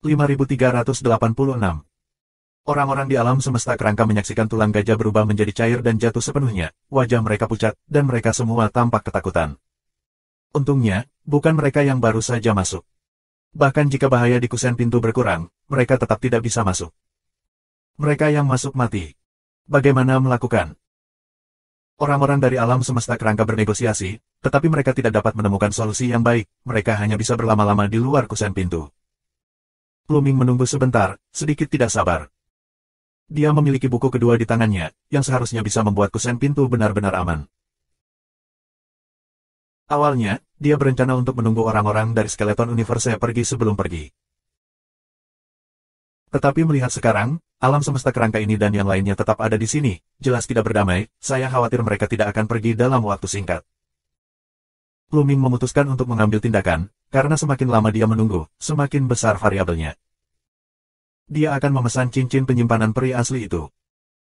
5386. Orang-orang di alam semesta kerangka menyaksikan tulang gajah berubah menjadi cair dan jatuh sepenuhnya, wajah mereka pucat, dan mereka semua tampak ketakutan. Untungnya, bukan mereka yang baru saja masuk. Bahkan jika bahaya di kusen pintu berkurang, mereka tetap tidak bisa masuk. Mereka yang masuk mati. Bagaimana melakukan? Orang-orang dari alam semesta kerangka bernegosiasi, tetapi mereka tidak dapat menemukan solusi yang baik, mereka hanya bisa berlama-lama di luar kusen pintu. Luming menunggu sebentar, sedikit tidak sabar. Dia memiliki buku kedua di tangannya, yang seharusnya bisa membuat kusen pintu benar-benar aman. Awalnya, dia berencana untuk menunggu orang-orang dari Skeleton Universe pergi sebelum pergi. Tetapi melihat sekarang, alam semesta kerangka ini dan yang lainnya tetap ada di sini, jelas tidak berdamai, saya khawatir mereka tidak akan pergi dalam waktu singkat. Luming memutuskan untuk mengambil tindakan, karena semakin lama dia menunggu, semakin besar variabelnya. Dia akan memesan cincin penyimpanan peri asli itu.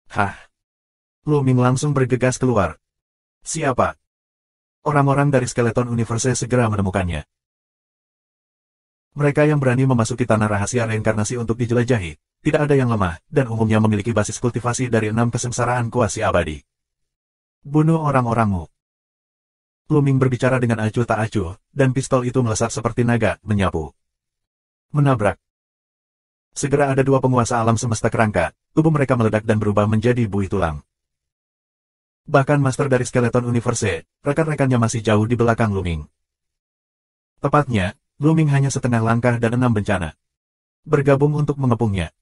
Hah? Luming langsung bergegas keluar. Siapa? Orang-orang dari Skeleton Universe segera menemukannya. Mereka yang berani memasuki tanah rahasia reinkarnasi untuk dijelajahi, tidak ada yang lemah, dan umumnya memiliki basis kultivasi dari 6 kesengsaraan kuasi abadi. Bunuh orang-orangmu. Luming berbicara dengan acuh tak acuh, dan pistol itu melesat seperti naga, menyapu. Menabrak. Segera ada dua penguasa alam semesta kerangka, tubuh mereka meledak dan berubah menjadi buih tulang. Bahkan master dari Skeleton Universe, rekan-rekannya masih jauh di belakang Luming. Tepatnya, Luming hanya setengah langkah dan 6 bencana. Bergabung untuk mengepungnya.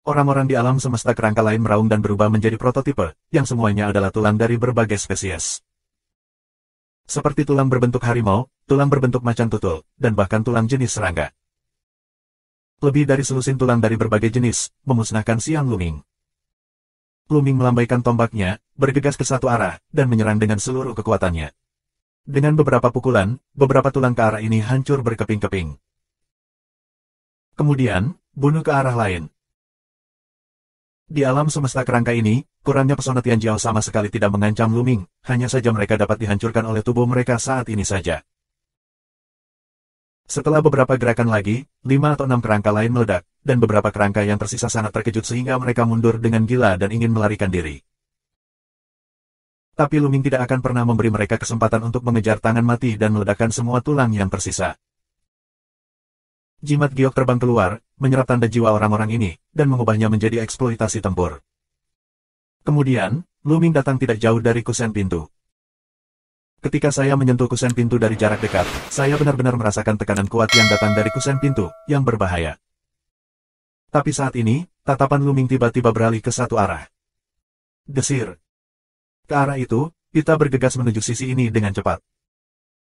Orang-orang di alam semesta kerangka lain meraung dan berubah menjadi prototipe, yang semuanya adalah tulang dari berbagai spesies. Seperti tulang berbentuk harimau, tulang berbentuk macan tutul, dan bahkan tulang jenis serangga. Lebih dari selusin tulang dari berbagai jenis, memusnahkan siang Luming. Luming melambaikan tombaknya, bergegas ke satu arah, dan menyerang dengan seluruh kekuatannya. Dengan beberapa pukulan, beberapa tulang ke arah ini hancur berkeping-keping. Kemudian, bunuh ke arah lain. Di alam semesta kerangka ini, kurangnya pesona Tianjiao sama sekali tidak mengancam Luming, hanya saja mereka dapat dihancurkan oleh tubuh mereka saat ini saja. Setelah beberapa gerakan lagi, 5 atau 6 kerangka lain meledak, dan beberapa kerangka yang tersisa sangat terkejut sehingga mereka mundur dengan gila dan ingin melarikan diri. Tapi Luming tidak akan pernah memberi mereka kesempatan untuk mengejar tangan mati dan meledakkan semua tulang yang tersisa. Jimat giok terbang keluar, menyerap tanda jiwa orang-orang ini, dan mengubahnya menjadi eksploitasi tempur. Kemudian, Luming datang tidak jauh dari kusen pintu. Ketika saya menyentuh kusen pintu dari jarak dekat, saya benar-benar merasakan tekanan kuat yang datang dari kusen pintu, yang berbahaya. Tapi saat ini, tatapan Luming tiba-tiba beralih ke satu arah. Desir. Ke arah itu, kita bergegas menuju sisi ini dengan cepat.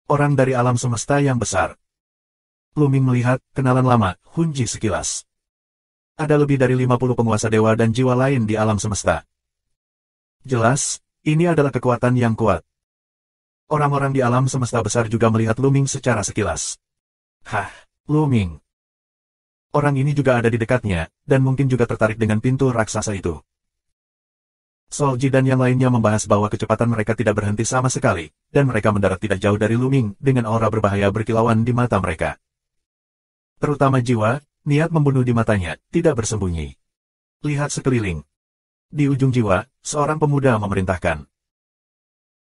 Orang dari alam semesta yang besar. Luming melihat, kenalan lama, Hunji sekilas. Ada lebih dari 50 penguasa dewa dan jiwa lain di alam semesta. Jelas, ini adalah kekuatan yang kuat. Orang-orang di alam semesta besar juga melihat Luming secara sekilas. Hah, Luming. Orang ini juga ada di dekatnya, dan mungkin juga tertarik dengan pintu raksasa itu. Solji dan yang lainnya membahas bahwa kecepatan mereka tidak berhenti sama sekali, dan mereka mendarat tidak jauh dari Luming, dengan aura berbahaya berkilauan di mata mereka. Terutama jiwa, niat membunuh di matanya, tidak bersembunyi. Lihat sekeliling. Di ujung jiwa, seorang pemuda memerintahkan.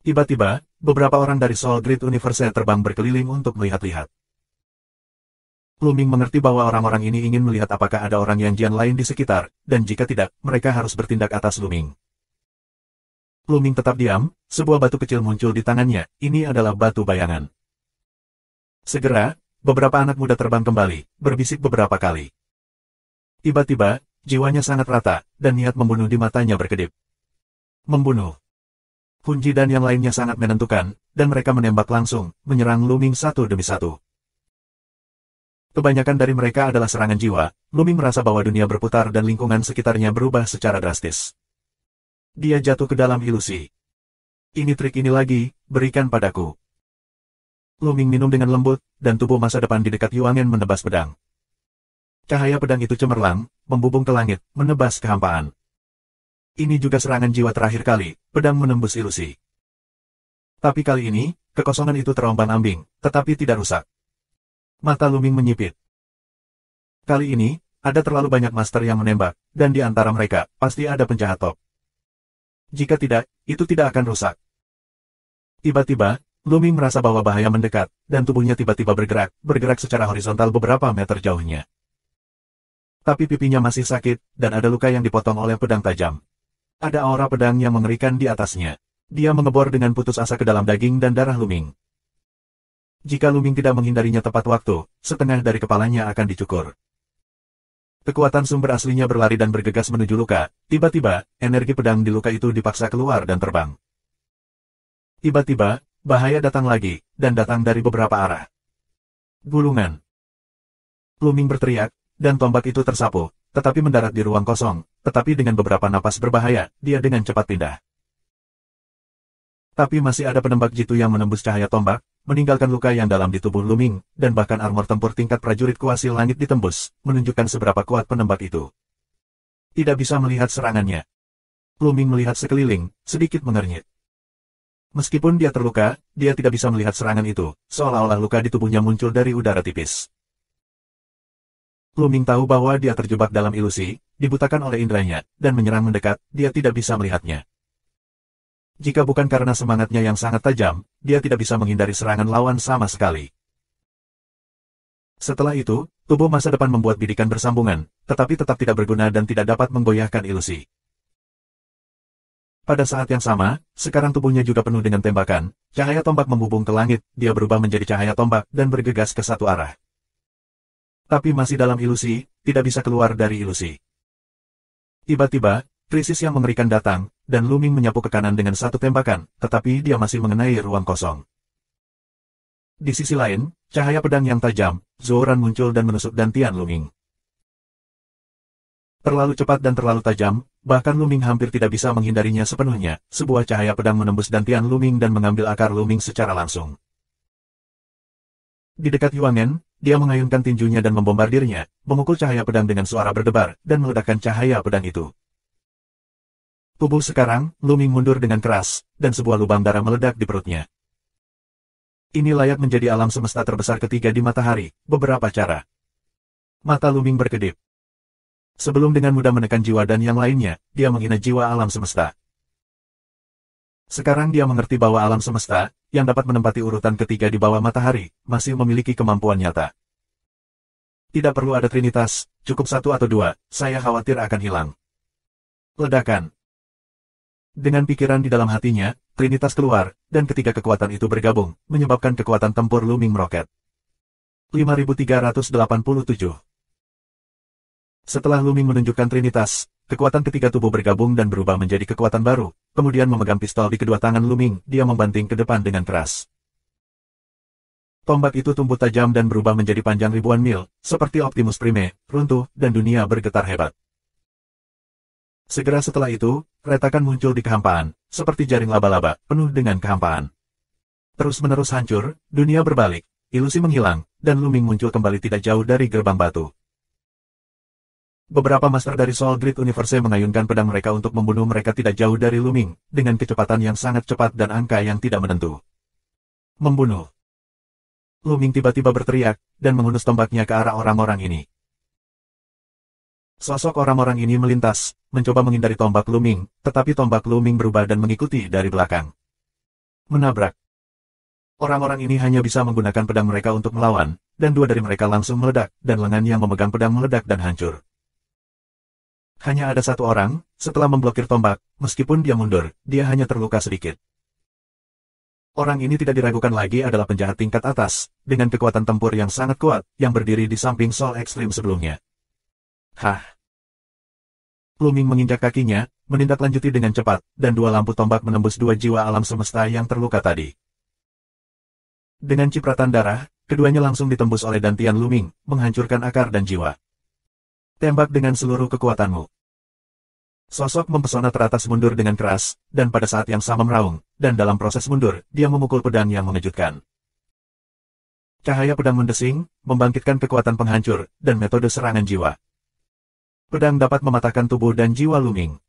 Tiba-tiba, beberapa orang dari Soul Grid Universe terbang berkeliling untuk melihat-lihat. Luming mengerti bahwa orang-orang ini ingin melihat apakah ada orang yang jian lain di sekitar, dan jika tidak, mereka harus bertindak atas Luming. Luming tetap diam, sebuah batu kecil muncul di tangannya, ini adalah batu bayangan. Segera, beberapa anak muda terbang kembali, berbisik beberapa kali. Tiba-tiba, jiwanya sangat rata, dan niat membunuh di matanya berkedip. Membunuh. Hunji dan yang lainnya sangat menentukan, dan mereka menembak langsung, menyerang Luming satu demi satu. Kebanyakan dari mereka adalah serangan jiwa, Luming merasa bahwa dunia berputar dan lingkungan sekitarnya berubah secara drastis. Dia jatuh ke dalam ilusi. Ini trik ini lagi, berikan padaku. Luming minum dengan lembut, dan tubuh masa depan di dekat Yuangen menebas pedang. Cahaya pedang itu cemerlang, membubung ke langit, menebas kehampaan. Ini juga serangan jiwa terakhir kali, pedang menembus ilusi. Tapi kali ini, kekosongan itu terombang-ambing, tetapi tidak rusak. Mata Luming menyipit. Kali ini, ada terlalu banyak master yang menembak, dan di antara mereka, pasti ada penjahat top. Jika tidak, itu tidak akan rusak. Tiba-tiba, Luming merasa bahwa bahaya mendekat, dan tubuhnya tiba-tiba bergerak secara horizontal beberapa meter jauhnya. Tapi pipinya masih sakit, dan ada luka yang dipotong oleh pedang tajam. Ada aura pedang yang mengerikan di atasnya. Dia mengebor dengan putus asa ke dalam daging dan darah Luming. Jika Luming tidak menghindarinya tepat waktu, setengah dari kepalanya akan dicukur. Kekuatan sumber aslinya berlari dan bergegas menuju luka. Tiba-tiba, energi pedang di luka itu dipaksa keluar dan terbang. Tiba-tiba, bahaya datang lagi, dan datang dari beberapa arah. Gulungan. Luming berteriak, dan tombak itu tersapu, tetapi mendarat di ruang kosong, tetapi dengan beberapa napas berbahaya, dia dengan cepat pindah. Tapi masih ada penembak jitu yang menembus cahaya tombak, meninggalkan luka yang dalam di tubuh Luming, dan bahkan armor tempur tingkat prajurit kuasi langit ditembus, menunjukkan seberapa kuat penembak itu. Tidak bisa melihat serangannya. Luming melihat sekeliling, sedikit mengernyit. Meskipun dia terluka, dia tidak bisa melihat serangan itu, seolah-olah luka di tubuhnya muncul dari udara tipis. Luming tahu bahwa dia terjebak dalam ilusi, dibutakan oleh indranya, dan menyerang mendekat, dia tidak bisa melihatnya. Jika bukan karena semangatnya yang sangat tajam, dia tidak bisa menghindari serangan lawan sama sekali. Setelah itu, tubuh masa depan membuat bidikan bersambungan, tetapi tetap tidak berguna dan tidak dapat menggoyahkan ilusi. Pada saat yang sama, sekarang tubuhnya juga penuh dengan tembakan, cahaya tombak membubung ke langit, dia berubah menjadi cahaya tombak dan bergegas ke satu arah. Tapi masih dalam ilusi, tidak bisa keluar dari ilusi. Tiba-tiba, krisis yang mengerikan datang, dan Luming menyapu ke kanan dengan satu tembakan, tetapi dia masih mengenai ruang kosong. Di sisi lain, cahaya pedang yang tajam, Zouran muncul dan menusuk dantian Luming. Terlalu cepat dan terlalu tajam, bahkan Luming hampir tidak bisa menghindarinya sepenuhnya, sebuah cahaya pedang menembus dantian Luming dan mengambil akar Luming secara langsung. Di dekat Yuangen, dia mengayunkan tinjunya dan membombardirnya, memukul cahaya pedang dengan suara berdebar, dan meledakkan cahaya pedang itu. Tubuh sekarang, Luming mundur dengan keras, dan sebuah lubang darah meledak di perutnya. Ini layak menjadi alam semesta terbesar ketiga di matahari, beberapa cara. Mata Luming berkedip. Sebelum dengan mudah menekan jiwa dan yang lainnya, dia menghina jiwa alam semesta. Sekarang dia mengerti bahwa alam semesta, yang dapat menempati urutan ketiga di bawah matahari, masih memiliki kemampuan nyata. Tidak perlu ada trinitas, cukup satu atau dua, saya khawatir akan hilang. Ledakan. Dengan pikiran di dalam hatinya, trinitas keluar, dan ketiga kekuatan itu bergabung, menyebabkan kekuatan tempur Luming meroket. 5387. Setelah Luming menunjukkan trinitas, kekuatan ketiga tubuh bergabung dan berubah menjadi kekuatan baru, kemudian memegang pistol di kedua tangan Luming, dia membanting ke depan dengan keras. Tombak itu tumbuh tajam dan berubah menjadi panjang ribuan mil, seperti Optimus Prime, runtuh, dan dunia bergetar hebat. Segera setelah itu, retakan muncul di kehampaan, seperti jaring laba-laba, penuh dengan kehampaan. Terus-menerus hancur, dunia berbalik, ilusi menghilang, dan Luming muncul kembali tidak jauh dari gerbang batu. Beberapa master dari Soul Grid Universe mengayunkan pedang mereka untuk membunuh mereka tidak jauh dari Luming, dengan kecepatan yang sangat cepat dan angka yang tidak menentu. Membunuh. Luming tiba-tiba berteriak, dan menghunus tombaknya ke arah orang-orang ini. Sosok orang-orang ini melintas, mencoba menghindari tombak Luming, tetapi tombak Luming berubah dan mengikuti dari belakang. Menabrak. Orang-orang ini hanya bisa menggunakan pedang mereka untuk melawan, dan dua dari mereka langsung meledak, dan lengan yang memegang pedang meledak dan hancur. Hanya ada satu orang, setelah memblokir tombak, meskipun dia mundur, dia hanya terluka sedikit. Orang ini tidak diragukan lagi adalah penjahat tingkat atas, dengan kekuatan tempur yang sangat kuat, yang berdiri di samping Soul Extreme sebelumnya. Hah! Luming menginjak kakinya, menindaklanjuti dengan cepat, dan dua lampu tombak menembus dua jiwa alam semesta yang terluka tadi. Dengan cipratan darah, keduanya langsung ditembus oleh dantian Luming, menghancurkan akar dan jiwa. Tembak dengan seluruh kekuatanmu. Sosok mempesona teratas mundur dengan keras, dan pada saat yang sama meraung, dan dalam proses mundur, dia memukul pedang yang mengejutkan. Cahaya pedang mendesing, membangkitkan kekuatan penghancur, dan metode serangan jiwa. Pedang dapat mematahkan tubuh dan jiwa Luming.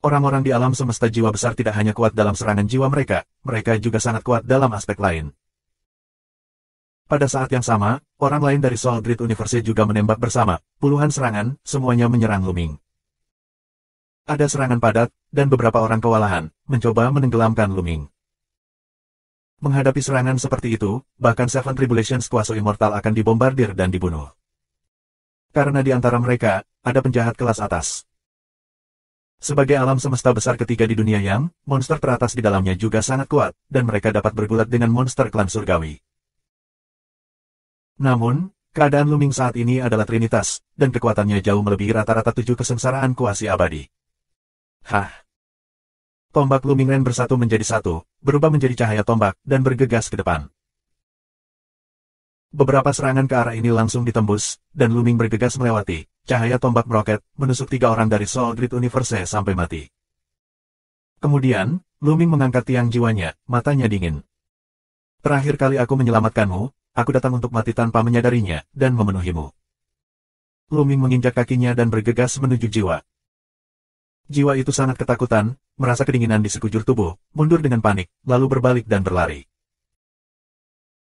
Orang-orang di alam semesta jiwa besar tidak hanya kuat dalam serangan jiwa mereka, mereka juga sangat kuat dalam aspek lain. Pada saat yang sama, orang lain dari Soul Grid Universe juga menembak bersama, puluhan serangan, semuanya menyerang Luming. Ada serangan padat, dan beberapa orang kewalahan, mencoba menenggelamkan Luming. Menghadapi serangan seperti itu, bahkan Seven Tribulations Kuaso Immortal akan dibombardir dan dibunuh. Karena di antara mereka, ada penjahat kelas atas. Sebagai alam semesta besar ketiga di dunia yang, monster teratas di dalamnya juga sangat kuat, dan mereka dapat bergulat dengan monster klan surgawi. Namun, keadaan Luming saat ini adalah trinitas, dan kekuatannya jauh melebihi rata-rata 7 kesengsaraan kuasi abadi. Hah! Tombak Luming Ren bersatu menjadi satu, berubah menjadi cahaya tombak, dan bergegas ke depan. Beberapa serangan ke arah ini langsung ditembus, dan Luming bergegas melewati, cahaya tombak meroket, menusuk 3 orang dari Soul Grid Universe sampai mati. Kemudian, Luming mengangkat tiang jiwanya, matanya dingin. Terakhir kali aku menyelamatkanmu, aku datang untuk mati tanpa menyadarinya, dan memenuhimu. Luming menginjak kakinya dan bergegas menuju jiwa. Jiwa itu sangat ketakutan, merasa kedinginan di sekujur tubuh, mundur dengan panik, lalu berbalik dan berlari.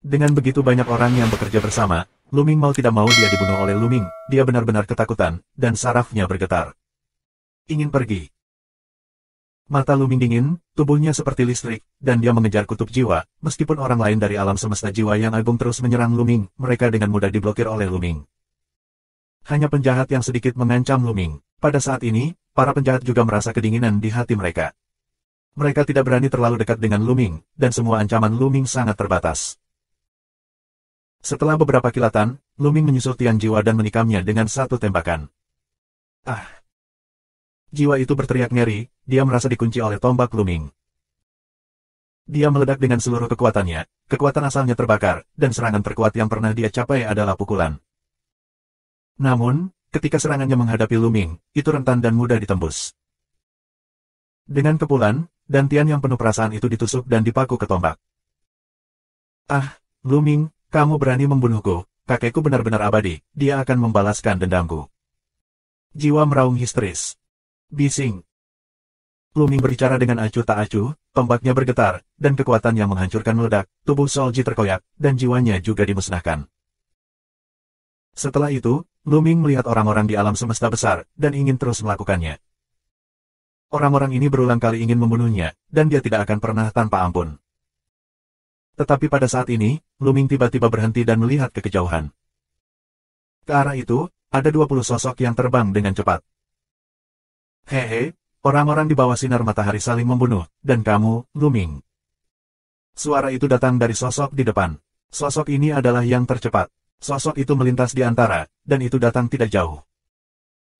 Dengan begitu banyak orang yang bekerja bersama, Luming mau tidak mau dia dibunuh oleh Luming, dia benar-benar ketakutan, dan sarafnya bergetar. Ingin pergi. Mata Luming dingin, tubuhnya seperti listrik, dan dia mengejar kutub jiwa, meskipun orang lain dari alam semesta jiwa yang agung terus menyerang Luming, mereka dengan mudah diblokir oleh Luming. Hanya penjahat yang sedikit mengancam Luming. Pada saat ini, para penjahat juga merasa kedinginan di hati mereka. Mereka tidak berani terlalu dekat dengan Luming, dan semua ancaman Luming sangat terbatas. Setelah beberapa kilatan, Luming menyusul tiang jiwa dan menikamnya dengan satu tembakan. Ah! Jiwa itu berteriak ngeri, dia merasa dikunci oleh tombak Luming. Dia meledak dengan seluruh kekuatannya, kekuatan asalnya terbakar, dan serangan terkuat yang pernah dia capai adalah pukulan. Namun, ketika serangannya menghadapi Luming, itu rentan dan mudah ditembus. Dengan kepulan, dantian yang penuh perasaan itu ditusuk dan dipaku ke tombak. Ah, Luming, kamu berani membunuhku, kakekku benar-benar abadi, dia akan membalaskan dendamku. Jiwa meraung histeris. Bising. Luming berbicara dengan acuh tak acuh, tombaknya bergetar, dan kekuatan yang menghancurkan meledak, tubuh Solji terkoyak, dan jiwanya juga dimusnahkan. Setelah itu, Luming melihat orang-orang di alam semesta besar, dan ingin terus melakukannya. Orang-orang ini berulang kali ingin membunuhnya, dan dia tidak akan pernah tanpa ampun. Tetapi pada saat ini, Luming tiba-tiba berhenti dan melihat ke kejauhan. Ke arah itu, ada 20 sosok yang terbang dengan cepat. Hehe, orang-orang di bawah sinar matahari saling membunuh, dan kamu, Luming. Suara itu datang dari sosok di depan. Sosok ini adalah yang tercepat. Sosok itu melintas di antara, dan itu datang tidak jauh.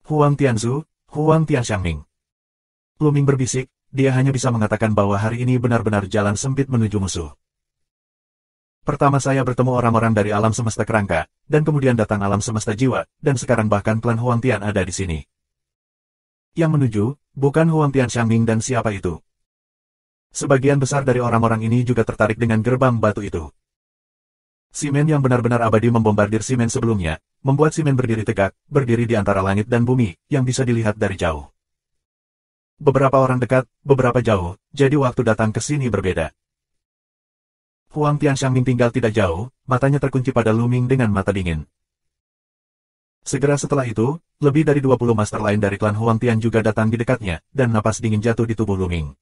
Huang Tianzu, Huang Tianxiangming. Luming berbisik, dia hanya bisa mengatakan bahwa hari ini benar-benar jalan sempit menuju musuh. Pertama saya bertemu orang-orang dari alam semesta kerangka, dan kemudian datang alam semesta jiwa, dan sekarang bahkan klan Huang Tian ada di sini. Yang menuju, bukan Huang Tianxiangming dan siapa itu. Sebagian besar dari orang-orang ini juga tertarik dengan gerbang batu itu. Simen yang benar-benar abadi membombardir simen sebelumnya, membuat simen berdiri tegak, berdiri di antara langit dan bumi, yang bisa dilihat dari jauh. Beberapa orang dekat, beberapa jauh, jadi waktu datang ke sini berbeda. Huang Tianxiangming tinggal tidak jauh, matanya terkunci pada Luming dengan mata dingin. Segera setelah itu, lebih dari 20 master lain dari klan Huang Tian juga datang di dekatnya, dan napas dingin jatuh di tubuh Luming.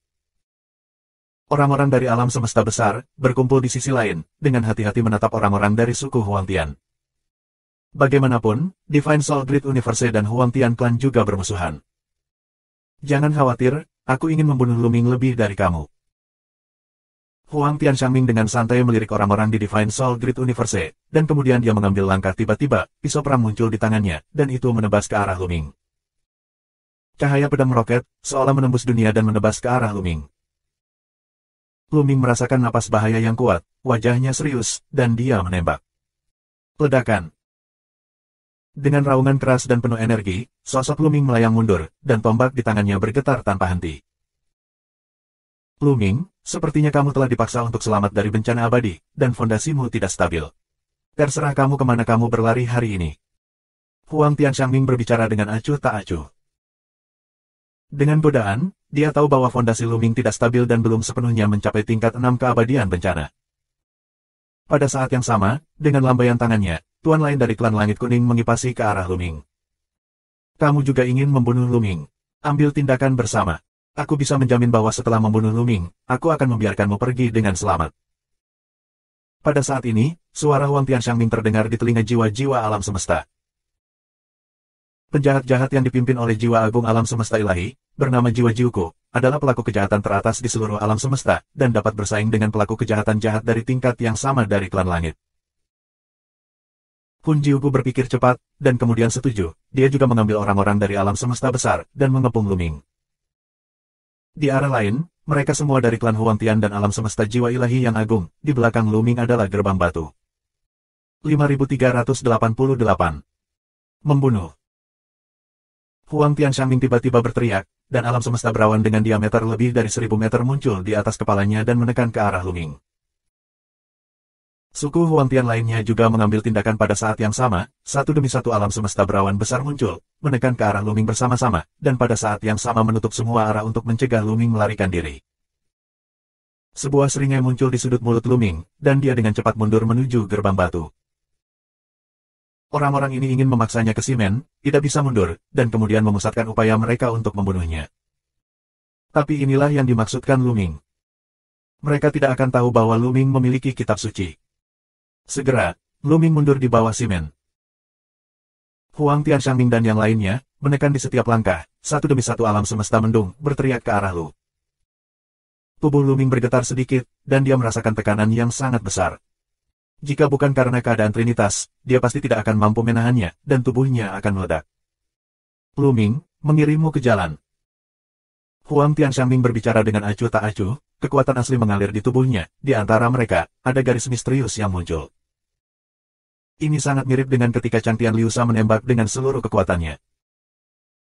Orang-orang dari alam semesta besar, berkumpul di sisi lain, dengan hati-hati menatap orang-orang dari suku Huang Tian. Bagaimanapun, Divine Soul Grid Universe dan Huang Tian Clan juga bermusuhan. Jangan khawatir, aku ingin membunuh Luming lebih dari kamu. Huang Tianxiangming dengan santai melirik orang-orang di Divine Soul Grid Universe, dan kemudian dia mengambil langkah tiba-tiba, pisau perang muncul di tangannya, dan itu menebas ke arah Luming. Cahaya pedang meroket, seolah menembus dunia dan menebas ke arah Luming. Luming merasakan napas bahaya yang kuat, wajahnya serius, dan dia menembak. Ledakan. Dengan raungan keras dan penuh energi, sosok Luming melayang mundur, dan tombak di tangannya bergetar tanpa henti. Luming, sepertinya kamu telah dipaksa untuk selamat dari bencana abadi, dan fondasimu tidak stabil. Terserah kamu kemana kamu berlari hari ini. Huang Tianxiangming berbicara dengan acuh tak acuh. Dengan godaan, dia tahu bahwa fondasi Luming tidak stabil dan belum sepenuhnya mencapai tingkat 6 keabadian bencana. Pada saat yang sama, dengan lambaian tangannya, tuan lain dari klan Langit Kuning mengipasi ke arah Luming. Kamu juga ingin membunuh Luming? Ambil tindakan bersama. Aku bisa menjamin bahwa setelah membunuh Luming, aku akan membiarkanmu pergi dengan selamat. Pada saat ini, suara Huang Tianxiangming terdengar di telinga jiwa-jiwa alam semesta. Penjahat-jahat yang dipimpin oleh jiwa agung alam semesta ilahi, bernama Jiwa Jiuku, adalah pelaku kejahatan teratas di seluruh alam semesta, dan dapat bersaing dengan pelaku kejahatan jahat dari tingkat yang sama dari klan langit. Hun Jiuku berpikir cepat, dan kemudian setuju. Dia juga mengambil orang-orang dari alam semesta besar, dan mengepung Luming. Di arah lain, mereka semua dari klan Huang Tian dan alam semesta jiwa ilahi yang agung, di belakang Luming adalah gerbang batu. 5388. Membunuh. Huang Tianxiangming tiba-tiba berteriak, dan alam semesta berawan dengan diameter lebih dari 1000 meter muncul di atas kepalanya dan menekan ke arah Luming. Suku Huang Tian lainnya juga mengambil tindakan pada saat yang sama, satu demi satu alam semesta berawan besar muncul, menekan ke arah Luming bersama-sama, dan pada saat yang sama menutup semua arah untuk mencegah Luming melarikan diri. Sebuah seringai muncul di sudut mulut Luming, dan dia dengan cepat mundur menuju gerbang batu. Orang-orang ini ingin memaksanya ke Simen, tidak bisa mundur, dan kemudian memusatkan upaya mereka untuk membunuhnya. Tapi inilah yang dimaksudkan Luming. Mereka tidak akan tahu bahwa Luming memiliki kitab suci. Segera, Luming mundur di bawah Simen. Huang Tianxiangming dan yang lainnya, menekan di setiap langkah, satu demi satu alam semesta mendung, berteriak ke arah Lu. Tubuh Luming bergetar sedikit, dan dia merasakan tekanan yang sangat besar. Jika bukan karena keadaan Trinitas, dia pasti tidak akan mampu menahannya, dan tubuhnya akan meledak. Luming, mengirimmu ke jalan. Huang Tianxiangming berbicara dengan acuh tak acuh, kekuatan asli mengalir di tubuhnya, di antara mereka, ada garis misterius yang muncul. Ini sangat mirip dengan ketika Chang Tian Liusa menembak dengan seluruh kekuatannya.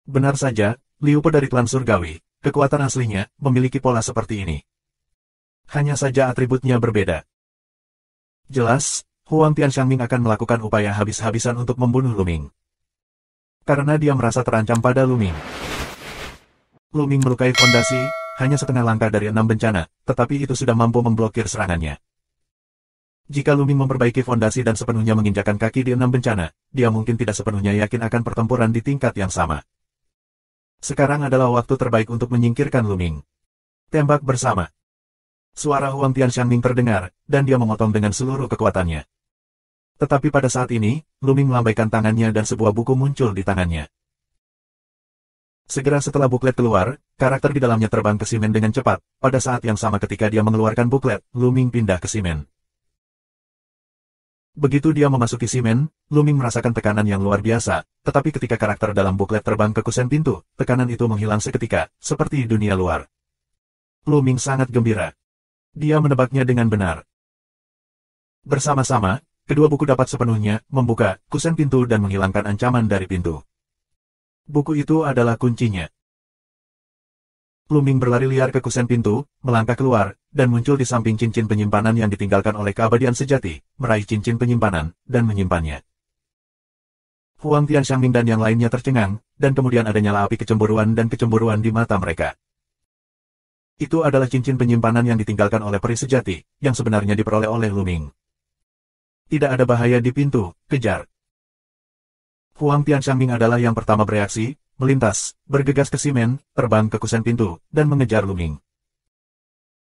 Benar saja, Liu Po dari klan surgawi, kekuatan aslinya, memiliki pola seperti ini. Hanya saja atributnya berbeda. Jelas, Huang Tianxiangming akan melakukan upaya habis-habisan untuk membunuh Luming. Karena dia merasa terancam pada Luming. Luming melukai fondasi, hanya setengah langkah dari 6 bencana, tetapi itu sudah mampu memblokir serangannya. Jika Luming memperbaiki fondasi dan sepenuhnya menginjakan kaki di 6 bencana, dia mungkin tidak sepenuhnya yakin akan pertempuran di tingkat yang sama. Sekarang adalah waktu terbaik untuk menyingkirkan Luming. Tembak bersama. Suara Huang Tianxiangming terdengar, dan dia memotong dengan seluruh kekuatannya. Tetapi pada saat ini, Luming melambaikan tangannya dan sebuah buku muncul di tangannya. Segera setelah buklet keluar, karakter di dalamnya terbang ke Simen dengan cepat. Pada saat yang sama ketika dia mengeluarkan buklet, Luming pindah ke Simen. Begitu dia memasuki Simen, Luming merasakan tekanan yang luar biasa, tetapi ketika karakter dalam buklet terbang ke kusen pintu, tekanan itu menghilang seketika, seperti dunia luar. Luming sangat gembira. Dia menebaknya dengan benar. Bersama-sama, kedua buku dapat sepenuhnya membuka kusen pintu dan menghilangkan ancaman dari pintu. Buku itu adalah kuncinya. Luming berlari liar ke kusen pintu, melangkah keluar, dan muncul di samping cincin penyimpanan yang ditinggalkan oleh keabadian sejati, meraih cincin penyimpanan, dan menyimpannya. Huang Tianxiangming dan yang lainnya tercengang, dan kemudian ada nyala api kecemburuan dan kecemburuan di mata mereka. Itu adalah cincin penyimpanan yang ditinggalkan oleh peri sejati, yang sebenarnya diperoleh oleh Luming. Tidak ada bahaya di pintu, kejar. Huang Tianxiangming adalah yang pertama bereaksi, melintas, bergegas ke Simen, terbang ke kusen pintu, dan mengejar Luming.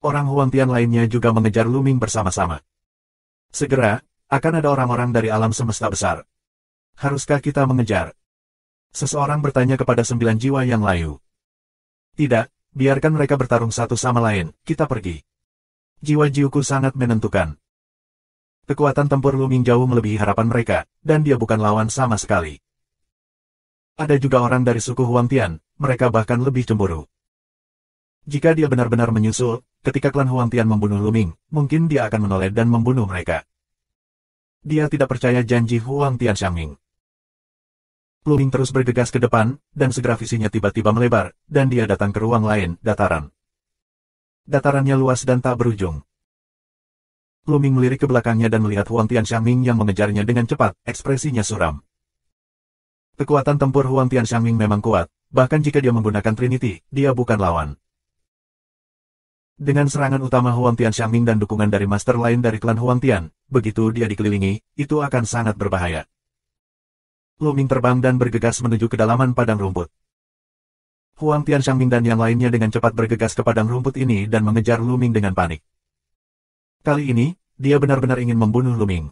Orang Huang Tian lainnya juga mengejar Luming bersama-sama. Segera, akan ada orang-orang dari alam semesta besar. Haruskah kita mengejar? Seseorang bertanya kepada 9 jiwa yang layu. Tidak. Biarkan mereka bertarung satu sama lain, kita pergi. Jiwa Jiuku sangat menentukan. Kekuatan tempur Luming jauh melebihi harapan mereka, dan dia bukan lawan sama sekali. Ada juga orang dari suku Huang Tian, mereka bahkan lebih cemburu. Jika dia benar-benar menyusul, ketika klan Huang Tian membunuh Luming, mungkin dia akan menoleh dan membunuh mereka. Dia tidak percaya janji Huang Tianxiangming. Luming terus bergegas ke depan, dan segera visinya tiba-tiba melebar, dan dia datang ke ruang lain, dataran. Datarannya luas dan tak berujung. Luming melirik ke belakangnya dan melihat Huang Tianxiangming yang mengejarnya dengan cepat, ekspresinya suram. Kekuatan tempur Huang Tianxiangming memang kuat, bahkan jika dia menggunakan Trinity, dia bukan lawan. Dengan serangan utama Huang Tianxiangming dan dukungan dari master lain dari klan Huang Tian, begitu dia dikelilingi, itu akan sangat berbahaya. Luming terbang dan bergegas menuju kedalaman padang rumput. Huang Tianxiangming dan yang lainnya dengan cepat bergegas ke padang rumput ini dan mengejar Luming dengan panik. Kali ini, dia benar-benar ingin membunuh Luming.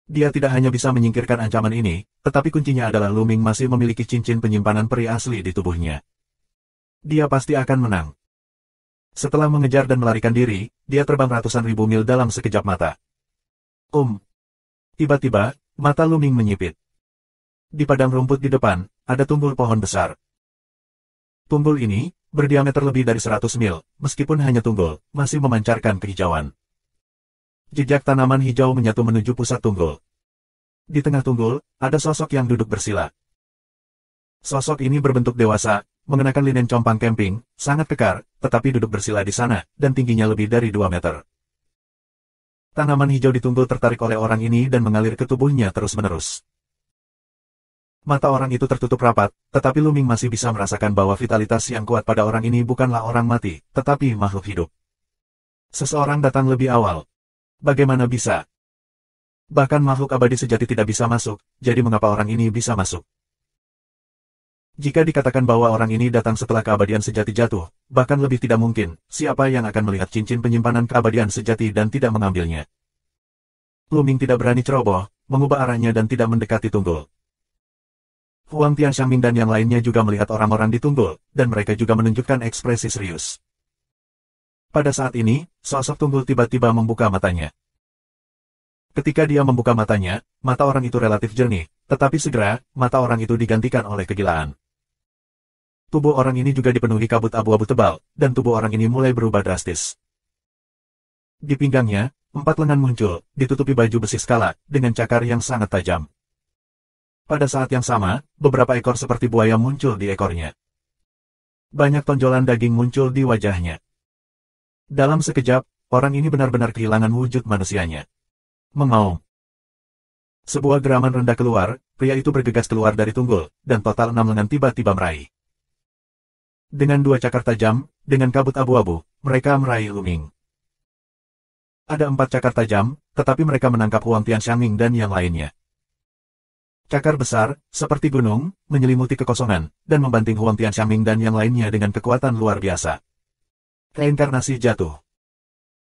Dia tidak hanya bisa menyingkirkan ancaman ini, tetapi kuncinya adalah Luming masih memiliki cincin penyimpanan peri asli di tubuhnya. Dia pasti akan menang. Setelah mengejar dan melarikan diri, dia terbang ratusan ribu mil dalam sekejap mata. Tiba-tiba, mata Luming menyipit. Di padang rumput di depan, ada tumbul pohon besar. Tumbul ini, berdiameter lebih dari 100 mil, meskipun hanya tumbul, masih memancarkan kehijauan. Jejak tanaman hijau menyatu menuju pusat tumbul. Di tengah tumbul, ada sosok yang duduk bersila. Sosok ini berbentuk dewasa, mengenakan linen compang camping, sangat kekar, tetapi duduk bersila di sana, dan tingginya lebih dari 2 meter. Tanaman hijau di tumbul tertarik oleh orang ini dan mengalir ke tubuhnya terus-menerus. Mata orang itu tertutup rapat, tetapi Luming masih bisa merasakan bahwa vitalitas yang kuat pada orang ini bukanlah orang mati, tetapi makhluk hidup. Seseorang datang lebih awal. Bagaimana bisa? Bahkan makhluk abadi sejati tidak bisa masuk, jadi mengapa orang ini bisa masuk? Jika dikatakan bahwa orang ini datang setelah keabadian sejati jatuh, bahkan lebih tidak mungkin, siapa yang akan melihat cincin penyimpanan keabadian sejati dan tidak mengambilnya? Luming tidak berani ceroboh, mengubah arahnya dan tidak mendekati tunggul. Huang Tianxiangming dan yang lainnya juga melihat orang-orang di tunggul, dan mereka juga menunjukkan ekspresi serius. Pada saat ini, sosok tunggul tiba-tiba membuka matanya. Ketika dia membuka matanya, mata orang itu relatif jernih, tetapi segera, mata orang itu digantikan oleh kegilaan. Tubuh orang ini juga dipenuhi kabut abu-abu tebal, dan tubuh orang ini mulai berubah drastis. Di pinggangnya, 4 lengan muncul, ditutupi baju besi skala, dengan cakar yang sangat tajam. Pada saat yang sama, beberapa ekor seperti buaya muncul di ekornya. Banyak tonjolan daging muncul di wajahnya. Dalam sekejap, orang ini benar-benar kehilangan wujud manusianya. Mengaum. Sebuah geraman rendah keluar, pria itu bergegas keluar dari tunggul, dan total 6 lengan tiba-tiba meraih. Dengan 2 cakar tajam, dengan kabut abu-abu, mereka meraih Luming. Ada 4 cakar tajam, tetapi mereka menangkap Huang Tianxiangming dan yang lainnya. Cakar besar, seperti gunung, menyelimuti kekosongan, dan membanting Huang Tianxiangming dan yang lainnya dengan kekuatan luar biasa. Reinkarnasi jatuh.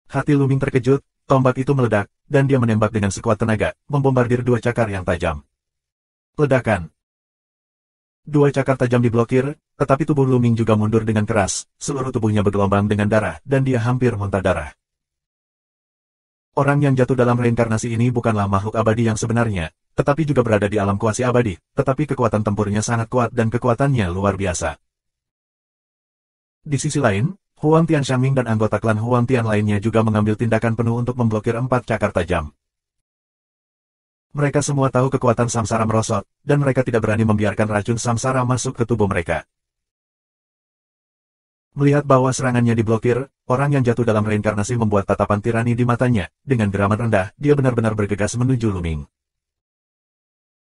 Hati Luming terkejut, tombak itu meledak, dan dia menembak dengan sekuat tenaga, membombardir 2 cakar yang tajam. Ledakan. 2 cakar tajam diblokir, tetapi tubuh Luming juga mundur dengan keras, seluruh tubuhnya bergelombang dengan darah, dan dia hampir muntah darah. Orang yang jatuh dalam reinkarnasi ini bukanlah makhluk abadi yang sebenarnya, tetapi juga berada di alam kuasi abadi, tetapi kekuatan tempurnya sangat kuat dan kekuatannya luar biasa. Di sisi lain, Huang Tianxiangming dan anggota klan Huang Tian lainnya juga mengambil tindakan penuh untuk memblokir 4 cakar tajam. Mereka semua tahu kekuatan samsara merosot, dan mereka tidak berani membiarkan racun samsara masuk ke tubuh mereka. Melihat bahwa serangannya diblokir, orang yang jatuh dalam reinkarnasi membuat tatapan tirani di matanya, dengan geraman rendah, dia benar-benar bergegas menuju Luming.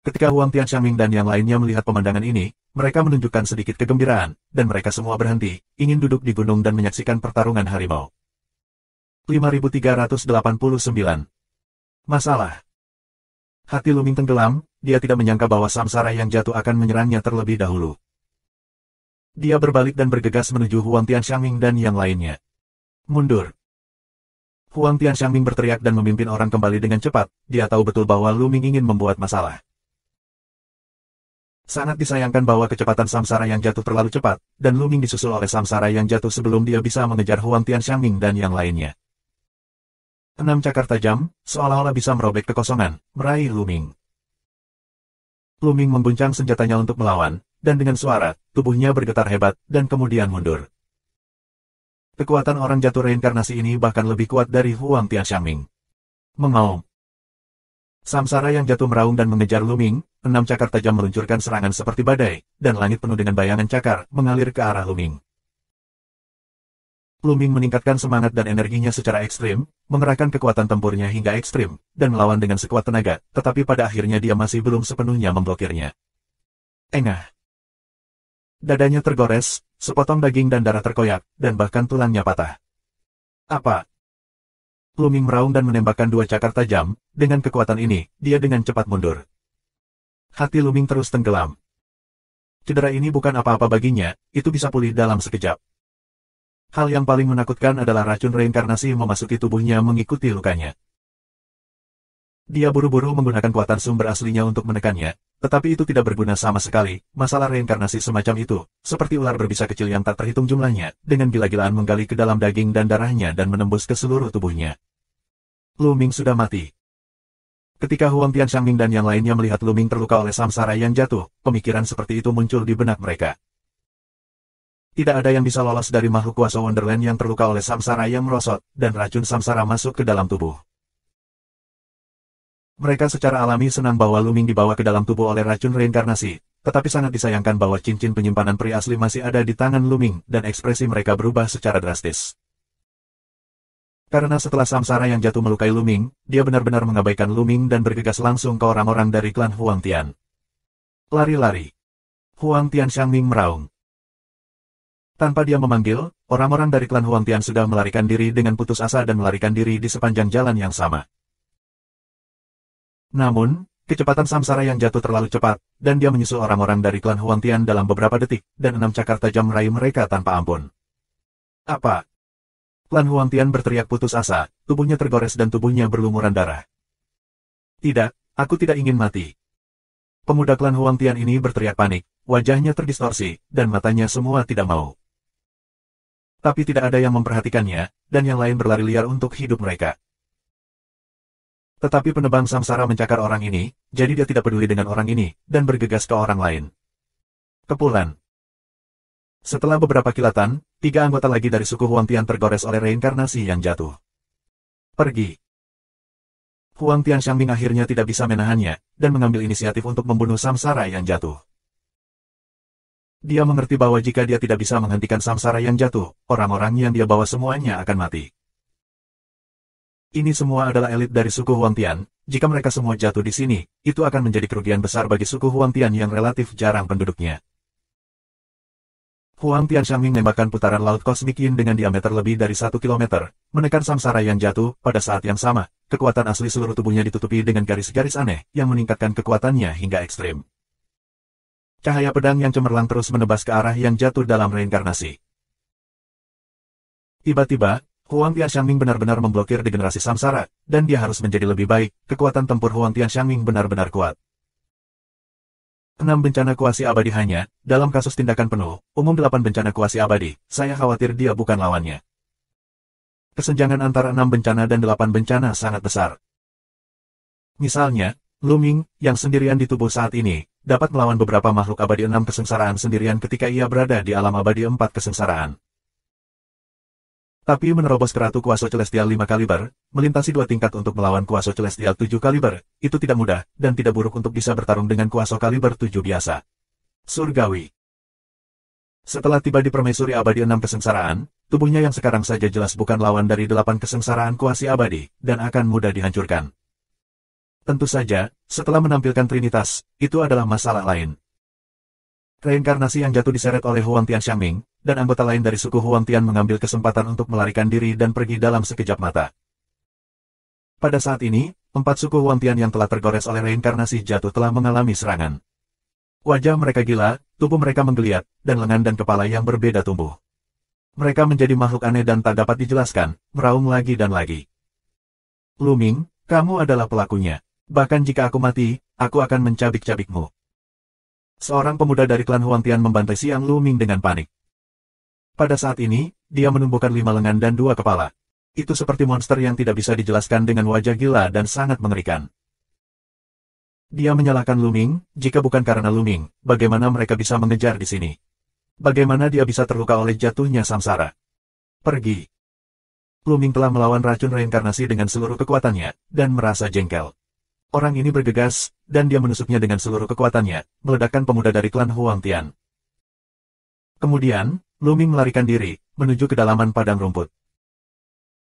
Ketika Huang Tianxiangming dan yang lainnya melihat pemandangan ini, mereka menunjukkan sedikit kegembiraan, dan mereka semua berhenti, ingin duduk di gunung dan menyaksikan pertarungan harimau. 5389. Masalah. Hati Luming tenggelam, dia tidak menyangka bahwa samsara yang jatuh akan menyerangnya terlebih dahulu. Dia berbalik dan bergegas menuju Huang Tianxiangming dan yang lainnya. Mundur. Huang Tianxiangming berteriak dan memimpin orang kembali dengan cepat, dia tahu betul bahwa Luming ingin membuat masalah. Sangat disayangkan bahwa kecepatan samsara yang jatuh terlalu cepat, dan Luming disusul oleh samsara yang jatuh sebelum dia bisa mengejar Huang Tianxiangming dan yang lainnya. 6 cakar tajam, seolah-olah bisa merobek kekosongan, meraih Luming. Luming mengguncang senjatanya untuk melawan, dan dengan suara, tubuhnya bergetar hebat, dan kemudian mundur. Kekuatan orang jatuh reinkarnasi ini bahkan lebih kuat dari Huang Tianxiangming. Mengaum. Samsara yang jatuh meraung dan mengejar Luming, 6 cakar tajam meluncurkan serangan seperti badai, dan langit penuh dengan bayangan cakar, mengalir ke arah Luming. Luming meningkatkan semangat dan energinya secara ekstrim, mengerahkan kekuatan tempurnya hingga ekstrim, dan melawan dengan sekuat tenaga, tetapi pada akhirnya dia masih belum sepenuhnya memblokirnya. Engah. Dadanya tergores, sepotong daging dan darah terkoyak, dan bahkan tulangnya patah. Apa? Luming meraung dan menembakkan dua cakar tajam. Dengan kekuatan ini, dia dengan cepat mundur. Hati Luming terus tenggelam. Cedera ini bukan apa-apa baginya, itu bisa pulih dalam sekejap. Hal yang paling menakutkan adalah racun reinkarnasi memasuki tubuhnya mengikuti lukanya. Dia buru-buru menggunakan kekuatan sumber aslinya untuk menekannya, tetapi itu tidak berguna sama sekali. Masalah reinkarnasi semacam itu, seperti ular berbisa kecil yang tak terhitung jumlahnya, dengan gila-gilaan menggali ke dalam daging dan darahnya dan menembus ke seluruh tubuhnya. Luming sudah mati. Ketika Huang Tianxiangming dan yang lainnya melihat Luming terluka oleh samsara yang jatuh, pemikiran seperti itu muncul di benak mereka. Tidak ada yang bisa lolos dari makhluk kuasa Wonderland yang terluka oleh samsara yang merosot, dan racun samsara masuk ke dalam tubuh. Mereka secara alami senang bahwa Luming dibawa ke dalam tubuh oleh racun reinkarnasi, tetapi sangat disayangkan bahwa cincin penyimpanan peri asli masih ada di tangan Luming, dan ekspresi mereka berubah secara drastis. Karena setelah samsara yang jatuh melukai Luming, dia benar-benar mengabaikan Luming dan bergegas langsung ke orang-orang dari klan Huang Tian. Lari-lari. Huang Tianxiangming meraung. Tanpa dia memanggil, orang-orang dari klan Huang Tian sudah melarikan diri dengan putus asa dan melarikan diri di sepanjang jalan yang sama. Namun, kecepatan samsara yang jatuh terlalu cepat, dan dia menyusul orang-orang dari klan Huang Tian dalam beberapa detik, dan 6 cakar tajam meraih mereka tanpa ampun. Apa? Klan Huang Tian berteriak putus asa, tubuhnya tergores dan tubuhnya berlumuran darah. Tidak, aku tidak ingin mati. Pemuda klan Huang Tian ini berteriak panik, wajahnya terdistorsi, dan matanya semua tidak mau. Tapi tidak ada yang memperhatikannya, dan yang lain berlari liar untuk hidup mereka. Tetapi penebang samsara mencakar orang ini, jadi dia tidak peduli dengan orang ini, dan bergegas ke orang lain. Kepulan. Setelah beberapa kilatan, 3 anggota lagi dari suku Huang Tian tergores oleh reinkarnasi yang jatuh. Pergi. Huang Tianxiangming akhirnya tidak bisa menahannya, dan mengambil inisiatif untuk membunuh samsara yang jatuh. Dia mengerti bahwa jika dia tidak bisa menghentikan samsara yang jatuh, orang-orang yang dia bawa semuanya akan mati. Ini semua adalah elit dari suku Huang Tian, jika mereka semua jatuh di sini, itu akan menjadi kerugian besar bagi suku Huang Tian yang relatif jarang penduduknya. Huang Tianxiangming menembakkan putaran laut kosmik Yin dengan diameter lebih dari 1 km, menekan samsara yang jatuh. Pada saat yang sama, kekuatan asli seluruh tubuhnya ditutupi dengan garis-garis aneh, yang meningkatkan kekuatannya hingga ekstrim. Cahaya pedang yang cemerlang terus menebas ke arah yang jatuh dalam reinkarnasi. Tiba-tiba, Huang Tianxiangming benar-benar memblokir degenerasi samsara, dan dia harus menjadi lebih baik. Kekuatan tempur Huang Tianxiangming benar-benar kuat. 6 bencana kuasi abadi hanya, dalam kasus tindakan penuh, umum 8 bencana kuasi abadi, saya khawatir dia bukan lawannya. Kesenjangan antara 6 bencana dan 8 bencana sangat besar. Misalnya, Luming, yang sendirian di tubuh saat ini, dapat melawan beberapa makhluk abadi 6 kesengsaraan sendirian ketika ia berada di alam abadi 4 kesengsaraan. Tapi menerobos ke Ratu Kuaso Celestial 5 kaliber, melintasi 2 tingkat untuk melawan Kuaso Celestial 7 kaliber, itu tidak mudah, dan tidak buruk untuk bisa bertarung dengan Kuaso kaliber 7 biasa. Surgawi. Setelah tiba di permaisuri abadi 6 kesengsaraan, tubuhnya yang sekarang saja jelas bukan lawan dari 8 kesengsaraan kuasi abadi, dan akan mudah dihancurkan. Tentu saja, setelah menampilkan Trinitas, itu adalah masalah lain. Reinkarnasi yang jatuh diseret oleh Huang Tianxiangming, dan anggota lain dari suku Huang Tian mengambil kesempatan untuk melarikan diri dan pergi dalam sekejap mata. Pada saat ini, 4 suku Huang Tian yang telah tergores oleh reinkarnasi jatuh telah mengalami serangan. Wajah mereka gila, tubuh mereka menggeliat, dan lengan dan kepala yang berbeda tumbuh. Mereka menjadi makhluk aneh dan tak dapat dijelaskan, meraung lagi dan lagi. Luming, kamu adalah pelakunya. Bahkan jika aku mati, aku akan mencabik-cabikmu. Seorang pemuda dari klan Huang Tian membantai Siang Luming dengan panik. Pada saat ini, dia menumbuhkan 5 lengan dan 2 kepala. Itu seperti monster yang tidak bisa dijelaskan dengan wajah gila dan sangat mengerikan. Dia menyalahkan Luming, jika bukan karena Luming, bagaimana mereka bisa mengejar di sini? Bagaimana dia bisa terluka oleh jatuhnya samsara? Pergi. Luming telah melawan racun reinkarnasi dengan seluruh kekuatannya, dan merasa jengkel. Orang ini bergegas, dan dia menusuknya dengan seluruh kekuatannya, meledakkan pemuda dari klan Huang Tian. Kemudian, Luming melarikan diri, menuju kedalaman padang rumput.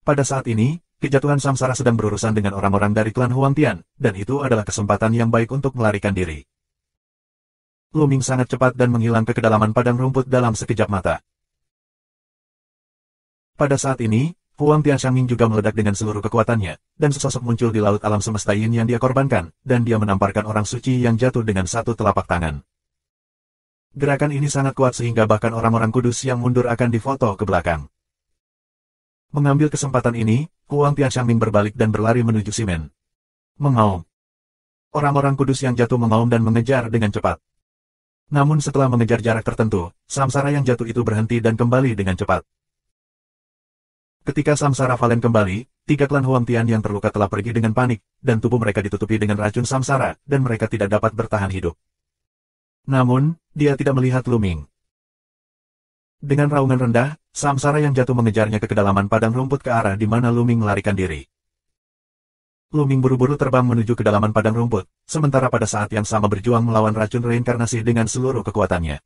Pada saat ini, kejatuhan samsara sedang berurusan dengan orang-orang dari klan Huang Tian, dan itu adalah kesempatan yang baik untuk melarikan diri. Luming sangat cepat dan menghilang ke kedalaman padang rumput dalam sekejap mata. Pada saat ini, Huang Tianxiangming juga meledak dengan seluruh kekuatannya, dan sesosok muncul di laut alam semesta Yin yang dia korbankan, dan dia menamparkan orang suci yang jatuh dengan satu telapak tangan. Gerakan ini sangat kuat sehingga bahkan orang-orang kudus yang mundur akan difoto ke belakang. Mengambil kesempatan ini, Huang Tianxiangming berbalik dan berlari menuju Simen. Mengaum. Orang-orang kudus yang jatuh mengaum dan mengejar dengan cepat. Namun setelah mengejar jarak tertentu, samsara yang jatuh itu berhenti dan kembali dengan cepat. Ketika samsara Valen kembali, 3 klan Huang Tian yang terluka telah pergi dengan panik, dan tubuh mereka ditutupi dengan racun samsara, dan mereka tidak dapat bertahan hidup. Namun, dia tidak melihat Lu Ming. Dengan raungan rendah, samsara yang jatuh mengejarnya ke kedalaman padang rumput ke arah di mana Lu Ming melarikan diri. Lu Ming buru-buru terbang menuju kedalaman padang rumput, sementara pada saat yang sama berjuang melawan racun reinkarnasi dengan seluruh kekuatannya.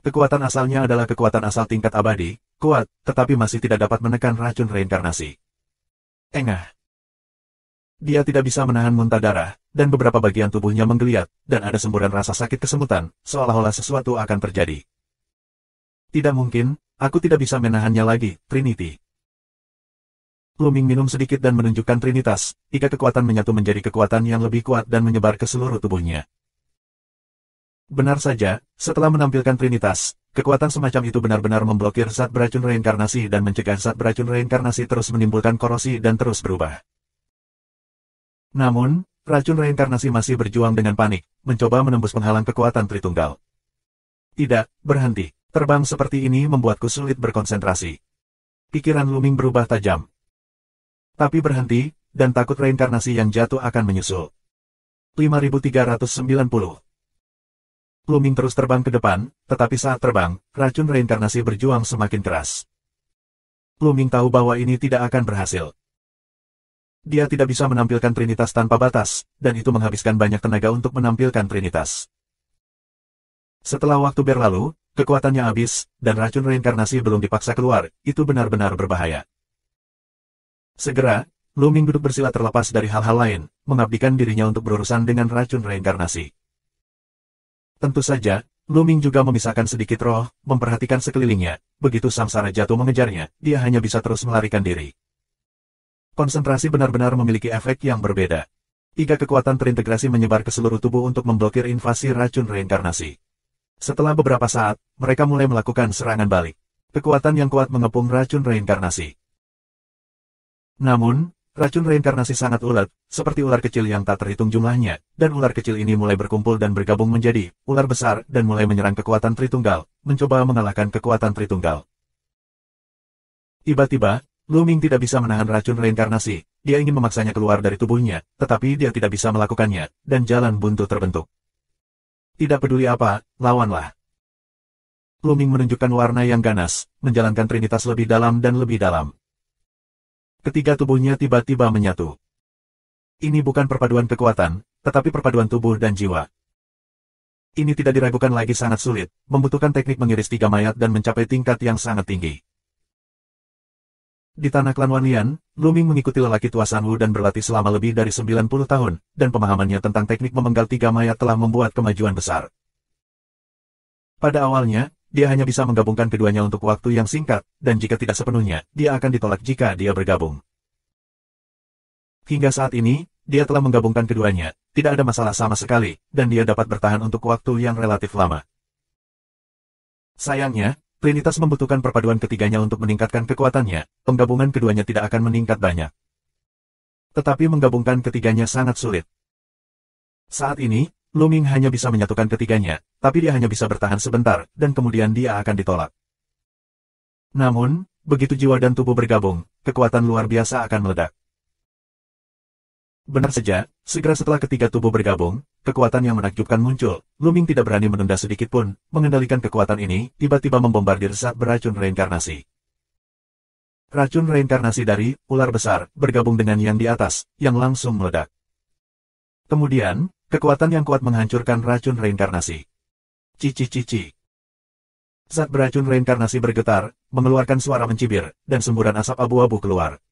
Kekuatan asalnya adalah kekuatan asal tingkat abadi, kuat, tetapi masih tidak dapat menekan racun reinkarnasi. Engah. Dia tidak bisa menahan muntah darah, dan beberapa bagian tubuhnya menggeliat, dan ada semburan rasa sakit kesemutan, seolah-olah sesuatu akan terjadi. Tidak mungkin, aku tidak bisa menahannya lagi, Trinity. Lu Ming minum sedikit dan menunjukkan Trinitas, 3 kekuatan menyatu menjadi kekuatan yang lebih kuat dan menyebar ke seluruh tubuhnya. Benar saja, setelah menampilkan Trinitas, kekuatan semacam itu benar-benar memblokir zat beracun reinkarnasi dan mencegah zat beracun reinkarnasi terus menimbulkan korosi dan terus berubah. Namun, racun reinkarnasi masih berjuang dengan panik, mencoba menembus penghalang kekuatan Tritunggal. Tidak, berhenti. Terbang seperti ini membuatku sulit berkonsentrasi. Pikiran Lu Ming berubah tajam. Tapi berhenti, dan takut reinkarnasi yang jatuh akan menyusul. 5390. Lu Ming terus terbang ke depan, tetapi saat terbang, racun reinkarnasi berjuang semakin keras. Lu Ming tahu bahwa ini tidak akan berhasil. Dia tidak bisa menampilkan Trinitas tanpa batas, dan itu menghabiskan banyak tenaga untuk menampilkan Trinitas. Setelah waktu berlalu, kekuatannya habis, dan racun reinkarnasi belum dipaksa keluar, itu benar-benar berbahaya. Segera, Lu Ming duduk bersila terlepas dari hal-hal lain, mengabdikan dirinya untuk berurusan dengan racun reinkarnasi. Tentu saja, Lu Ming juga memisahkan sedikit roh, memperhatikan sekelilingnya. Begitu samsara jatuh mengejarnya, dia hanya bisa terus melarikan diri. Konsentrasi benar-benar memiliki efek yang berbeda. 3 kekuatan terintegrasi menyebar ke seluruh tubuh untuk memblokir invasi racun reinkarnasi. Setelah beberapa saat, mereka mulai melakukan serangan balik. Kekuatan yang kuat mengepung racun reinkarnasi. Namun, racun reinkarnasi sangat ulet, seperti ular kecil yang tak terhitung jumlahnya, dan ular kecil ini mulai berkumpul dan bergabung menjadi ular besar dan mulai menyerang kekuatan Tritunggal, mencoba mengalahkan kekuatan Tritunggal. Tiba-tiba, Lu Ming tidak bisa menahan racun reinkarnasi, dia ingin memaksanya keluar dari tubuhnya, tetapi dia tidak bisa melakukannya, dan jalan buntu terbentuk. Tidak peduli apa, lawanlah. Lu Ming menunjukkan warna yang ganas, menjalankan Trinitas lebih dalam dan lebih dalam. Ketiga tubuhnya tiba-tiba menyatu. Ini bukan perpaduan kekuatan, tetapi perpaduan tubuh dan jiwa. Ini tidak diragukan lagi sangat sulit, membutuhkan teknik mengiris 3 mayat dan mencapai tingkat yang sangat tinggi. Di tanah klan Wanlian, Lu Ming mengikuti lelaki tua San Wu dan berlatih selama lebih dari 90 tahun, dan pemahamannya tentang teknik memenggal 3 mayat telah membuat kemajuan besar. Pada awalnya, dia hanya bisa menggabungkan keduanya untuk waktu yang singkat, dan jika tidak sepenuhnya, dia akan ditolak jika dia bergabung. Hingga saat ini, dia telah menggabungkan keduanya, tidak ada masalah sama sekali, dan dia dapat bertahan untuk waktu yang relatif lama. Sayangnya, Trinitas membutuhkan perpaduan ketiganya untuk meningkatkan kekuatannya, penggabungan keduanya tidak akan meningkat banyak. Tetapi menggabungkan ketiganya sangat sulit. Saat ini, Lu Ming hanya bisa menyatukan ketiganya, tapi dia hanya bisa bertahan sebentar, dan kemudian dia akan ditolak. Namun, begitu jiwa dan tubuh bergabung, kekuatan luar biasa akan meledak. Benar saja, segera setelah ketiga tubuh bergabung, kekuatan yang menakjubkan muncul. Lu Ming tidak berani menunda sedikit pun, mengendalikan kekuatan ini, tiba-tiba membombardir zat beracun reinkarnasi. Racun reinkarnasi dari ular besar bergabung dengan yang di atas, yang langsung meledak. Kemudian, kekuatan yang kuat menghancurkan racun reinkarnasi. Cici-cici. Zat beracun reinkarnasi bergetar, mengeluarkan suara mencibir, dan semburan asap abu-abu keluar.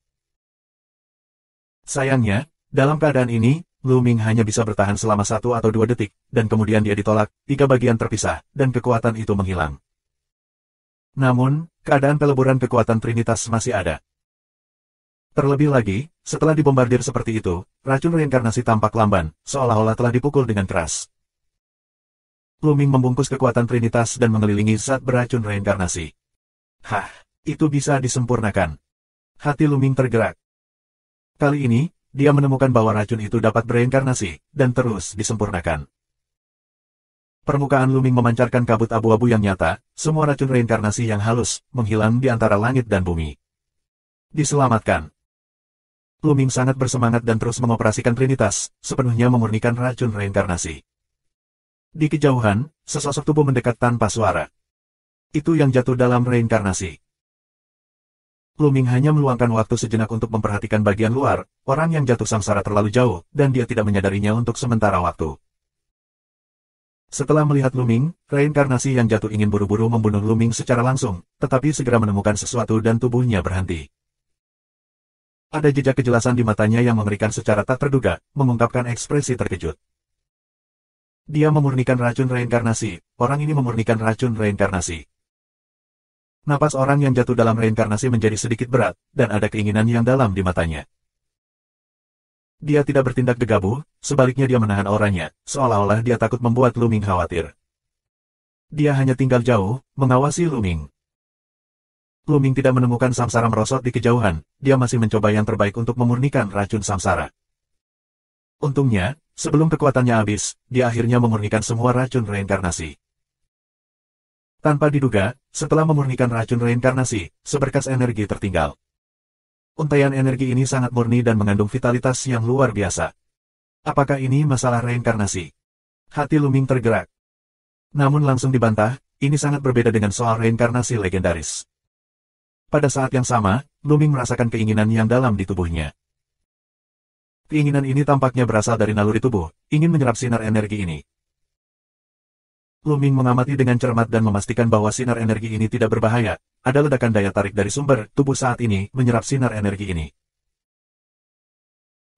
Sayangnya, dalam keadaan ini, Lu Ming hanya bisa bertahan selama 1 atau 2 detik, dan kemudian dia ditolak, 3 bagian terpisah, dan kekuatan itu menghilang. Namun, keadaan peleburan kekuatan Trinitas masih ada. Terlebih lagi, setelah dibombardir seperti itu, racun reinkarnasi tampak lamban, seolah-olah telah dipukul dengan keras. Luming membungkus kekuatan Trinitas dan mengelilingi zat beracun reinkarnasi. Hah, itu bisa disempurnakan. Hati Luming tergerak. Kali ini, dia menemukan bahwa racun itu dapat bereinkarnasi, dan terus disempurnakan. Permukaan Luming memancarkan kabut abu-abu yang nyata, semua racun reinkarnasi yang halus, menghilang di antara langit dan bumi. Diselamatkan. Luming sangat bersemangat dan terus mengoperasikan Trinitas, sepenuhnya memurnikan racun reinkarnasi. Di kejauhan, sesosok tubuh mendekat tanpa suara. Itu yang jatuh dalam reinkarnasi. Luming hanya meluangkan waktu sejenak untuk memperhatikan bagian luar, orang yang jatuh samsara terlalu jauh, dan dia tidak menyadarinya untuk sementara waktu. Setelah melihat Luming, reinkarnasi yang jatuh ingin buru-buru membunuh Luming secara langsung, tetapi segera menemukan sesuatu dan tubuhnya berhenti. Ada jejak kejelasan di matanya yang mengerikan secara tak terduga, mengungkapkan ekspresi terkejut. Dia memurnikan racun reinkarnasi, orang ini memurnikan racun reinkarnasi. Napas orang yang jatuh dalam reinkarnasi menjadi sedikit berat, dan ada keinginan yang dalam di matanya. Dia tidak bertindak gegabah, sebaliknya dia menahan auranya, seolah-olah dia takut membuat Luming khawatir. Dia hanya tinggal jauh, mengawasi Luming. Luming tidak menemukan samsara merosot di kejauhan, dia masih mencoba yang terbaik untuk memurnikan racun samsara. Untungnya, sebelum kekuatannya habis, dia akhirnya memurnikan semua racun reinkarnasi. Tanpa diduga, setelah memurnikan racun reinkarnasi, seberkas energi tertinggal. Untaian energi ini sangat murni dan mengandung vitalitas yang luar biasa. Apakah ini masalah reinkarnasi? Hati Luming tergerak. Namun langsung dibantah, ini sangat berbeda dengan soal reinkarnasi legendaris. Pada saat yang sama, Luming merasakan keinginan yang dalam di tubuhnya. Keinginan ini tampaknya berasal dari naluri tubuh, ingin menyerap sinar energi ini. Luming mengamati dengan cermat dan memastikan bahwa sinar energi ini tidak berbahaya. Ada ledakan daya tarik dari sumber tubuh saat ini menyerap sinar energi ini.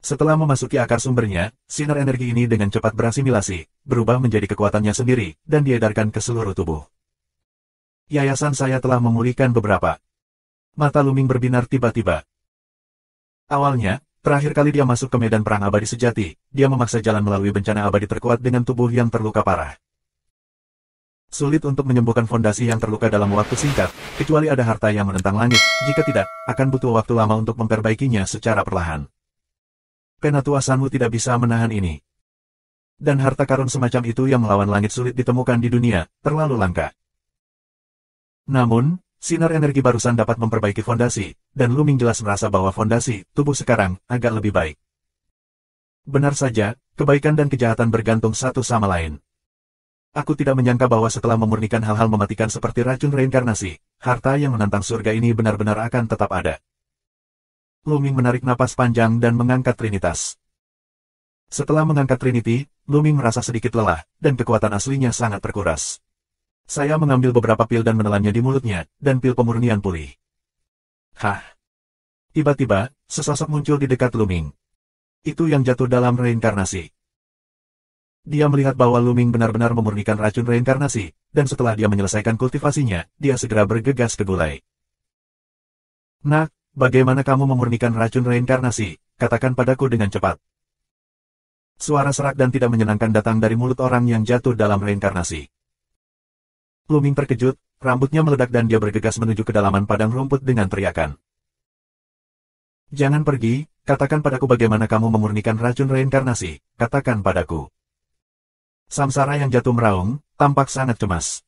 Setelah memasuki akar sumbernya, sinar energi ini dengan cepat berasimilasi, berubah menjadi kekuatannya sendiri, dan diedarkan ke seluruh tubuh. Yayasan saya telah memulihkan beberapa. Mata Luming berbinar tiba-tiba. Awalnya, terakhir kali dia masuk ke medan perang abadi sejati, dia memaksa jalan melalui bencana abadi terkuat dengan tubuh yang terluka parah. Sulit untuk menyembuhkan fondasi yang terluka dalam waktu singkat, kecuali ada harta yang menentang langit, jika tidak, akan butuh waktu lama untuk memperbaikinya secara perlahan. Penatuasanmu tidak bisa menahan ini. Dan harta karun semacam itu yang melawan langit sulit ditemukan di dunia, terlalu langka. Namun, sinar energi barusan dapat memperbaiki fondasi, dan Luming jelas merasa bahwa fondasi tubuh sekarang agak lebih baik. Benar saja, kebaikan dan kejahatan bergantung satu sama lain. Aku tidak menyangka bahwa setelah memurnikan hal-hal mematikan seperti racun reinkarnasi, harta yang menantang surga ini benar-benar akan tetap ada. Luming menarik napas panjang dan mengangkat Trinitas. Setelah mengangkat Trinity, Luming merasa sedikit lelah, dan kekuatan aslinya sangat terkuras. Saya mengambil beberapa pil dan menelannya di mulutnya, dan pil pemurnian pulih. Hah! Tiba-tiba, sesosok muncul di dekat Luming. Itu yang jatuh dalam reinkarnasi. Dia melihat bahwa Luming benar-benar memurnikan racun reinkarnasi, dan setelah dia menyelesaikan kultivasinya, dia segera bergegas ke gulai. Nak, bagaimana kamu memurnikan racun reinkarnasi? Katakan padaku dengan cepat. Suara serak dan tidak menyenangkan datang dari mulut orang yang jatuh dalam reinkarnasi. Luming terkejut, rambutnya meledak dan dia bergegas menuju kedalaman padang rumput dengan teriakan. Jangan pergi, katakan padaku bagaimana kamu memurnikan racun reinkarnasi, katakan padaku. Samsara yang jatuh meraung, tampak sangat cemas.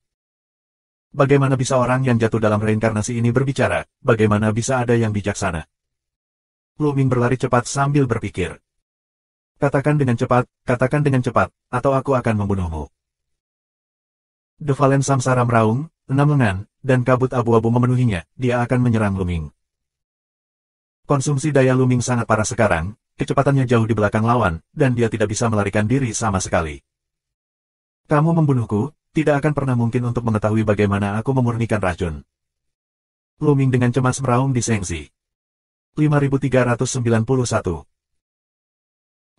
Bagaimana bisa orang yang jatuh dalam reinkarnasi ini berbicara, bagaimana bisa ada yang bijaksana? Luming berlari cepat sambil berpikir. Katakan dengan cepat, atau aku akan membunuhmu. Devalen Samsara meraung, 6 lengan, dan kabut abu-abu memenuhinya, dia akan menyerang Luming. Konsumsi daya Luming sangat parah sekarang, kecepatannya jauh di belakang lawan, dan dia tidak bisa melarikan diri sama sekali. Kamu membunuhku, tidak akan pernah mungkin untuk mengetahui bagaimana aku memurnikan racun. Luming dengan cemas meraung di Sengsi. 5391.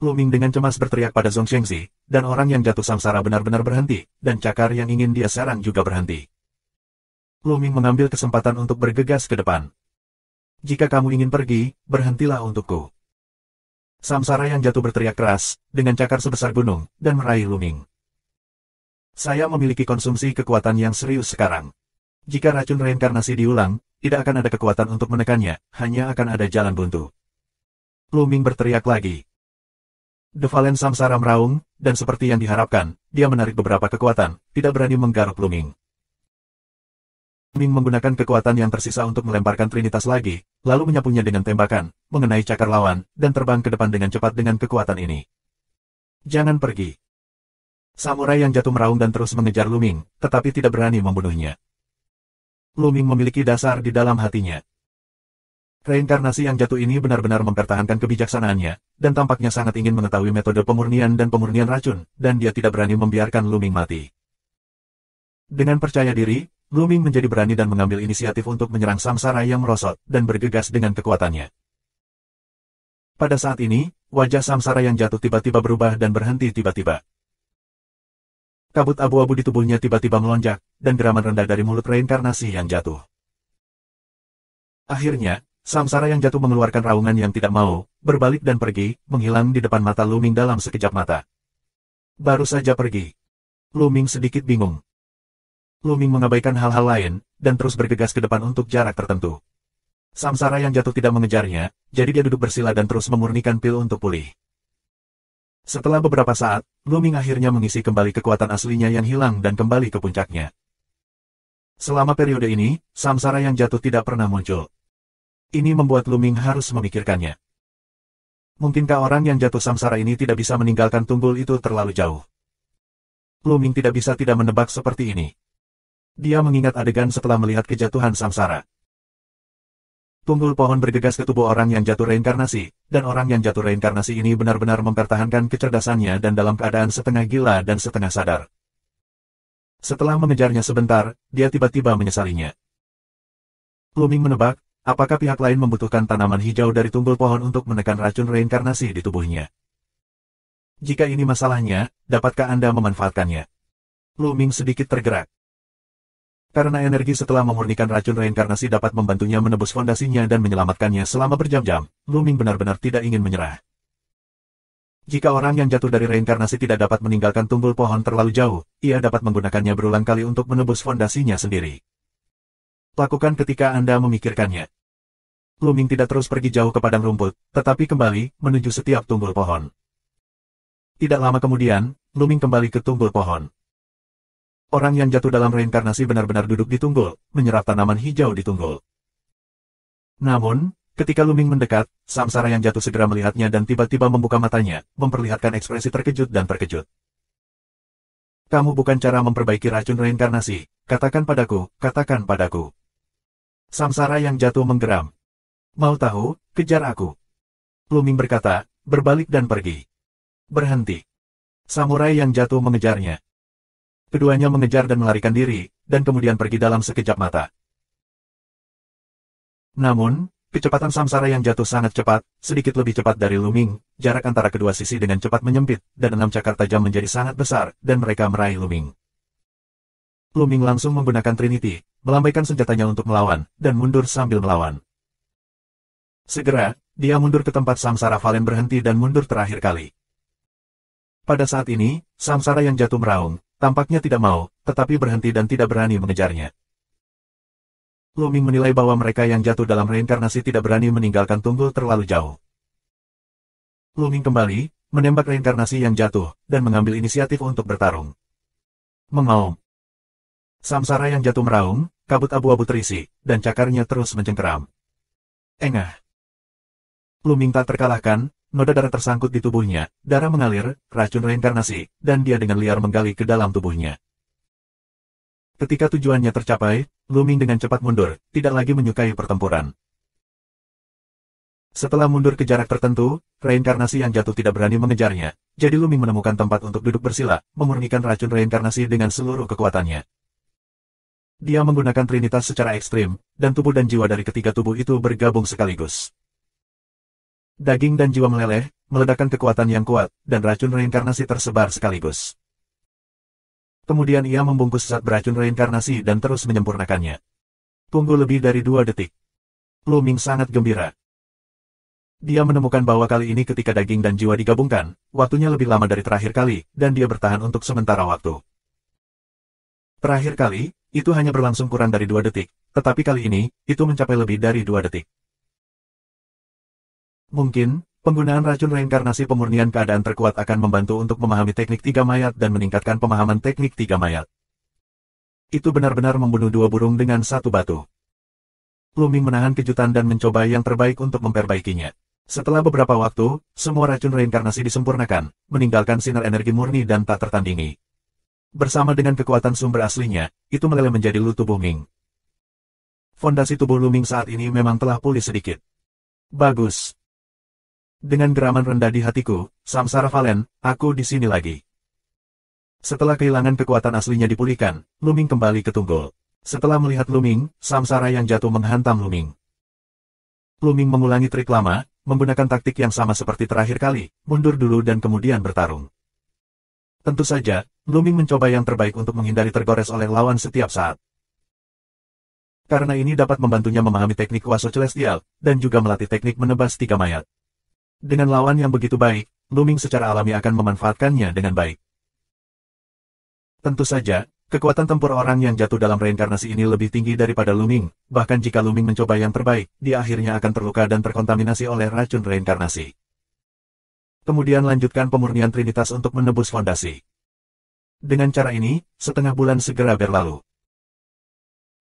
Luming dengan cemas berteriak pada Zhong Shengzi, dan orang yang jatuh samsara benar-benar berhenti, dan cakar yang ingin dia serang juga berhenti. Luming mengambil kesempatan untuk bergegas ke depan. Jika kamu ingin pergi, berhentilah untukku. Samsara yang jatuh berteriak keras, dengan cakar sebesar gunung, dan meraih Luming. Saya memiliki konsumsi kekuatan yang serius sekarang. Jika racun reinkarnasi diulang, tidak akan ada kekuatan untuk menekannya, hanya akan ada jalan buntu. Luming berteriak lagi. The Valen Samsara meraung, dan seperti yang diharapkan, dia menarik beberapa kekuatan, tidak berani menggaruk Luming. Luming menggunakan kekuatan yang tersisa untuk melemparkan Trinitas lagi, lalu menyapunya dengan tembakan, mengenai cakar lawan, dan terbang ke depan dengan cepat dengan kekuatan ini. Jangan pergi. Samurai yang jatuh meraung dan terus mengejar Luming, tetapi tidak berani membunuhnya. Luming memiliki dasar di dalam hatinya. Reinkarnasi yang jatuh ini benar-benar mempertahankan kebijaksanaannya, dan tampaknya sangat ingin mengetahui metode pemurnian dan pemurnian racun, dan dia tidak berani membiarkan Luming mati. Dengan percaya diri, Luming menjadi berani dan mengambil inisiatif untuk menyerang Samsara yang merosot, dan bergegas dengan kekuatannya. Pada saat ini, wajah Samsara yang jatuh tiba-tiba berubah dan berhenti tiba-tiba. Kabut abu-abu di tubuhnya tiba-tiba melonjak, dan geraman rendah dari mulut reinkarnasi yang jatuh. Akhirnya, Samsara yang jatuh mengeluarkan raungan yang tidak mau, berbalik dan pergi, menghilang di depan mata Luming dalam sekejap mata. Baru saja pergi. Luming sedikit bingung. Luming mengabaikan hal-hal lain, dan terus bergegas ke depan untuk jarak tertentu. Samsara yang jatuh tidak mengejarnya, jadi dia duduk bersila dan terus memurnikan pil untuk pulih. Setelah beberapa saat, Luming akhirnya mengisi kembali kekuatan aslinya yang hilang dan kembali ke puncaknya. Selama periode ini, Samsara yang jatuh tidak pernah muncul. Ini membuat Luming harus memikirkannya. Mungkinkah orang yang jatuh Samsara ini tidak bisa meninggalkan tunggul itu terlalu jauh? Luming tidak bisa tidak menebak seperti ini. Dia mengingat adegan setelah melihat kejatuhan Samsara. Tunggul pohon bergegas ke tubuh orang yang jatuh reinkarnasi, dan orang yang jatuh reinkarnasi ini benar-benar mempertahankan kecerdasannya dan dalam keadaan setengah gila dan setengah sadar. Setelah mengejarnya sebentar, dia tiba-tiba menyesalinya. Luming menebak, apakah pihak lain membutuhkan tanaman hijau dari tunggul pohon untuk menekan racun reinkarnasi di tubuhnya. Jika ini masalahnya, dapatkah Anda memanfaatkannya? Luming sedikit tergerak. Karena energi setelah memurnikan racun reinkarnasi dapat membantunya menebus fondasinya dan menyelamatkannya selama berjam-jam, Luming benar-benar tidak ingin menyerah. Jika orang yang jatuh dari reinkarnasi tidak dapat meninggalkan tunggul pohon terlalu jauh, ia dapat menggunakannya berulang kali untuk menebus fondasinya sendiri. Lakukan ketika Anda memikirkannya. Luming tidak terus pergi jauh ke padang rumput, tetapi kembali menuju setiap tunggul pohon. Tidak lama kemudian, Luming kembali ke tunggul pohon. Orang yang jatuh dalam reinkarnasi benar-benar duduk di tunggul, menyerap tanaman hijau di tunggul. Namun, ketika Luming mendekat, Samsara yang jatuh segera melihatnya dan tiba-tiba membuka matanya, memperlihatkan ekspresi terkejut dan terkejut. Kamu bukan cara memperbaiki racun reinkarnasi, katakan padaku, katakan padaku. Samsara yang jatuh menggeram. Mau tahu, kejar aku. Luming berkata, berbalik dan pergi. Berhenti. Samurai yang jatuh mengejarnya. Keduanya mengejar dan melarikan diri, dan kemudian pergi dalam sekejap mata. Namun, kecepatan Samsara yang jatuh sangat cepat, sedikit lebih cepat dari Luming, jarak antara kedua sisi dengan cepat menyempit, dan 6 cakar tajam menjadi sangat besar, dan mereka meraih Luming. Luming langsung menggunakan Trinity, melambaikan senjatanya untuk melawan, dan mundur sambil melawan. Segera, dia mundur ke tempat Samsara Valen berhenti dan mundur terakhir kali. Pada saat ini, Samsara yang jatuh meraung, tampaknya tidak mau, tetapi berhenti dan tidak berani mengejarnya. Luming menilai bahwa mereka yang jatuh dalam reinkarnasi tidak berani meninggalkan tunggul terlalu jauh. Luming kembali, menembak reinkarnasi yang jatuh, dan mengambil inisiatif untuk bertarung. Mengaum. Samsara yang jatuh meraung, kabut abu-abu terisi, dan cakarnya terus mencengkeram. Engah. Luming tak terkalahkan, noda darah tersangkut di tubuhnya, darah mengalir, racun reinkarnasi, dan dia dengan liar menggali ke dalam tubuhnya. Ketika tujuannya tercapai, Luming dengan cepat mundur, tidak lagi menyukai pertempuran. Setelah mundur ke jarak tertentu, reinkarnasi yang jatuh tidak berani mengejarnya, jadi Luming menemukan tempat untuk duduk bersila, memurnikan racun reinkarnasi dengan seluruh kekuatannya. Dia menggunakan Trinitas secara ekstrim, dan tubuh dan jiwa dari ketiga tubuh itu bergabung sekaligus. Daging dan jiwa meleleh, meledakkan kekuatan yang kuat, dan racun reinkarnasi tersebar sekaligus. Kemudian ia membungkus zat beracun reinkarnasi dan terus menyempurnakannya. Tunggu lebih dari 2 detik. Lu Ming sangat gembira. Dia menemukan bahwa kali ini ketika daging dan jiwa digabungkan, waktunya lebih lama dari terakhir kali, dan dia bertahan untuk sementara waktu. Terakhir kali, itu hanya berlangsung kurang dari 2 detik, tetapi kali ini, itu mencapai lebih dari 2 detik. Mungkin, penggunaan racun reinkarnasi pemurnian keadaan terkuat akan membantu untuk memahami teknik 3 mayat dan meningkatkan pemahaman teknik 3 mayat. Itu benar-benar membunuh 2 burung dengan 1 batu. Lu Ming menahan kejutan dan mencoba yang terbaik untuk memperbaikinya. Setelah beberapa waktu, semua racun reinkarnasi disempurnakan, meninggalkan sinar energi murni dan tak tertandingi. Bersama dengan kekuatan sumber aslinya, itu meleleh menjadi Lu tubuh Ming. Fondasi tubuh Lu Ming saat ini memang telah pulih sedikit. Bagus. Dengan geraman rendah di hatiku, Samsara Valen, aku di sini lagi. Setelah kehilangan kekuatan aslinya dipulihkan, Lu Ming kembali ke Tunggul. Setelah melihat Lu Ming, Samsara yang jatuh menghantam Lu Ming. Lu Ming mengulangi trik lama, menggunakan taktik yang sama seperti terakhir kali, mundur dulu dan kemudian bertarung. Tentu saja, Lu Ming mencoba yang terbaik untuk menghindari tergores oleh lawan setiap saat. Karena ini dapat membantunya memahami teknik kuasa celestial, dan juga melatih teknik menebas 3 mayat. Dengan lawan yang begitu baik, Lu Ming secara alami akan memanfaatkannya dengan baik. Tentu saja, kekuatan tempur orang yang jatuh dalam reinkarnasi ini lebih tinggi daripada Lu Ming, bahkan jika Lu Ming mencoba yang terbaik, dia akhirnya akan terluka dan terkontaminasi oleh racun reinkarnasi. Kemudian lanjutkan pemurnian Trinitas untuk menebus fondasi. Dengan cara ini, setengah bulan segera berlalu.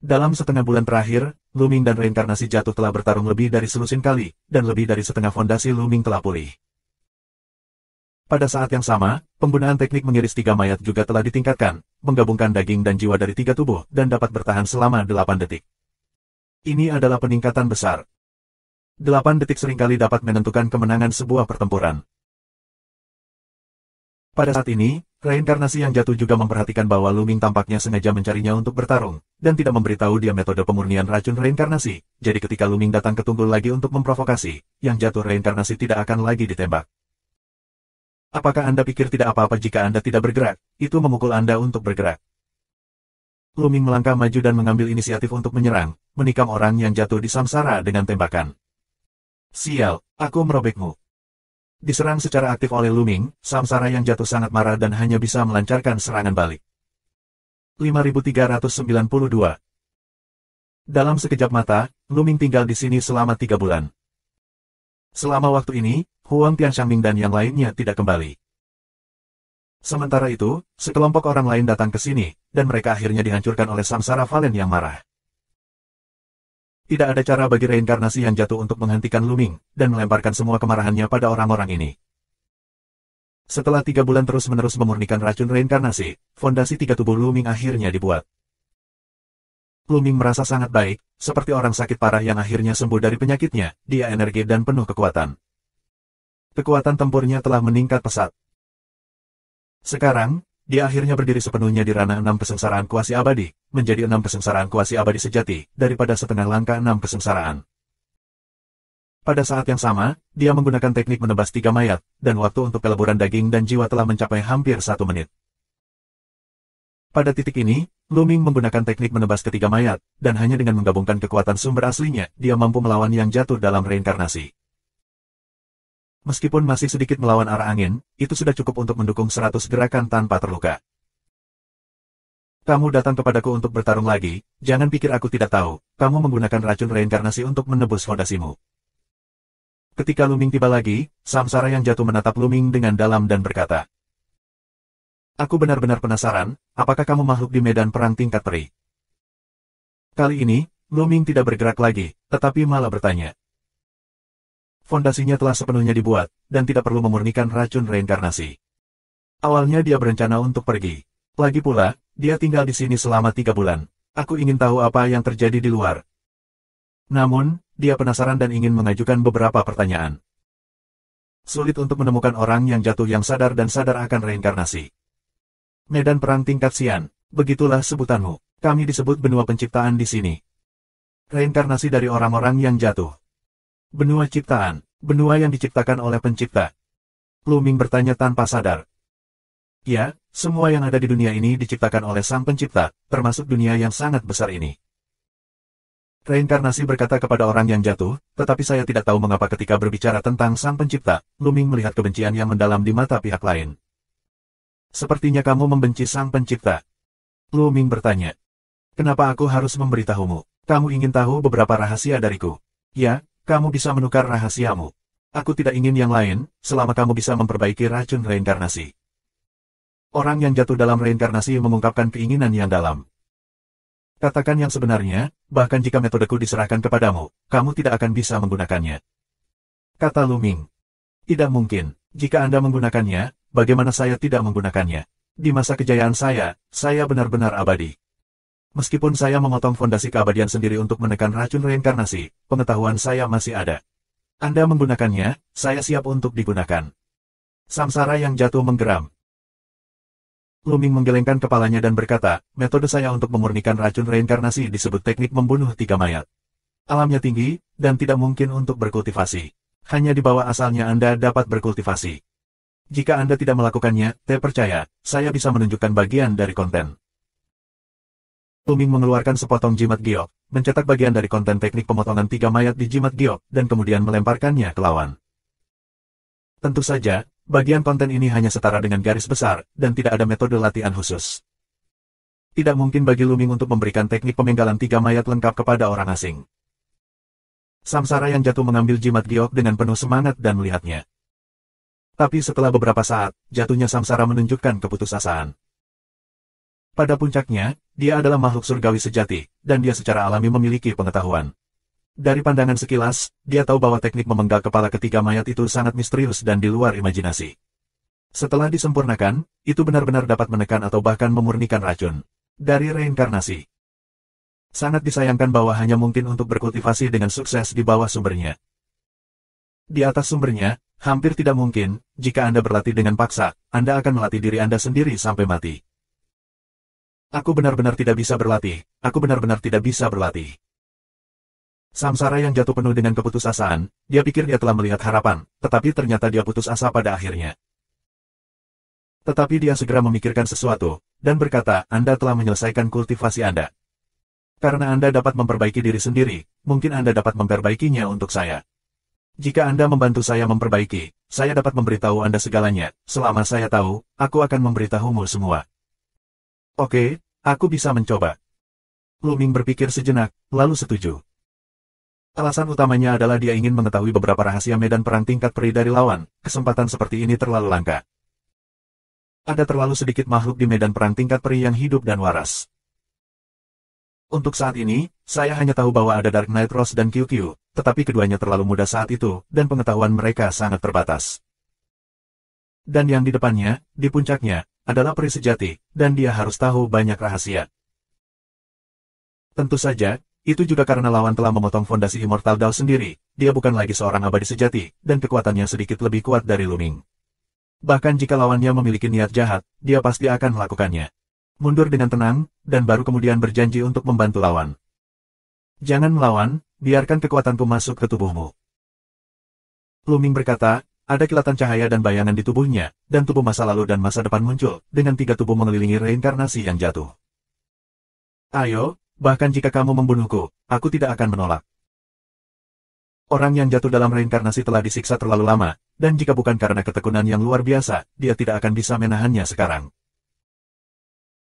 Dalam setengah bulan terakhir, Lu Ming dan reinkarnasi jatuh telah bertarung lebih dari selusin kali, dan lebih dari setengah fondasi Lu Ming telah pulih. Pada saat yang sama, penggunaan teknik mengiris 3 mayat juga telah ditingkatkan, menggabungkan daging dan jiwa dari 3 tubuh, dan dapat bertahan selama 8 detik. Ini adalah peningkatan besar. 8 detik seringkali dapat menentukan kemenangan sebuah pertempuran. Pada saat ini, reinkarnasi yang jatuh juga memperhatikan bahwa Lu Ming tampaknya sengaja mencarinya untuk bertarung, dan tidak memberitahu dia metode pemurnian racun reinkarnasi, jadi ketika Lu Ming datang ke Tunggul lagi untuk memprovokasi, yang jatuh reinkarnasi tidak akan lagi ditembak. Apakah Anda pikir tidak apa-apa jika Anda tidak bergerak? Itu memukul Anda untuk bergerak. Lu Ming melangkah maju dan mengambil inisiatif untuk menyerang, menikam orang yang jatuh di Samsara dengan tembakan. Sial, aku merobekmu. Diserang secara aktif oleh Lu Ming, Samsara yang jatuh sangat marah dan hanya bisa melancarkan serangan balik. 5392. Dalam sekejap mata, Lu Ming tinggal di sini selama 3 bulan. Selama waktu ini, Huang Tianxiangming dan yang lainnya tidak kembali. Sementara itu, sekelompok orang lain datang ke sini, dan mereka akhirnya dihancurkan oleh Samsara Valen yang marah. Tidak ada cara bagi reinkarnasi yang jatuh untuk menghentikan Lu Ming, dan melemparkan semua kemarahannya pada orang-orang ini. Setelah 3 bulan terus-menerus memurnikan racun reinkarnasi, fondasi 3 tubuh Lu Ming akhirnya dibuat. Lu Ming merasa sangat baik, seperti orang sakit parah yang akhirnya sembuh dari penyakitnya, dia energi dan penuh kekuatan. Kekuatan tempurnya telah meningkat pesat. Sekarang, dia akhirnya berdiri sepenuhnya di ranah 6 kesengsaraan kuasi abadi, menjadi 6 kesengsaraan kuasi abadi sejati, daripada setengah langkah 6 kesengsaraan. Pada saat yang sama, dia menggunakan teknik menebas 3 mayat, dan waktu untuk peleburan daging dan jiwa telah mencapai hampir 1 menit. Pada titik ini, Lu Ming menggunakan teknik menebas ketiga mayat, dan hanya dengan menggabungkan kekuatan sumber aslinya, dia mampu melawan yang jatuh dalam reinkarnasi. Meskipun masih sedikit melawan arah angin, itu sudah cukup untuk mendukung 100 gerakan tanpa terluka. Kamu datang kepadaku untuk bertarung lagi, jangan pikir aku tidak tahu, kamu menggunakan racun reinkarnasi untuk menebus fondasimu. Ketika Lu Ming tiba lagi, Samsara yang jatuh menatap Lu Ming dengan dalam dan berkata, "Aku benar-benar penasaran, apakah kamu makhluk di medan perang tingkat peri?" Kali ini, Lu Ming tidak bergerak lagi, tetapi malah bertanya. Fondasinya telah sepenuhnya dibuat, dan tidak perlu memurnikan racun reinkarnasi. Awalnya dia berencana untuk pergi. Lagi pula, dia tinggal di sini selama 3 bulan. Aku ingin tahu apa yang terjadi di luar. Namun, dia penasaran dan ingin mengajukan beberapa pertanyaan. Sulit untuk menemukan orang yang jatuh yang sadar dan sadar akan reinkarnasi. Medan perang tingkat Xian, begitulah sebutanmu. Kami disebut benua penciptaan di sini. Reinkarnasi dari orang-orang yang jatuh. Benua ciptaan, benua yang diciptakan oleh pencipta. Lu Ming bertanya tanpa sadar. Ya, semua yang ada di dunia ini diciptakan oleh sang pencipta, termasuk dunia yang sangat besar ini. Reinkarnasi berkata kepada orang yang jatuh, tetapi saya tidak tahu mengapa ketika berbicara tentang Sang Pencipta, Luming melihat kebencian yang mendalam di mata pihak lain. Sepertinya kamu membenci Sang Pencipta. Luming bertanya. Kenapa aku harus memberitahumu? Kamu ingin tahu beberapa rahasia dariku? Ya, kamu bisa menukar rahasiamu. Aku tidak ingin yang lain, selama kamu bisa memperbaiki racun reinkarnasi. Orang yang jatuh dalam reinkarnasi mengungkapkan keinginan yang dalam. Katakan yang sebenarnya, bahkan jika metodeku diserahkan kepadamu, kamu tidak akan bisa menggunakannya. Kata Luming. Tidak mungkin. Jika Anda menggunakannya, bagaimana saya tidak menggunakannya? Di masa kejayaan saya benar-benar abadi. Meskipun saya memotong fondasi keabadian sendiri untuk menekan racun reinkarnasi, pengetahuan saya masih ada. Anda menggunakannya, saya siap untuk digunakan. Samsara yang jatuh menggeram. Luming menggelengkan kepalanya dan berkata, metode saya untuk memurnikan racun reinkarnasi disebut teknik membunuh 3 mayat. Alamnya tinggi, dan tidak mungkin untuk berkultivasi. Hanya di bawah asalnya Anda dapat berkultivasi. Jika Anda tidak melakukannya, percaya, saya bisa menunjukkan bagian dari konten. Luming mengeluarkan sepotong jimat giok, mencetak bagian dari konten teknik pemotongan 3 mayat di jimat giok, dan kemudian melemparkannya ke lawan. Tentu saja, bagian konten ini hanya setara dengan garis besar, dan tidak ada metode latihan khusus. Tidak mungkin bagi Luming untuk memberikan teknik pemenggalan 3 mayat lengkap kepada orang asing. Samsara yang jatuh mengambil jimat giok dengan penuh semangat dan melihatnya. Tapi setelah beberapa saat, jatuhnya Samsara menunjukkan keputusasaan. Pada puncaknya, dia adalah makhluk surgawi sejati, dan dia secara alami memiliki pengetahuan. Dari pandangan sekilas, dia tahu bahwa teknik memenggal kepala ketiga mayat itu sangat misterius dan di luar imajinasi. Setelah disempurnakan, itu benar-benar dapat menekan atau bahkan memurnikan racun dari reinkarnasi. Sangat disayangkan bahwa hanya mungkin untuk berkultivasi dengan sukses di bawah sumbernya. Di atas sumbernya, hampir tidak mungkin. Jika Anda berlatih dengan paksa, Anda akan melatih diri Anda sendiri sampai mati. Aku benar-benar tidak bisa berlatih. Aku benar-benar tidak bisa berlatih. Samsara yang jatuh penuh dengan keputusasaan, dia pikir dia telah melihat harapan, tetapi ternyata dia putus asa pada akhirnya. Tetapi dia segera memikirkan sesuatu, dan berkata, Anda telah menyelesaikan kultivasi Anda. Karena Anda dapat memperbaiki diri sendiri, mungkin Anda dapat memperbaikinya untuk saya. Jika Anda membantu saya memperbaiki, saya dapat memberitahu Anda segalanya. Selama saya tahu, aku akan memberitahumu semua. Oke, aku bisa mencoba. Luming berpikir sejenak, lalu setuju. Alasan utamanya adalah dia ingin mengetahui beberapa rahasia medan perang tingkat peri dari lawan. Kesempatan seperti ini terlalu langka. Ada terlalu sedikit makhluk di medan perang tingkat peri yang hidup dan waras. Untuk saat ini, saya hanya tahu bahwa ada Dark Knight Rose dan QQ, tetapi keduanya terlalu muda saat itu, dan pengetahuan mereka sangat terbatas. Dan yang di depannya, di puncaknya, adalah peri sejati, dan dia harus tahu banyak rahasia. Tentu saja, itu juga karena lawan telah memotong fondasi Immortal Dao sendiri, dia bukan lagi seorang abadi sejati, dan kekuatannya sedikit lebih kuat dari Luming. Bahkan jika lawannya memiliki niat jahat, dia pasti akan melakukannya. Mundur dengan tenang, dan baru kemudian berjanji untuk membantu lawan. Jangan melawan, biarkan kekuatanku masuk ke tubuhmu. Luming berkata, ada kilatan cahaya dan bayangan di tubuhnya, dan tubuh masa lalu dan masa depan muncul, dengan 3 tubuh mengelilingi reinkarnasi yang jatuh. Ayo, bahkan jika kamu membunuhku, aku tidak akan menolak. Orang yang jatuh dalam reinkarnasi telah disiksa terlalu lama, dan jika bukan karena ketekunan yang luar biasa, dia tidak akan bisa menahannya sekarang.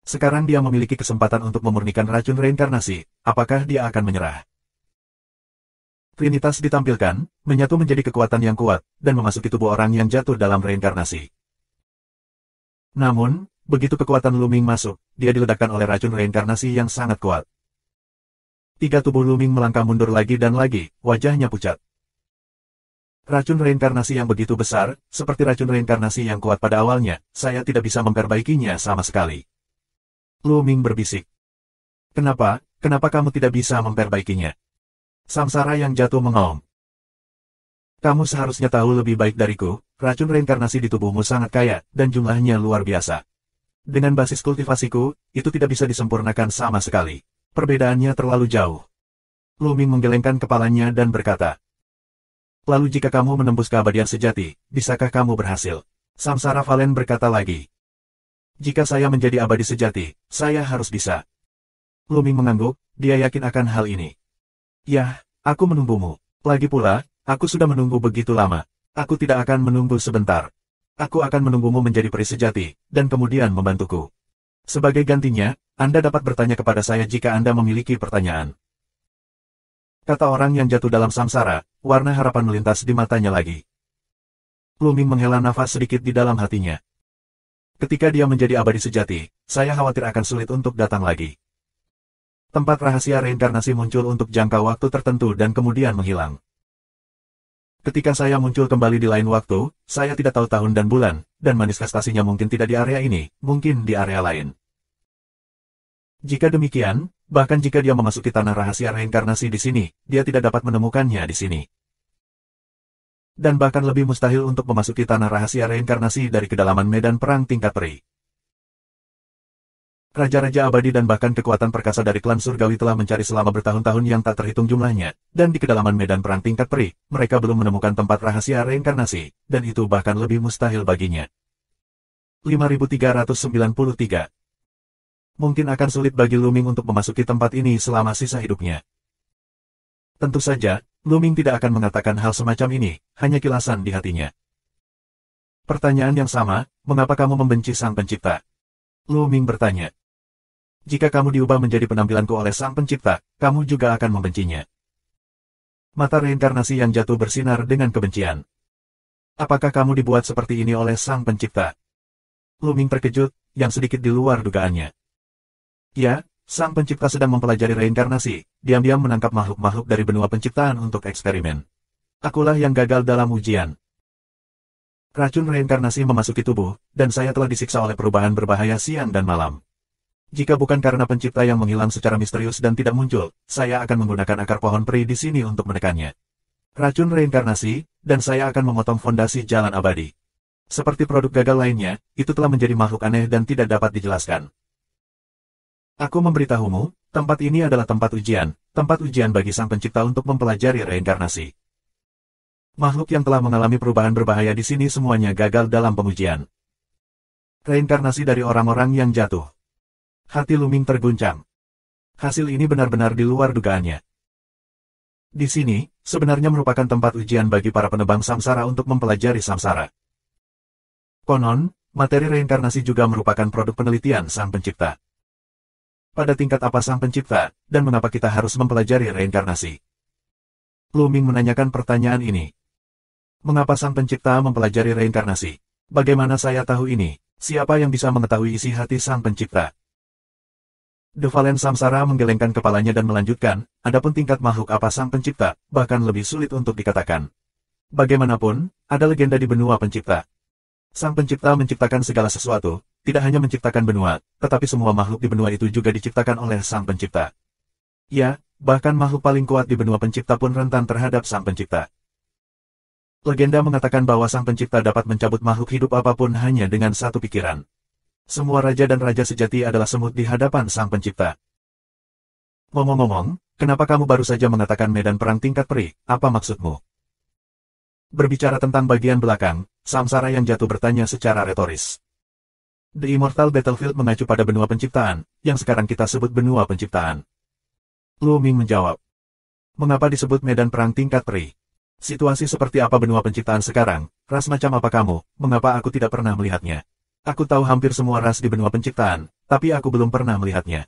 Sekarang dia memiliki kesempatan untuk memurnikan racun reinkarnasi, apakah dia akan menyerah? Trinitas ditampilkan, menyatu menjadi kekuatan yang kuat, dan memasuki tubuh orang yang jatuh dalam reinkarnasi. Namun, begitu kekuatan Luming masuk, dia diledakkan oleh racun reinkarnasi yang sangat kuat. 3 tubuh Luming melangkah mundur lagi dan lagi, wajahnya pucat. Racun reinkarnasi yang begitu besar, seperti racun reinkarnasi yang kuat pada awalnya, saya tidak bisa memperbaikinya sama sekali. Luming berbisik. Kenapa kamu tidak bisa memperbaikinya? Samsara yang jatuh mengaum. Kamu seharusnya tahu lebih baik dariku, racun reinkarnasi di tubuhmu sangat kaya, dan jumlahnya luar biasa. Dengan basis kultivasiku, itu tidak bisa disempurnakan sama sekali. Perbedaannya terlalu jauh. Luming menggelengkan kepalanya dan berkata, lalu jika kamu menembus keabadian sejati, bisakah kamu berhasil? Samsara Valen berkata lagi, jika saya menjadi abadi sejati, saya harus bisa. Luming mengangguk, dia yakin akan hal ini. Yah, aku menunggumu. Lagi pula, aku sudah menunggu begitu lama. Aku tidak akan menunggu sebentar. Aku akan menunggumu menjadi peri sejati, dan kemudian membantuku. Sebagai gantinya, Anda dapat bertanya kepada saya jika Anda memiliki pertanyaan. Kata orang yang jatuh dalam samsara, warna harapan melintas di matanya lagi. Lu Ming menghela nafas sedikit di dalam hatinya. Ketika dia menjadi abadi sejati, saya khawatir akan sulit untuk datang lagi. Tempat rahasia reinkarnasi muncul untuk jangka waktu tertentu dan kemudian menghilang. Ketika saya muncul kembali di lain waktu, saya tidak tahu tahun dan bulan, dan manifestasinya mungkin tidak di area ini, mungkin di area lain. Jika demikian, bahkan jika dia memasuki tanah rahasia reinkarnasi di sini, dia tidak dapat menemukannya di sini. Dan bahkan lebih mustahil untuk memasuki tanah rahasia reinkarnasi dari kedalaman medan perang tingkat peri. Raja-raja abadi dan bahkan kekuatan perkasa dari klan surgawi telah mencari selama bertahun-tahun yang tak terhitung jumlahnya, dan di kedalaman medan perang tingkat peri, mereka belum menemukan tempat rahasia reinkarnasi, dan itu bahkan lebih mustahil baginya. 5393. Mungkin akan sulit bagi Lu Ming untuk memasuki tempat ini selama sisa hidupnya. Tentu saja, Lu Ming tidak akan mengatakan hal semacam ini, hanya kilasan di hatinya. Pertanyaan yang sama, mengapa kamu membenci Sang Pencipta? Lu Ming bertanya. Jika kamu diubah menjadi penampilanku oleh Sang Pencipta, kamu juga akan membencinya. Mata reinkarnasi yang jatuh bersinar dengan kebencian. Apakah kamu dibuat seperti ini oleh Sang Pencipta? Lu Ming terkejut, yang sedikit di luar dugaannya. Ya, Sang Pencipta sedang mempelajari reinkarnasi, diam-diam menangkap makhluk-makhluk dari benua penciptaan untuk eksperimen. Akulah yang gagal dalam ujian. Racun reinkarnasi memasuki tubuh, dan saya telah disiksa oleh perubahan berbahaya siang dan malam. Jika bukan karena pencipta yang menghilang secara misterius dan tidak muncul, saya akan menggunakan akar pohon peri di sini untuk menekannya. Racun reinkarnasi, dan saya akan memotong fondasi jalan abadi. Seperti produk gagal lainnya, itu telah menjadi makhluk aneh dan tidak dapat dijelaskan. Aku memberitahumu, tempat ini adalah tempat ujian bagi Sang Pencipta untuk mempelajari reinkarnasi. Makhluk yang telah mengalami perubahan berbahaya di sini semuanya gagal dalam pengujian. Reinkarnasi dari orang-orang yang jatuh. Hati Lu Ming terguncang. Hasil ini benar-benar di luar dugaannya. Di sini, sebenarnya merupakan tempat ujian bagi para penebang samsara untuk mempelajari samsara. Konon, materi reinkarnasi juga merupakan produk penelitian Sang Pencipta. Pada tingkat apa Sang Pencipta, dan mengapa kita harus mempelajari reinkarnasi? Lu Ming menanyakan pertanyaan ini. Mengapa Sang Pencipta mempelajari reinkarnasi? Bagaimana saya tahu ini? Siapa yang bisa mengetahui isi hati Sang Pencipta? The Valen Samsara menggelengkan kepalanya dan melanjutkan, adapun tingkat makhluk apa Sang Pencipta, bahkan lebih sulit untuk dikatakan. Bagaimanapun, ada legenda di benua pencipta. Sang Pencipta menciptakan segala sesuatu, tidak hanya menciptakan benua, tetapi semua makhluk di benua itu juga diciptakan oleh Sang Pencipta. Ya, bahkan makhluk paling kuat di benua pencipta pun rentan terhadap Sang Pencipta. Legenda mengatakan bahwa Sang Pencipta dapat mencabut makhluk hidup apapun hanya dengan satu pikiran. Semua raja dan raja sejati adalah semut di hadapan Sang Pencipta. Ngomong-ngomong, kenapa kamu baru saja mengatakan medan perang tingkat peri? Apa maksudmu? Berbicara tentang bagian belakang, samsara yang jatuh bertanya secara retoris. The Immortal Battlefield mengacu pada benua penciptaan, yang sekarang kita sebut benua penciptaan. Lu Ming menjawab. Mengapa disebut medan perang tingkat peri? Situasi seperti apa benua penciptaan sekarang? Ras macam apa kamu? Mengapa aku tidak pernah melihatnya? Aku tahu hampir semua ras di benua penciptaan, tapi aku belum pernah melihatnya.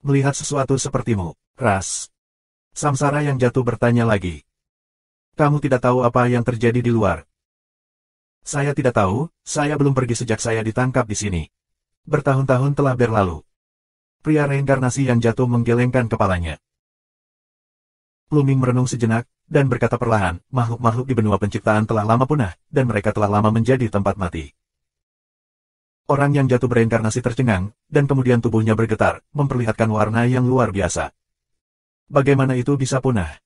Melihat sesuatu sepertimu, ras. Samsara yang jatuh bertanya lagi. Kamu tidak tahu apa yang terjadi di luar. Saya tidak tahu, saya belum pergi sejak saya ditangkap di sini. Bertahun-tahun telah berlalu. Pria reinkarnasi yang jatuh menggelengkan kepalanya. Lu Ming merenung sejenak, dan berkata perlahan, makhluk-makhluk di benua penciptaan telah lama punah, dan mereka telah lama menjadi tempat mati. Orang yang jatuh bereinkarnasi tercengang, dan kemudian tubuhnya bergetar, memperlihatkan warna yang luar biasa. Bagaimana itu bisa punah?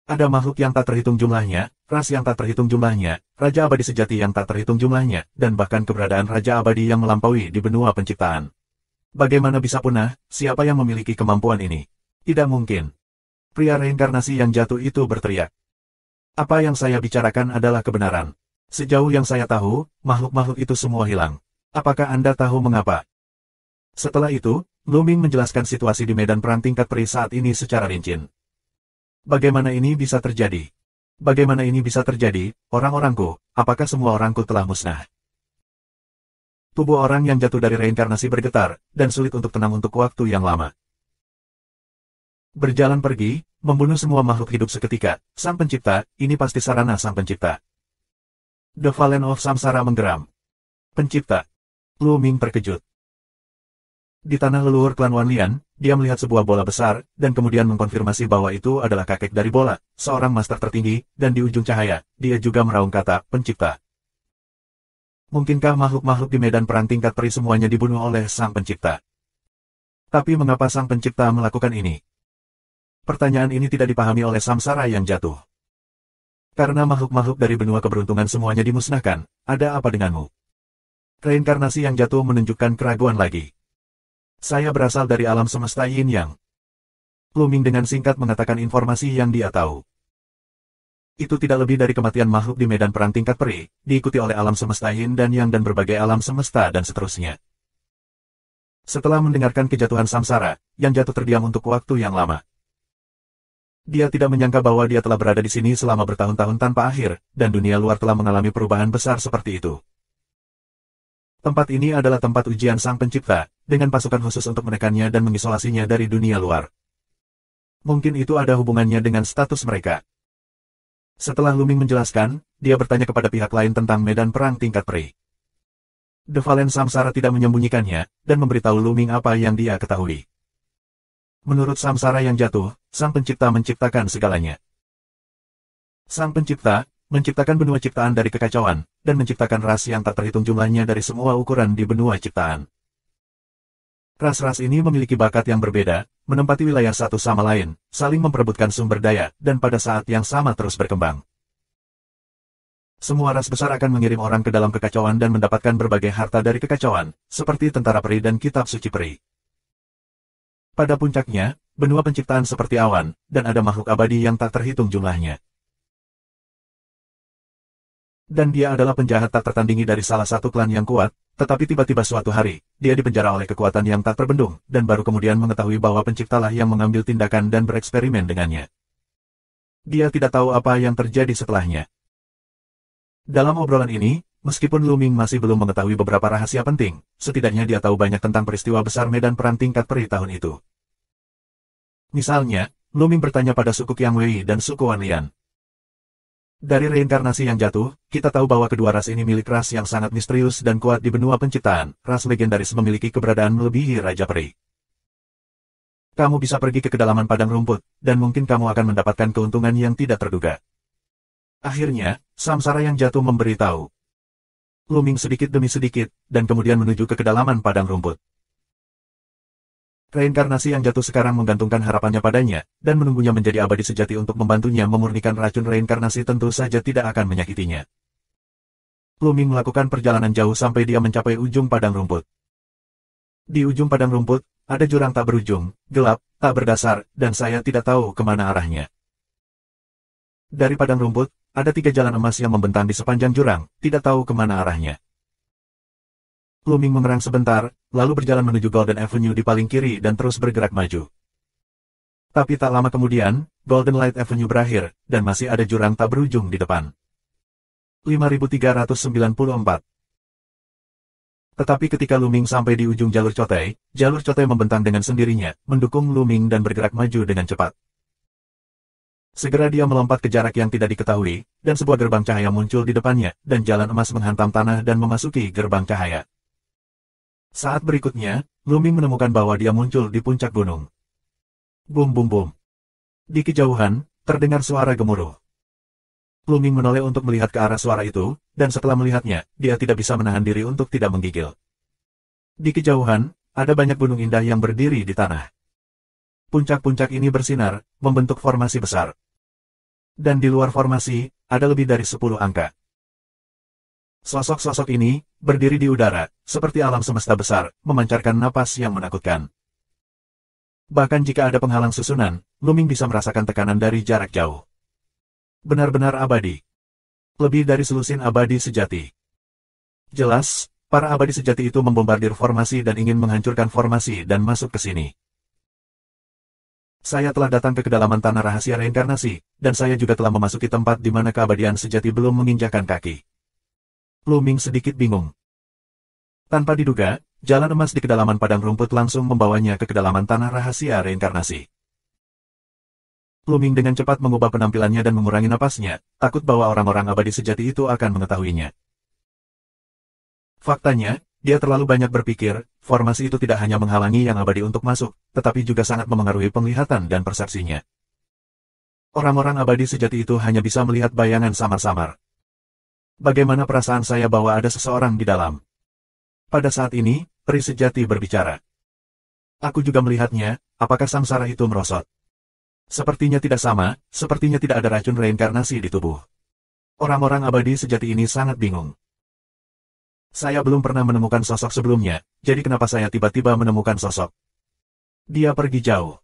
Ada makhluk yang tak terhitung jumlahnya, ras yang tak terhitung jumlahnya, raja abadi sejati yang tak terhitung jumlahnya, dan bahkan keberadaan raja abadi yang melampaui di benua penciptaan. Bagaimana bisa punah? Siapa yang memiliki kemampuan ini? Tidak mungkin. Pria reinkarnasi yang jatuh itu berteriak. Apa yang saya bicarakan adalah kebenaran. Sejauh yang saya tahu, makhluk-makhluk itu semua hilang. Apakah Anda tahu mengapa? Setelah itu, Lu Ming menjelaskan situasi di medan perang tingkat peri saat ini secara rinci. Bagaimana ini bisa terjadi? Bagaimana ini bisa terjadi, orang-orangku, apakah semua orangku telah musnah? Tubuh orang yang jatuh dari reinkarnasi bergetar, dan sulit untuk tenang untuk waktu yang lama. Berjalan pergi, membunuh semua makhluk hidup seketika, Sang Pencipta, ini pasti sarana Sang Pencipta. The Valen of Samsara menggeram. Pencipta. Lu Ming terkejut. Di tanah leluhur klan Wanlian, dia melihat sebuah bola besar, dan kemudian mengkonfirmasi bahwa itu adalah kakek dari bola, seorang master tertinggi, dan di ujung cahaya, dia juga meraung kata, Pencipta. Mungkinkah makhluk-makhluk di medan perang tingkat peri semuanya dibunuh oleh Sang Pencipta? Tapi mengapa Sang Pencipta melakukan ini? Pertanyaan ini tidak dipahami oleh Samsara yang jatuh. Karena makhluk-makhluk dari benua keberuntungan semuanya dimusnahkan, ada apa denganmu? Reinkarnasi yang jatuh menunjukkan keraguan lagi. Saya berasal dari alam semesta Yin Yang. Lu Ming dengan singkat mengatakan informasi yang dia tahu. Itu tidak lebih dari kematian makhluk di medan perang tingkat peri, diikuti oleh alam semesta Yin dan Yang dan berbagai alam semesta dan seterusnya. Setelah mendengarkan kejatuhan Samsara, Yang jatuh terdiam untuk waktu yang lama. Dia tidak menyangka bahwa dia telah berada di sini selama bertahun-tahun tanpa akhir, dan dunia luar telah mengalami perubahan besar seperti itu. Tempat ini adalah tempat ujian Sang Pencipta, dengan pasukan khusus untuk menekannya dan mengisolasinya dari dunia luar. Mungkin itu ada hubungannya dengan status mereka. Setelah Lu Ming menjelaskan, dia bertanya kepada pihak lain tentang medan perang tingkat peri. The Valen Samsara tidak menyembunyikannya, dan memberitahu Lu Ming apa yang dia ketahui. Menurut Samsara yang jatuh, Sang Pencipta menciptakan segalanya. Sang Pencipta menciptakan benua ciptaan dari kekacauan, dan menciptakan ras yang tak terhitung jumlahnya dari semua ukuran di benua ciptaan. Ras-ras ini memiliki bakat yang berbeda, menempati wilayah satu sama lain, saling memperebutkan sumber daya, dan pada saat yang sama terus berkembang. Semua ras besar akan mengirim orang ke dalam kekacauan dan mendapatkan berbagai harta dari kekacauan, seperti tentara peri dan kitab suci peri. Pada puncaknya, benua penciptaan seperti awan, dan ada makhluk abadi yang tak terhitung jumlahnya. Dan dia adalah penjahat tak tertandingi dari salah satu klan yang kuat, tetapi tiba-tiba suatu hari, dia dipenjara oleh kekuatan yang tak terbendung, dan baru kemudian mengetahui bahwa penciptalah yang mengambil tindakan dan bereksperimen dengannya. Dia tidak tahu apa yang terjadi setelahnya. Dalam obrolan ini, meskipun Lu Ming masih belum mengetahui beberapa rahasia penting, setidaknya dia tahu banyak tentang peristiwa besar medan perang tingkat peri tahun itu. Misalnya, Lu Ming bertanya pada suku Qiang Wei dan suku Wanlian. Dari reinkarnasi yang jatuh, kita tahu bahwa kedua ras ini milik ras yang sangat misterius dan kuat di benua penciptaan. Ras legendaris memiliki keberadaan melebihi Raja Peri. Kamu bisa pergi ke kedalaman padang rumput, dan mungkin kamu akan mendapatkan keuntungan yang tidak terduga. Akhirnya, Samsara yang jatuh memberitahu. Lu Ming sedikit demi sedikit, dan kemudian menuju ke kedalaman padang rumput. Reinkarnasi yang jatuh sekarang menggantungkan harapannya padanya, dan menunggunya menjadi abadi sejati untuk membantunya memurnikan racun reinkarnasi tentu saja tidak akan menyakitinya. Lu Ming melakukan perjalanan jauh sampai dia mencapai ujung padang rumput. Di ujung padang rumput, ada jurang tak berujung, gelap, tak berdasar, dan saya tidak tahu kemana arahnya. Dari padang rumput, ada 3 jalan emas yang membentang di sepanjang jurang, tidak tahu kemana arahnya. Lu Ming mengerang sebentar, lalu berjalan menuju Golden Avenue di paling kiri dan terus bergerak maju. Tapi tak lama kemudian, Golden Light Avenue berakhir, dan masih ada jurang tak berujung di depan. 5394. Tetapi ketika Lu Ming sampai di ujung jalur Cotai membentang dengan sendirinya, mendukung Lu Ming dan bergerak maju dengan cepat. Segera dia melompat ke jarak yang tidak diketahui, dan sebuah gerbang cahaya muncul di depannya, dan jalan emas menghantam tanah dan memasuki gerbang cahaya. Saat berikutnya, Lu Ming menemukan bahwa dia muncul di puncak gunung. Bum bum bum. Di kejauhan, terdengar suara gemuruh. Lu Ming menoleh untuk melihat ke arah suara itu, dan setelah melihatnya, dia tidak bisa menahan diri untuk tidak menggigil. Di kejauhan, ada banyak gunung indah yang berdiri di tanah. Puncak-puncak ini bersinar, membentuk formasi besar. Dan di luar formasi, ada lebih dari 10 angka. Sosok-sosok ini, berdiri di udara, seperti alam semesta besar, memancarkan napas yang menakutkan. Bahkan jika ada penghalang susunan, Lu Ming bisa merasakan tekanan dari jarak jauh. Benar-benar abadi. Lebih dari selusin abadi sejati. Jelas, para abadi sejati itu membombardir formasi dan ingin menghancurkan formasi dan masuk ke sini. Saya telah datang ke kedalaman tanah rahasia reinkarnasi, dan saya juga telah memasuki tempat di mana keabadian sejati belum menginjakan kaki. Lu Ming sedikit bingung. Tanpa diduga, jalan emas di kedalaman padang rumput langsung membawanya ke kedalaman tanah rahasia reinkarnasi. Lu Ming dengan cepat mengubah penampilannya dan mengurangi napasnya, takut bahwa orang-orang abadi sejati itu akan mengetahuinya. Faktanya, dia terlalu banyak berpikir, formasi itu tidak hanya menghalangi yang abadi untuk masuk, tetapi juga sangat memengaruhi penglihatan dan persepsinya. Orang-orang abadi sejati itu hanya bisa melihat bayangan samar-samar. Bagaimana perasaan saya bahwa ada seseorang di dalam? Pada saat ini, peri sejati berbicara. Aku juga melihatnya, apakah samsara itu merosot? Sepertinya tidak sama, sepertinya tidak ada racun reinkarnasi di tubuh. Orang-orang abadi sejati ini sangat bingung. Saya belum pernah menemukan sosok sebelumnya, jadi kenapa saya tiba-tiba menemukan sosok? Dia pergi jauh.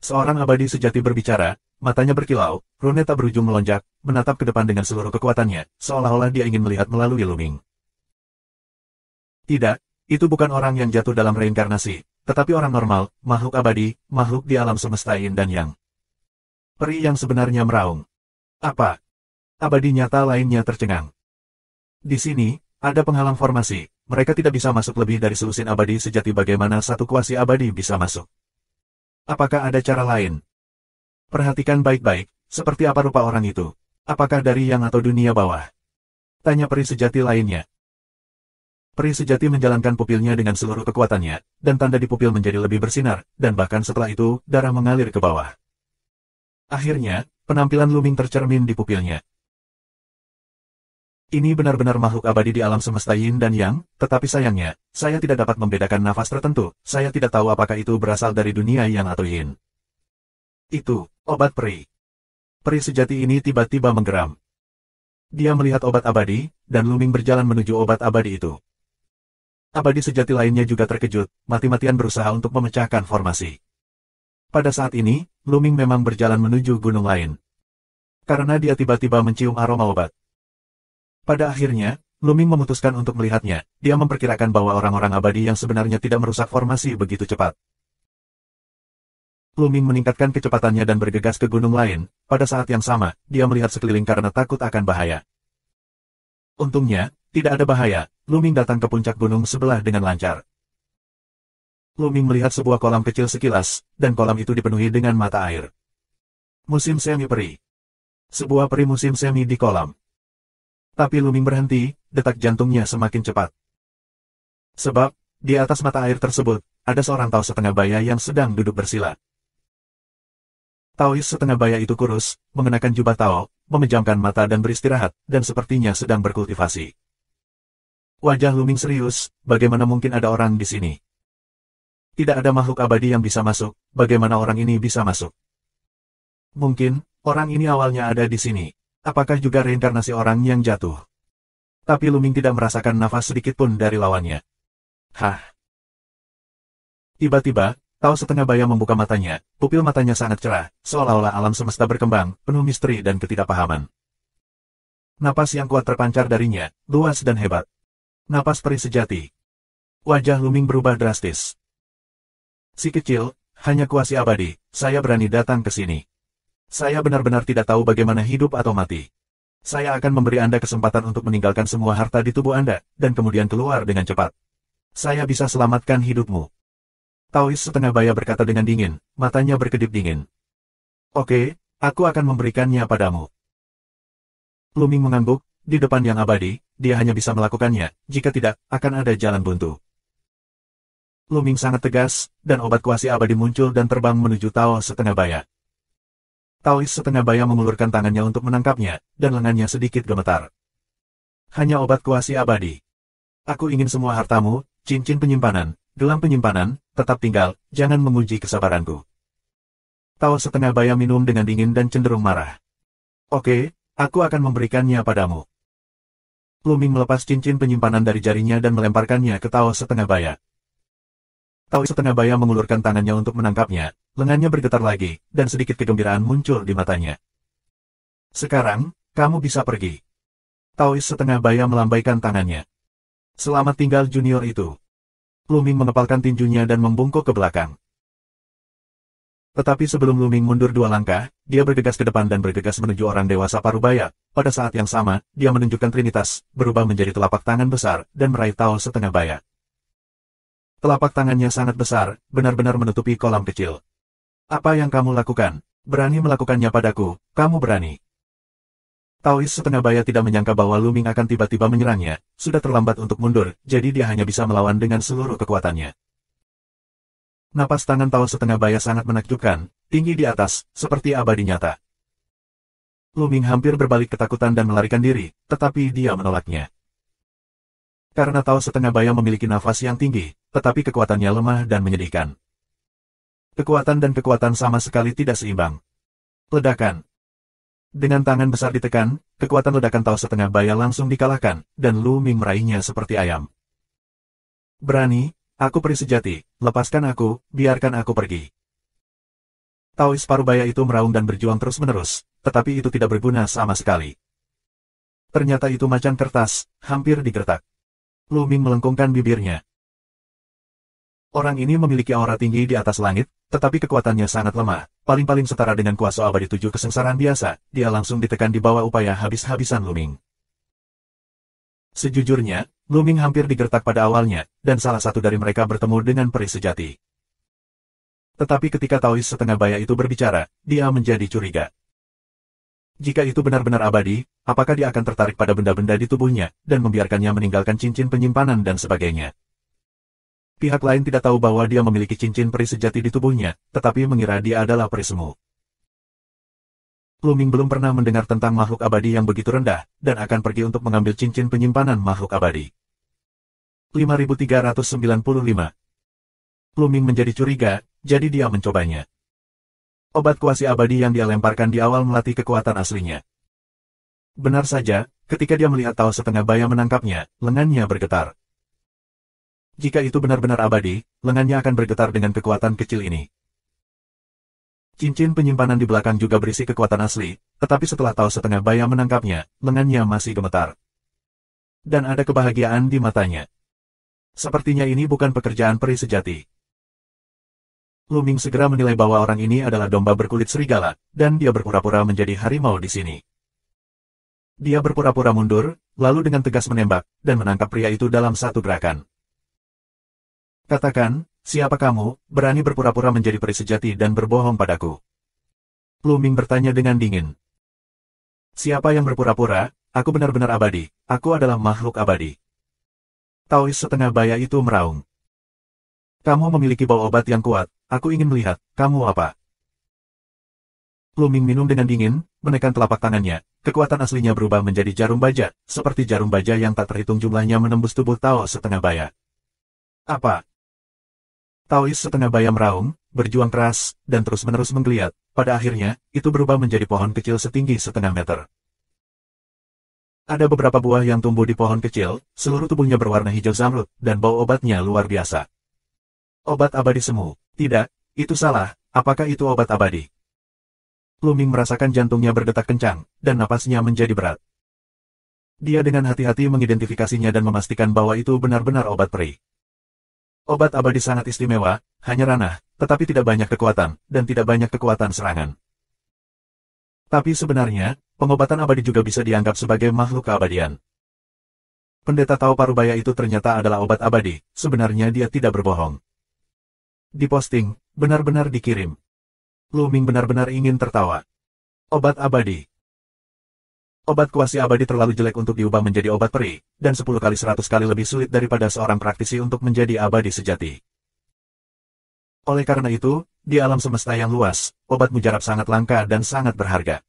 Seorang abadi sejati berbicara, matanya berkilau, rune tak berujung melonjak, menatap ke depan dengan seluruh kekuatannya, seolah-olah dia ingin melihat melalui Lu Ming. Tidak, itu bukan orang yang jatuh dalam reinkarnasi, tetapi orang normal, makhluk abadi, makhluk di alam semesta yin dan yang. Peri yang sebenarnya meraung. Apa? Abadi nyata lainnya tercengang. Di sini, ada penghalang formasi, mereka tidak bisa masuk lebih dari selusin abadi sejati. Bagaimana satu kuasi abadi bisa masuk? Apakah ada cara lain? Perhatikan baik-baik, seperti apa rupa orang itu? Apakah dari yang atau dunia bawah? Tanya peri sejati lainnya. Peri sejati menjalankan pupilnya dengan seluruh kekuatannya, dan tanda di pupil menjadi lebih bersinar, dan bahkan setelah itu, darah mengalir ke bawah. Akhirnya, penampilan Lu Ming tercermin di pupilnya. Ini benar-benar makhluk abadi di alam semesta yin dan yang, tetapi sayangnya, saya tidak dapat membedakan nafas tertentu, saya tidak tahu apakah itu berasal dari dunia yang atau yin. Itu, obat peri. Peri sejati ini tiba-tiba menggeram. Dia melihat obat abadi, dan Lu Ming berjalan menuju obat abadi itu. Abadi sejati lainnya juga terkejut, mati-matian berusaha untuk memecahkan formasi. Pada saat ini, Lu Ming memang berjalan menuju gunung lain. Karena dia tiba-tiba mencium aroma obat. Pada akhirnya, Lu Ming memutuskan untuk melihatnya, dia memperkirakan bahwa orang-orang abadi yang sebenarnya tidak merusak formasi begitu cepat. Lu Ming meningkatkan kecepatannya dan bergegas ke gunung lain, pada saat yang sama, dia melihat sekeliling karena takut akan bahaya. Untungnya, tidak ada bahaya, Lu Ming datang ke puncak gunung sebelah dengan lancar. Lu Ming melihat sebuah kolam kecil sekilas, dan kolam itu dipenuhi dengan mata air. Musim semi peri. Sebuah peri musim semi di kolam. Tapi Lu Ming berhenti, detak jantungnya semakin cepat. Sebab, di atas mata air tersebut, ada seorang Tao setengah baya yang sedang duduk bersila. Taois setengah baya itu kurus, mengenakan jubah Tao, memejamkan mata dan beristirahat, dan sepertinya sedang berkultivasi. Wajah Lu Ming serius, bagaimana mungkin ada orang di sini? Tidak ada makhluk abadi yang bisa masuk, bagaimana orang ini bisa masuk? Mungkin, orang ini awalnya ada di sini. Apakah juga reinkarnasi orang yang jatuh? Tapi Lu Ming tidak merasakan nafas sedikit pun dari lawannya. Hah? Tiba-tiba, Tao setengah baya membuka matanya, pupil matanya sangat cerah, seolah-olah alam semesta berkembang, penuh misteri dan ketidakpahaman. Napas yang kuat terpancar darinya, luas dan hebat. Napas peri sejati. Wajah Lu Ming berubah drastis. Si kecil, hanya kuasi abadi, saya berani datang ke sini. Saya benar-benar tidak tahu bagaimana hidup atau mati. Saya akan memberi Anda kesempatan untuk meninggalkan semua harta di tubuh Anda, dan kemudian keluar dengan cepat. Saya bisa selamatkan hidupmu. Taois setengah baya berkata dengan dingin, matanya berkedip dingin. Oke, aku akan memberikannya padamu. Lu Ming mengangguk, di depan yang abadi, dia hanya bisa melakukannya, jika tidak, akan ada jalan buntu. Lu Ming sangat tegas, dan obat kuasi abadi muncul dan terbang menuju Tao setengah baya. Taois setengah baya mengulurkan tangannya untuk menangkapnya, dan lengannya sedikit gemetar. Hanya obat kuasi abadi. Aku ingin semua hartamu, cincin penyimpanan, gelang penyimpanan, tetap tinggal, jangan menguji kesabaranku. Tao setengah baya minum dengan dingin dan cenderung marah. Oke, aku akan memberikannya padamu. Lu Ming melepas cincin penyimpanan dari jarinya dan melemparkannya ke Tao setengah baya. Tao setengah baya mengulurkan tangannya untuk menangkapnya, lengannya bergetar lagi, dan sedikit kegembiraan muncul di matanya. Sekarang, kamu bisa pergi. Taois setengah baya melambaikan tangannya. Selamat tinggal junior itu. Lu Ming mengepalkan tinjunya dan membungkuk ke belakang. Tetapi sebelum Luming mundur 2 langkah, dia bergegas ke depan dan bergegas menuju orang dewasa Parubaya. Pada saat yang sama, dia menunjukkan Trinitas, berubah menjadi telapak tangan besar, dan meraih Tao setengah baya. Telapak tangannya sangat besar, benar-benar menutupi kolam kecil. Apa yang kamu lakukan? Berani melakukannya padaku, kamu berani. Taois setengah baya tidak menyangka bahwa Luming akan tiba-tiba menyerangnya, sudah terlambat untuk mundur, jadi dia hanya bisa melawan dengan seluruh kekuatannya. Napas tangan Tao setengah baya sangat menakjubkan, tinggi di atas, seperti abadi nyata. Luming hampir berbalik ketakutan dan melarikan diri, tetapi dia menolaknya. Karena Tao setengah baya memiliki nafas yang tinggi, tetapi kekuatannya lemah dan menyedihkan. Kekuatan dan kekuatan sama sekali tidak seimbang. Ledakan. Dengan tangan besar ditekan, kekuatan ledakan Tao setengah baya langsung dikalahkan, dan Luming meraihnya seperti ayam. Berani? Aku peri sejati, lepaskan aku, biarkan aku pergi. Taois Parubaya itu meraung dan berjuang terus-menerus, tetapi itu tidak berguna sama sekali. Ternyata itu macan kertas, hampir digertak. Luming melengkungkan bibirnya. Orang ini memiliki aura tinggi di atas langit, tetapi kekuatannya sangat lemah, paling-paling setara dengan kuasa abadi 7 kesengsaraan biasa, dia langsung ditekan di bawah upaya habis-habisan Luming. Sejujurnya, Luming hampir digertak pada awalnya, dan salah satu dari mereka bertemu dengan peri sejati. Tetapi ketika Taois setengah baya itu berbicara, dia menjadi curiga. Jika itu benar-benar abadi, apakah dia akan tertarik pada benda-benda di tubuhnya, dan membiarkannya meninggalkan cincin penyimpanan dan sebagainya? Pihak lain tidak tahu bahwa dia memiliki cincin peri sejati di tubuhnya, tetapi mengira dia adalah peri semu. Luming belum pernah mendengar tentang makhluk abadi yang begitu rendah, dan akan pergi untuk mengambil cincin penyimpanan makhluk abadi. 5395. Luming menjadi curiga, jadi dia mencobanya. Obat kuasi abadi yang dia lemparkan di awal melatih kekuatan aslinya. Benar saja, ketika dia melihat Tao setengah baya menangkapnya, lengannya bergetar. Jika itu benar-benar abadi, lengannya akan bergetar dengan kekuatan kecil ini. Cincin penyimpanan di belakang juga berisi kekuatan asli, tetapi setelah Tao setengah baya menangkapnya, lengannya masih gemetar. Dan ada kebahagiaan di matanya. Sepertinya ini bukan pekerjaan peri sejati. Luming segera menilai bahwa orang ini adalah domba berkulit serigala, dan dia berpura-pura menjadi harimau di sini. Dia berpura-pura mundur, lalu dengan tegas menembak, dan menangkap pria itu dalam satu gerakan. Katakan, siapa kamu, berani berpura-pura menjadi peri sejati dan berbohong padaku? Luming bertanya dengan dingin. Siapa yang berpura-pura? Aku benar-benar abadi, aku adalah makhluk abadi. Taois setengah baya itu meraung. Kamu memiliki bau obat yang kuat, aku ingin melihat, kamu apa? Luming minum dengan dingin, menekan telapak tangannya, kekuatan aslinya berubah menjadi jarum baja, seperti jarum baja yang tak terhitung jumlahnya menembus tubuh Tao setengah baya. Apa? Taois setengah baya meraung, berjuang keras, dan terus-menerus menggeliat. Pada akhirnya, itu berubah menjadi pohon kecil setinggi setengah meter. Ada beberapa buah yang tumbuh di pohon kecil, seluruh tubuhnya berwarna hijau zamrud, dan bau obatnya luar biasa. Obat abadi semu. Tidak, itu salah, apakah itu obat abadi? Luming merasakan jantungnya berdetak kencang, dan napasnya menjadi berat. Dia dengan hati-hati mengidentifikasinya dan memastikan bahwa itu benar-benar obat peri. Obat abadi sangat istimewa, hanya ranah, tetapi tidak banyak kekuatan, dan tidak banyak kekuatan serangan. Tapi sebenarnya, pengobatan abadi juga bisa dianggap sebagai makhluk keabadian. Pendeta Tao Parubaya itu ternyata adalah obat abadi, sebenarnya dia tidak berbohong. Diposting, benar-benar dikirim. Luming benar-benar ingin tertawa. Obat abadi. Obat kuasi abadi terlalu jelek untuk diubah menjadi obat peri, dan 10 kali 100 kali lebih sulit daripada seorang praktisi untuk menjadi abadi sejati. Oleh karena itu, di alam semesta yang luas, obat mujarab sangat langka dan sangat berharga.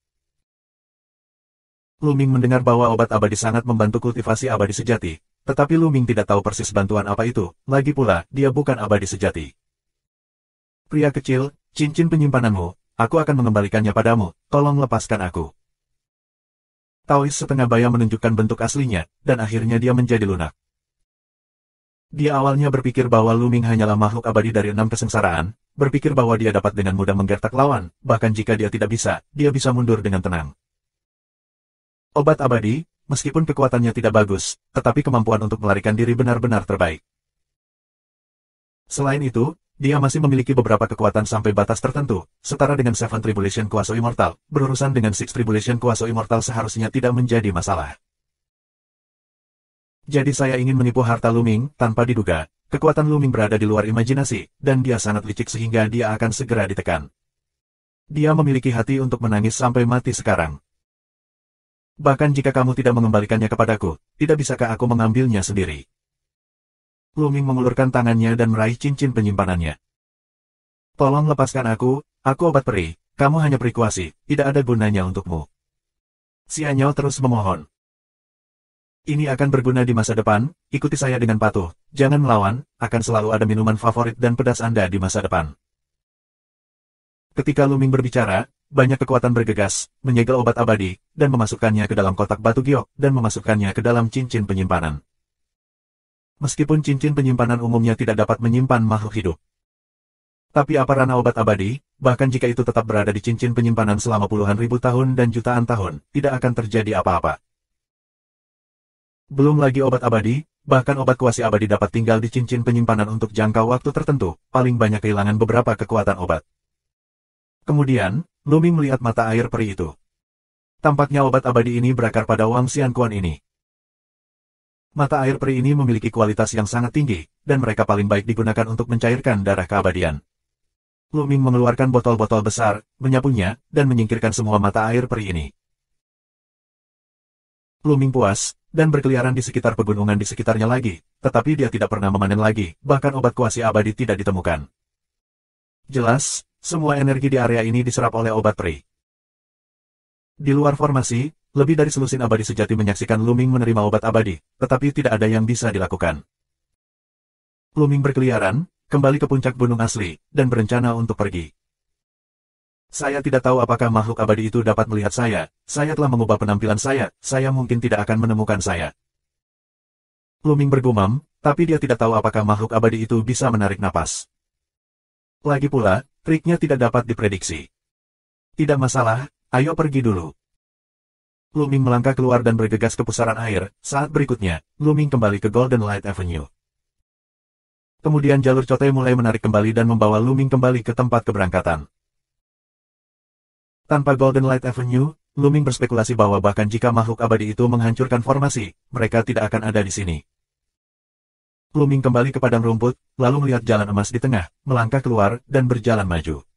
Luming mendengar bahwa obat abadi sangat membantu kultivasi abadi sejati, tetapi Luming tidak tahu persis bantuan apa itu, lagi pula, dia bukan abadi sejati. Pria kecil, cincin penyimpananmu, aku akan mengembalikannya padamu, tolong lepaskan aku. Taois setengah baya menunjukkan bentuk aslinya, dan akhirnya dia menjadi lunak. Dia awalnya berpikir bahwa Luming hanyalah makhluk abadi dari 6 kesengsaraan, berpikir bahwa dia dapat dengan mudah menggertak lawan, bahkan jika dia tidak bisa, dia bisa mundur dengan tenang. Obat abadi, meskipun kekuatannya tidak bagus, tetapi kemampuan untuk melarikan diri benar-benar terbaik. Selain itu, dia masih memiliki beberapa kekuatan sampai batas tertentu, setara dengan Seven Tribulation Kuaso Immortal. Berurusan dengan Six Tribulation Kuaso Immortal seharusnya tidak menjadi masalah. Jadi saya ingin menipu harta Luming, tanpa diduga. Kekuatan Luming berada di luar imajinasi, dan dia sangat licik sehingga dia akan segera ditekan. Dia memiliki hati untuk menangis sampai mati sekarang. Bahkan jika kamu tidak mengembalikannya kepadaku, tidak bisakah aku mengambilnya sendiri? Luming mengulurkan tangannya dan meraih cincin penyimpanannya. Tolong lepaskan aku obat peri, kamu hanya perikuasi, tidak ada gunanya untukmu. Si Anyao terus memohon. Ini akan berguna di masa depan, ikuti saya dengan patuh, jangan melawan, akan selalu ada minuman favorit dan pedas Anda di masa depan. Ketika Luming berbicara, banyak kekuatan bergegas, menyegel obat abadi, dan memasukkannya ke dalam kotak batu giok, dan memasukkannya ke dalam cincin penyimpanan. Meskipun cincin penyimpanan umumnya tidak dapat menyimpan makhluk hidup. Tapi apa ranah obat abadi, bahkan jika itu tetap berada di cincin penyimpanan selama puluhan ribu tahun dan jutaan tahun, tidak akan terjadi apa-apa. Belum lagi obat abadi, bahkan obat kuasi abadi dapat tinggal di cincin penyimpanan untuk jangka waktu tertentu, paling banyak kehilangan beberapa kekuatan obat. Kemudian, Luming melihat mata air peri itu. Tampaknya obat abadi ini berakar pada Wang Xianquan ini. Mata air peri ini memiliki kualitas yang sangat tinggi, dan mereka paling baik digunakan untuk mencairkan darah keabadian. Luming mengeluarkan botol-botol besar, menyapunya, dan menyingkirkan semua mata air peri ini. Luming puas, dan berkeliaran di sekitar pegunungan di sekitarnya lagi, tetapi dia tidak pernah memanen lagi, bahkan obat kuasi abadi tidak ditemukan. Jelas, semua energi di area ini diserap oleh obat peri. Di luar formasi, lebih dari selusin abadi sejati menyaksikan Luming menerima obat abadi, tetapi tidak ada yang bisa dilakukan. Luming berkeliaran, kembali ke puncak gunung asli, dan berencana untuk pergi. Saya tidak tahu apakah makhluk abadi itu dapat melihat saya telah mengubah penampilan saya mungkin tidak akan menemukan saya. Luming bergumam, tapi dia tidak tahu apakah makhluk abadi itu bisa menarik napas. Lagi pula, triknya tidak dapat diprediksi. Tidak masalah, ayo pergi dulu. Luming melangkah keluar dan bergegas ke pusaran air. Saat berikutnya, Luming kembali ke Golden Light Avenue. Kemudian jalur Cote mulai menarik kembali dan membawa Luming kembali ke tempat keberangkatan. Tanpa Golden Light Avenue, Luming berspekulasi bahwa bahkan jika makhluk abadi itu menghancurkan formasi, mereka tidak akan ada di sini. Luming kembali ke padang rumput, lalu melihat jalan emas di tengah, melangkah keluar, dan berjalan maju.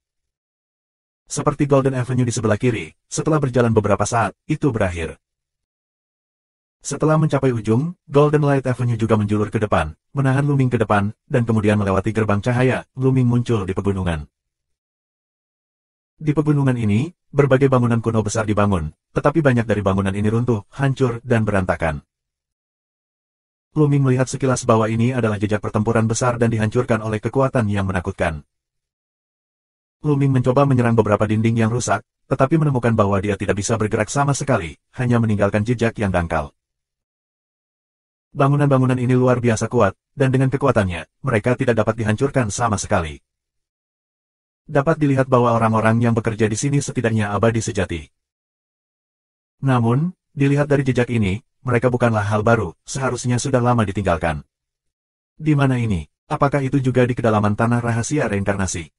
Seperti Golden Avenue di sebelah kiri, setelah berjalan beberapa saat, itu berakhir. Setelah mencapai ujung, Golden Light Avenue juga menjulur ke depan, menahan Luming ke depan, dan kemudian melewati gerbang cahaya, Luming muncul di pegunungan. Di pegunungan ini, berbagai bangunan kuno besar dibangun, tetapi banyak dari bangunan ini runtuh, hancur, dan berantakan. Luming melihat sekilas bahwa ini adalah jejak pertempuran besar dan dihancurkan oleh kekuatan yang menakutkan. Luming mencoba menyerang beberapa dinding yang rusak, tetapi menemukan bahwa dia tidak bisa bergerak sama sekali, hanya meninggalkan jejak yang dangkal. Bangunan-bangunan ini luar biasa kuat, dan dengan kekuatannya, mereka tidak dapat dihancurkan sama sekali. Dapat dilihat bahwa orang-orang yang bekerja di sini setidaknya abadi sejati. Namun, dilihat dari jejak ini, mereka bukanlah hal baru, seharusnya sudah lama ditinggalkan. Di mana ini? Apakah itu juga di kedalaman tanah rahasia reinkarnasi?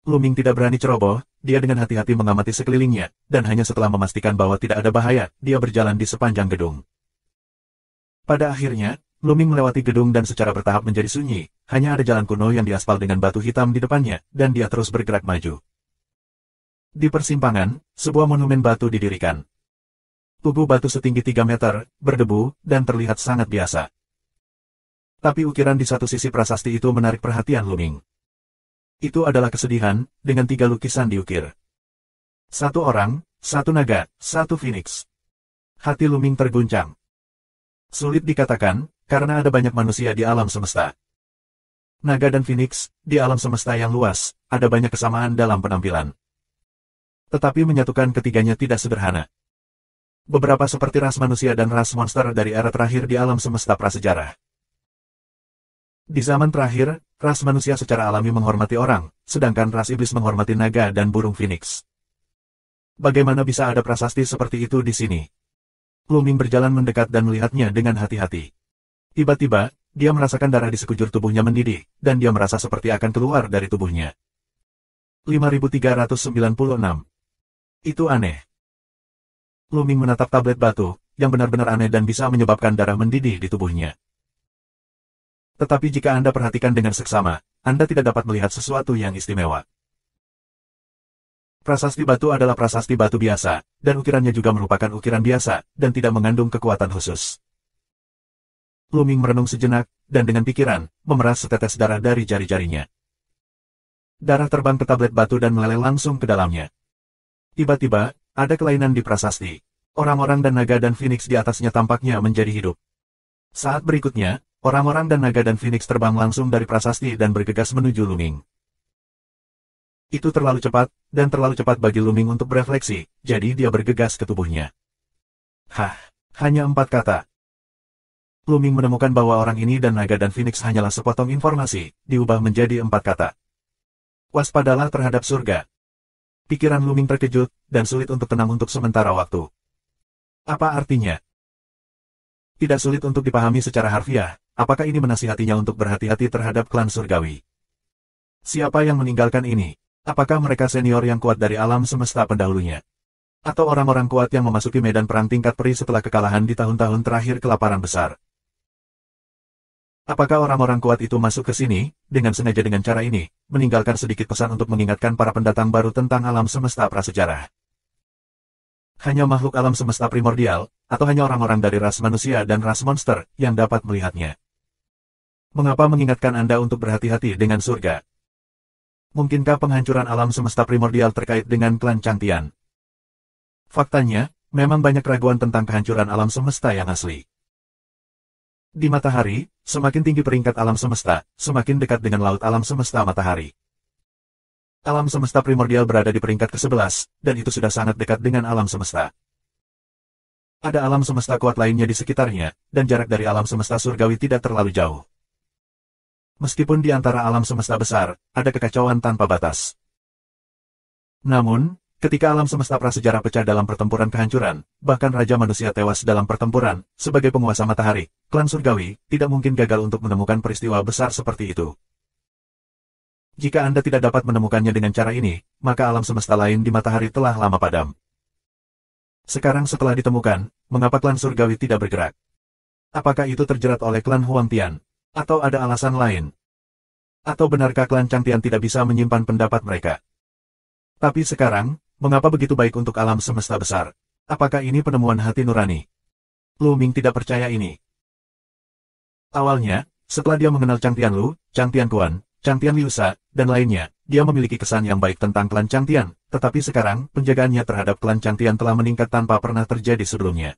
Luming tidak berani ceroboh, dia dengan hati-hati mengamati sekelilingnya, dan hanya setelah memastikan bahwa tidak ada bahaya, dia berjalan di sepanjang gedung. Pada akhirnya, Luming melewati gedung dan secara bertahap menjadi sunyi, hanya ada jalan kuno yang diaspal dengan batu hitam di depannya, dan dia terus bergerak maju. Di persimpangan, sebuah monumen batu didirikan. Tubuh batu setinggi 3 meter, berdebu, dan terlihat sangat biasa. Tapi ukiran di satu sisi prasasti itu menarik perhatian Luming. Itu adalah kesedihan, dengan 3 lukisan diukir. 1 orang, 1 naga, 1 phoenix. Hati Luming terguncang. Sulit dikatakan, karena ada banyak manusia di alam semesta. Naga dan phoenix, di alam semesta yang luas, ada banyak kesamaan dalam penampilan. Tetapi menyatukan ketiganya tidak sederhana. Beberapa seperti ras manusia dan ras monster dari era terakhir di alam semesta prasejarah. Di zaman terakhir, ras manusia secara alami menghormati orang, sedangkan ras iblis menghormati naga dan burung phoenix. Bagaimana bisa ada prasasti seperti itu di sini? Luming berjalan mendekat dan melihatnya dengan hati-hati. Tiba-tiba, dia merasakan darah di sekujur tubuhnya mendidih, dan dia merasa seperti akan keluar dari tubuhnya. 5396. Itu aneh. Lu Ming menatap tablet batu, yang benar-benar aneh dan bisa menyebabkan darah mendidih di tubuhnya. Tetapi jika Anda perhatikan dengan seksama, Anda tidak dapat melihat sesuatu yang istimewa. Prasasti batu adalah prasasti batu biasa, dan ukirannya juga merupakan ukiran biasa, dan tidak mengandung kekuatan khusus. Lu Ming merenung sejenak, dan dengan pikiran, memeras setetes darah dari jari-jarinya. Darah terbang ke tablet batu dan meleleh langsung ke dalamnya. Tiba-tiba, ada kelainan di prasasti. Orang-orang dan naga dan Phoenix di atasnya tampaknya menjadi hidup. Saat berikutnya, orang-orang dan naga dan Phoenix terbang langsung dari prasasti dan bergegas menuju Lu Ming. Itu terlalu cepat, dan terlalu cepat bagi Lu Ming untuk berefleksi, jadi dia bergegas ke tubuhnya. Hanya 4 kata. Lu Ming menemukan bahwa orang ini dan naga dan Phoenix hanyalah sepotong informasi, diubah menjadi 4 kata. Waspadalah terhadap surga. Pikiran Lu Ming terkejut, dan sulit untuk tenang untuk sementara waktu. Apa artinya? Tidak sulit untuk dipahami secara harfiah, apakah ini menasihatinya untuk berhati-hati terhadap klan surgawi? Siapa yang meninggalkan ini? Apakah mereka senior yang kuat dari alam semesta pendahulunya? Atau orang-orang kuat yang memasuki medan perang tingkat peri setelah kekalahan di tahun-tahun terakhir kelaparan besar? Apakah orang-orang kuat itu masuk ke sini, dengan sengaja dengan cara ini, meninggalkan sedikit pesan untuk mengingatkan para pendatang baru tentang alam semesta prasejarah? Hanya makhluk alam semesta primordial, atau hanya orang-orang dari ras manusia dan ras monster, yang dapat melihatnya? Mengapa mengingatkan Anda untuk berhati-hati dengan surga? Mungkinkah penghancuran alam semesta primordial terkait dengan klan Changtian? Faktanya, memang banyak keraguan tentang kehancuran alam semesta yang asli. Di matahari, semakin tinggi peringkat alam semesta, semakin dekat dengan laut alam semesta matahari. Alam semesta primordial berada di peringkat ke-11, dan itu sudah sangat dekat dengan alam semesta. Ada alam semesta kuat lainnya di sekitarnya, dan jarak dari alam semesta surgawi tidak terlalu jauh. Meskipun di antara alam semesta besar, ada kekacauan tanpa batas. Namun, ketika alam semesta prasejarah pecah dalam pertempuran kehancuran, bahkan Raja Manusia tewas dalam pertempuran, sebagai penguasa matahari, klan surgawi tidak mungkin gagal untuk menemukan peristiwa besar seperti itu. Jika Anda tidak dapat menemukannya dengan cara ini, maka alam semesta lain di matahari telah lama padam. Sekarang setelah ditemukan, mengapa klan surgawi tidak bergerak? Apakah itu terjerat oleh klan Huangtian? Atau ada alasan lain? Atau benarkah klan Changtian tidak bisa menyimpan pendapat mereka? Tapi sekarang, mengapa begitu baik untuk alam semesta besar? Apakah ini penemuan hati nurani? Lu Ming tidak percaya ini. Awalnya, setelah dia mengenal Changtian Lu, Changtian Kuan, Changtian Liusa, dan lainnya, dia memiliki kesan yang baik tentang klan Changtian, tetapi sekarang, penjagaannya terhadap klan Changtian telah meningkat tanpa pernah terjadi sebelumnya.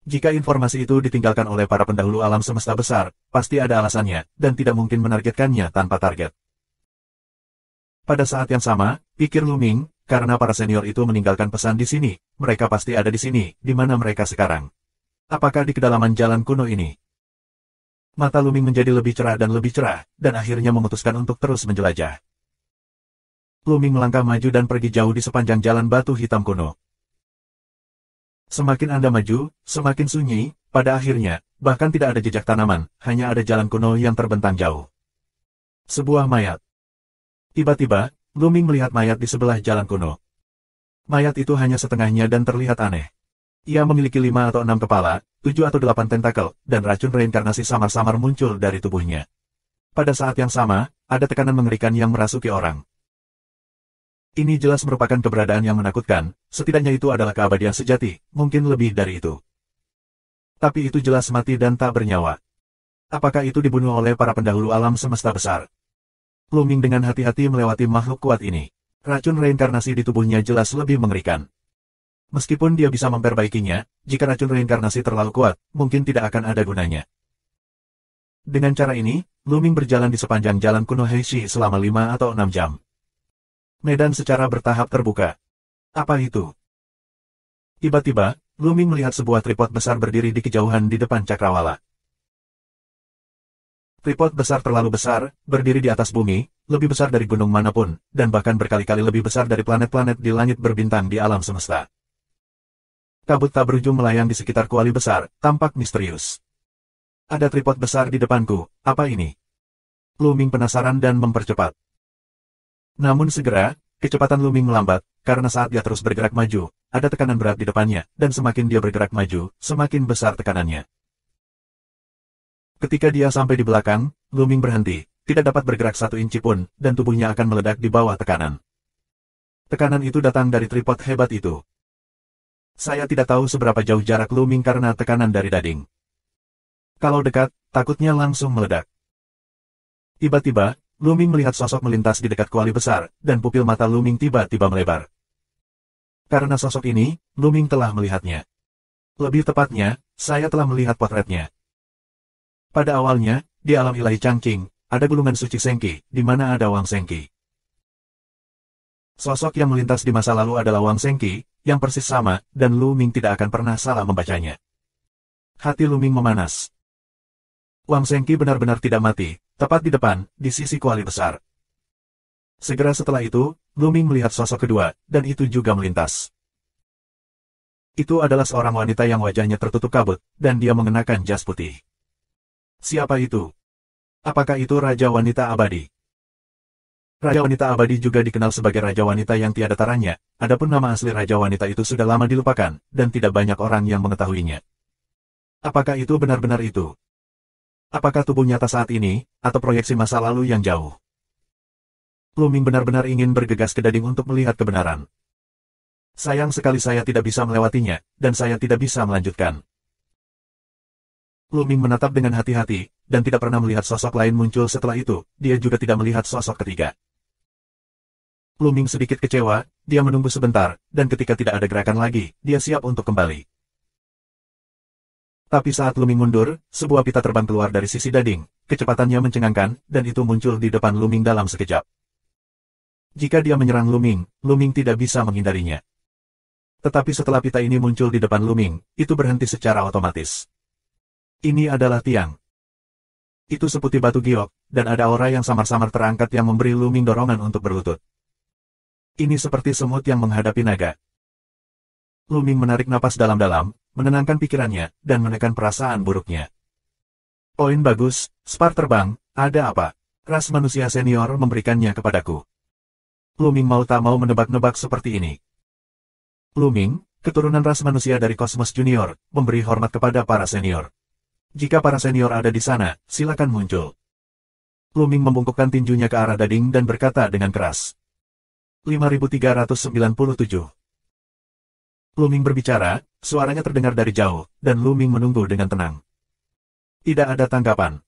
Jika informasi itu ditinggalkan oleh para pendahulu alam semesta besar, pasti ada alasannya, dan tidak mungkin menargetkannya tanpa target. Pada saat yang sama, pikir Lu Ming, karena para senior itu meninggalkan pesan di sini, mereka pasti ada di sini, di mana mereka sekarang. Apakah di kedalaman jalan kuno ini? Mata Lu Ming menjadi lebih cerah, dan akhirnya memutuskan untuk terus menjelajah. Lu Ming melangkah maju dan pergi jauh di sepanjang jalan batu hitam kuno. Semakin Anda maju, semakin sunyi, pada akhirnya, bahkan tidak ada jejak tanaman, hanya ada jalan kuno yang terbentang jauh. Sebuah mayat. Tiba-tiba, Lu Ming melihat mayat di sebelah jalan kuno. Mayat itu hanya setengahnya dan terlihat aneh. Ia memiliki 5 atau 6 kepala, 7 atau 8 tentakel, dan racun reinkarnasi samar-samar muncul dari tubuhnya. Pada saat yang sama, ada tekanan mengerikan yang merasuki orang. Ini jelas merupakan keberadaan yang menakutkan, setidaknya itu adalah keabadian sejati, mungkin lebih dari itu. Tapi itu jelas mati dan tak bernyawa. Apakah itu dibunuh oleh para pendahulu alam semesta besar? Lu Ming dengan hati-hati melewati makhluk kuat ini. Racun reinkarnasi di tubuhnya jelas lebih mengerikan. Meskipun dia bisa memperbaikinya, jika racun reinkarnasi terlalu kuat, mungkin tidak akan ada gunanya. Dengan cara ini, Lu Ming berjalan di sepanjang jalan kuno Heishi selama 5 atau 6 jam. Medan secara bertahap terbuka. Apa itu? Tiba-tiba, Lu Ming melihat sebuah tripod besar berdiri di kejauhan di depan cakrawala. Tripod besar terlalu besar, berdiri di atas bumi, lebih besar dari gunung manapun, dan bahkan berkali-kali lebih besar dari planet-planet di langit berbintang di alam semesta. Kabut tak berujung melayang di sekitar kuali besar, tampak misterius. Ada tripod besar di depanku, apa ini? Luming penasaran dan mempercepat. Namun segera, kecepatan Luming melambat, karena saat dia terus bergerak maju, ada tekanan berat di depannya, dan semakin dia bergerak maju, semakin besar tekanannya. Ketika dia sampai di belakang, Luming berhenti, tidak dapat bergerak 1 inci pun, dan tubuhnya akan meledak di bawah tekanan. Tekanan itu datang dari tripod hebat itu. Saya tidak tahu seberapa jauh jarak Luming karena tekanan dari dinding. Kalau dekat, takutnya langsung meledak. Tiba-tiba, Luming melihat sosok melintas di dekat kuali besar, dan pupil mata Luming tiba-tiba melebar. Karena sosok ini, Luming telah melihatnya. Lebih tepatnya, saya telah melihat potretnya. Pada awalnya, di alam ilahi Changqing, ada gulungan suci Sengqi, di mana ada Wang Sengqi. Sosok yang melintas di masa lalu adalah Wang Sengqi, yang persis sama, dan Luming tidak akan pernah salah membacanya. Hati Luming memanas. Wang Sengqi benar-benar tidak mati, tepat di depan, di sisi kuali besar. Segera setelah itu, Luming melihat sosok kedua, dan itu juga melintas. Itu adalah seorang wanita yang wajahnya tertutup kabut, dan dia mengenakan jas putih. Siapa itu? Apakah itu Raja Wanita Abadi? Raja Wanita Abadi juga dikenal sebagai Raja Wanita yang tiada taranya, adapun nama asli Raja Wanita itu sudah lama dilupakan, dan tidak banyak orang yang mengetahuinya. Apakah itu benar-benar itu? Apakah tubuh nyata saat ini, atau proyeksi masa lalu yang jauh? Luming benar-benar ingin bergegas ke dinding untuk melihat kebenaran. Sayang sekali saya tidak bisa melewatinya, dan saya tidak bisa melanjutkan. Luming menatap dengan hati-hati, dan tidak pernah melihat sosok lain muncul setelah itu, dia juga tidak melihat sosok ketiga. Luming sedikit kecewa, dia menunggu sebentar, dan ketika tidak ada gerakan lagi, dia siap untuk kembali. Tapi saat Luming mundur, sebuah pita terbang keluar dari sisi dinding, kecepatannya mencengangkan, dan itu muncul di depan Luming dalam sekejap. Jika dia menyerang Luming, Luming tidak bisa menghindarinya. Tetapi setelah pita ini muncul di depan Luming, itu berhenti secara otomatis. Ini adalah tiang. Itu seputih batu giok, dan ada aura yang samar-samar terangkat yang memberi Luming dorongan untuk berlutut. Ini seperti semut yang menghadapi naga. Luming menarik napas dalam-dalam, menenangkan pikirannya, dan menekan perasaan buruknya. Poin bagus, Spar terbang, ada apa? Ras manusia senior memberikannya kepadaku. Luming mau tak mau menebak-nebak seperti ini. Luming, keturunan ras manusia dari Kosmos Junior, memberi hormat kepada para senior. Jika para senior ada di sana, silakan muncul. Luming membungkukkan tinjunya ke arah dinding dan berkata dengan keras. 5397. Luming berbicara, suaranya terdengar dari jauh, dan Luming menunggu dengan tenang. Tidak ada tanggapan.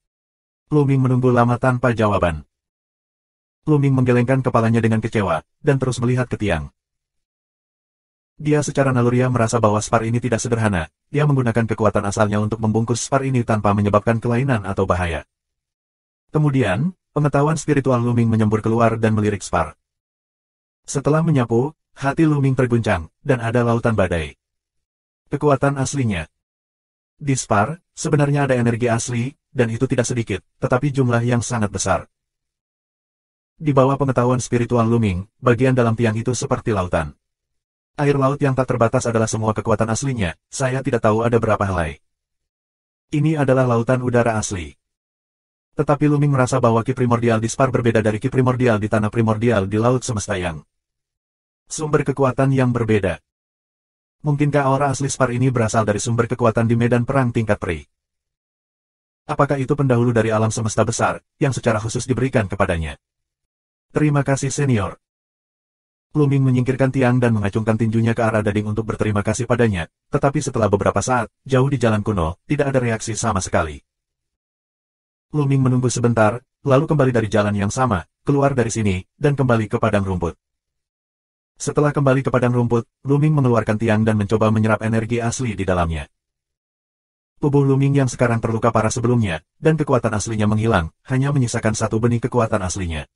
Luming menunggu lama tanpa jawaban. Luming menggelengkan kepalanya dengan kecewa, dan terus melihat ke tiang. Dia secara naluriah merasa bahwa Spar ini tidak sederhana, dia menggunakan kekuatan asalnya untuk membungkus Spar ini tanpa menyebabkan kelainan atau bahaya. Kemudian, pengetahuan spiritual Luming menyembur keluar dan melirik Spar. Setelah menyapu, hati Luming terguncang, dan ada lautan badai. Kekuatan aslinya. Di Spar, sebenarnya ada energi asli, dan itu tidak sedikit, tetapi jumlah yang sangat besar. Di bawah pengetahuan spiritual Luming, bagian dalam tiang itu seperti lautan. Air laut yang tak terbatas adalah semua kekuatan aslinya, saya tidak tahu ada berapa helai. Ini adalah lautan udara asli. Tetapi Luming merasa bahwa ki primordial di Spar berbeda dari ki primordial di tanah primordial di laut semesta yang. Sumber kekuatan yang berbeda. Mungkinkah aura asli Spar ini berasal dari sumber kekuatan di medan perang tingkat peri? Apakah itu pendahulu dari alam semesta besar, yang secara khusus diberikan kepadanya? Terima kasih senior. Luming menyingkirkan tiang dan mengacungkan tinjunya ke arah dinding untuk berterima kasih padanya, tetapi setelah beberapa saat, jauh di jalan kuno, tidak ada reaksi sama sekali. Luming menunggu sebentar, lalu kembali dari jalan yang sama, keluar dari sini, dan kembali ke padang rumput. Setelah kembali ke padang rumput, Luming mengeluarkan tiang dan mencoba menyerap energi asli di dalamnya. Tubuh Luming yang sekarang terluka parah sebelumnya, dan kekuatan aslinya menghilang, hanya menyisakan satu benih kekuatan aslinya.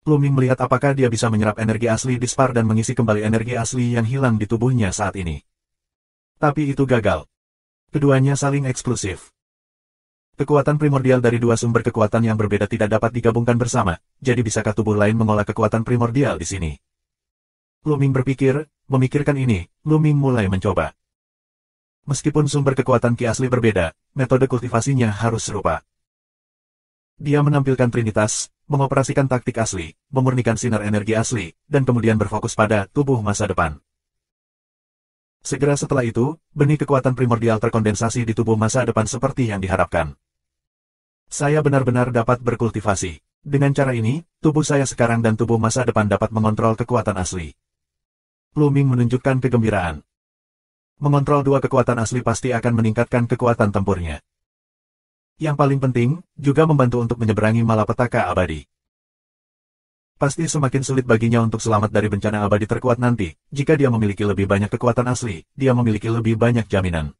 Luming melihat apakah dia bisa menyerap energi asli di Spar dan mengisi kembali energi asli yang hilang di tubuhnya saat ini. Tapi itu gagal. Keduanya saling eksklusif. Kekuatan primordial dari dua sumber kekuatan yang berbeda tidak dapat digabungkan bersama, jadi bisakah tubuh lain mengolah kekuatan primordial di sini? Luming berpikir, memikirkan ini, Luming mulai mencoba. Meskipun sumber kekuatan Ki asli berbeda, metode kultivasinya harus serupa. Dia menampilkan trinitas, mengoperasikan taktik asli, memurnikan sinar energi asli, dan kemudian berfokus pada tubuh masa depan. Segera setelah itu, benih kekuatan primordial terkondensasi di tubuh masa depan seperti yang diharapkan. Saya benar-benar dapat berkultivasi. Dengan cara ini, tubuh saya sekarang dan tubuh masa depan dapat mengontrol kekuatan asli. Lu Ming menunjukkan kegembiraan. Mengontrol dua kekuatan asli pasti akan meningkatkan kekuatan tempurnya. Yang paling penting, juga membantu untuk menyeberangi malapetaka abadi. Pasti semakin sulit baginya untuk selamat dari bencana abadi terkuat nanti, jika dia memiliki lebih banyak kekuatan asli, dia memiliki lebih banyak jaminan.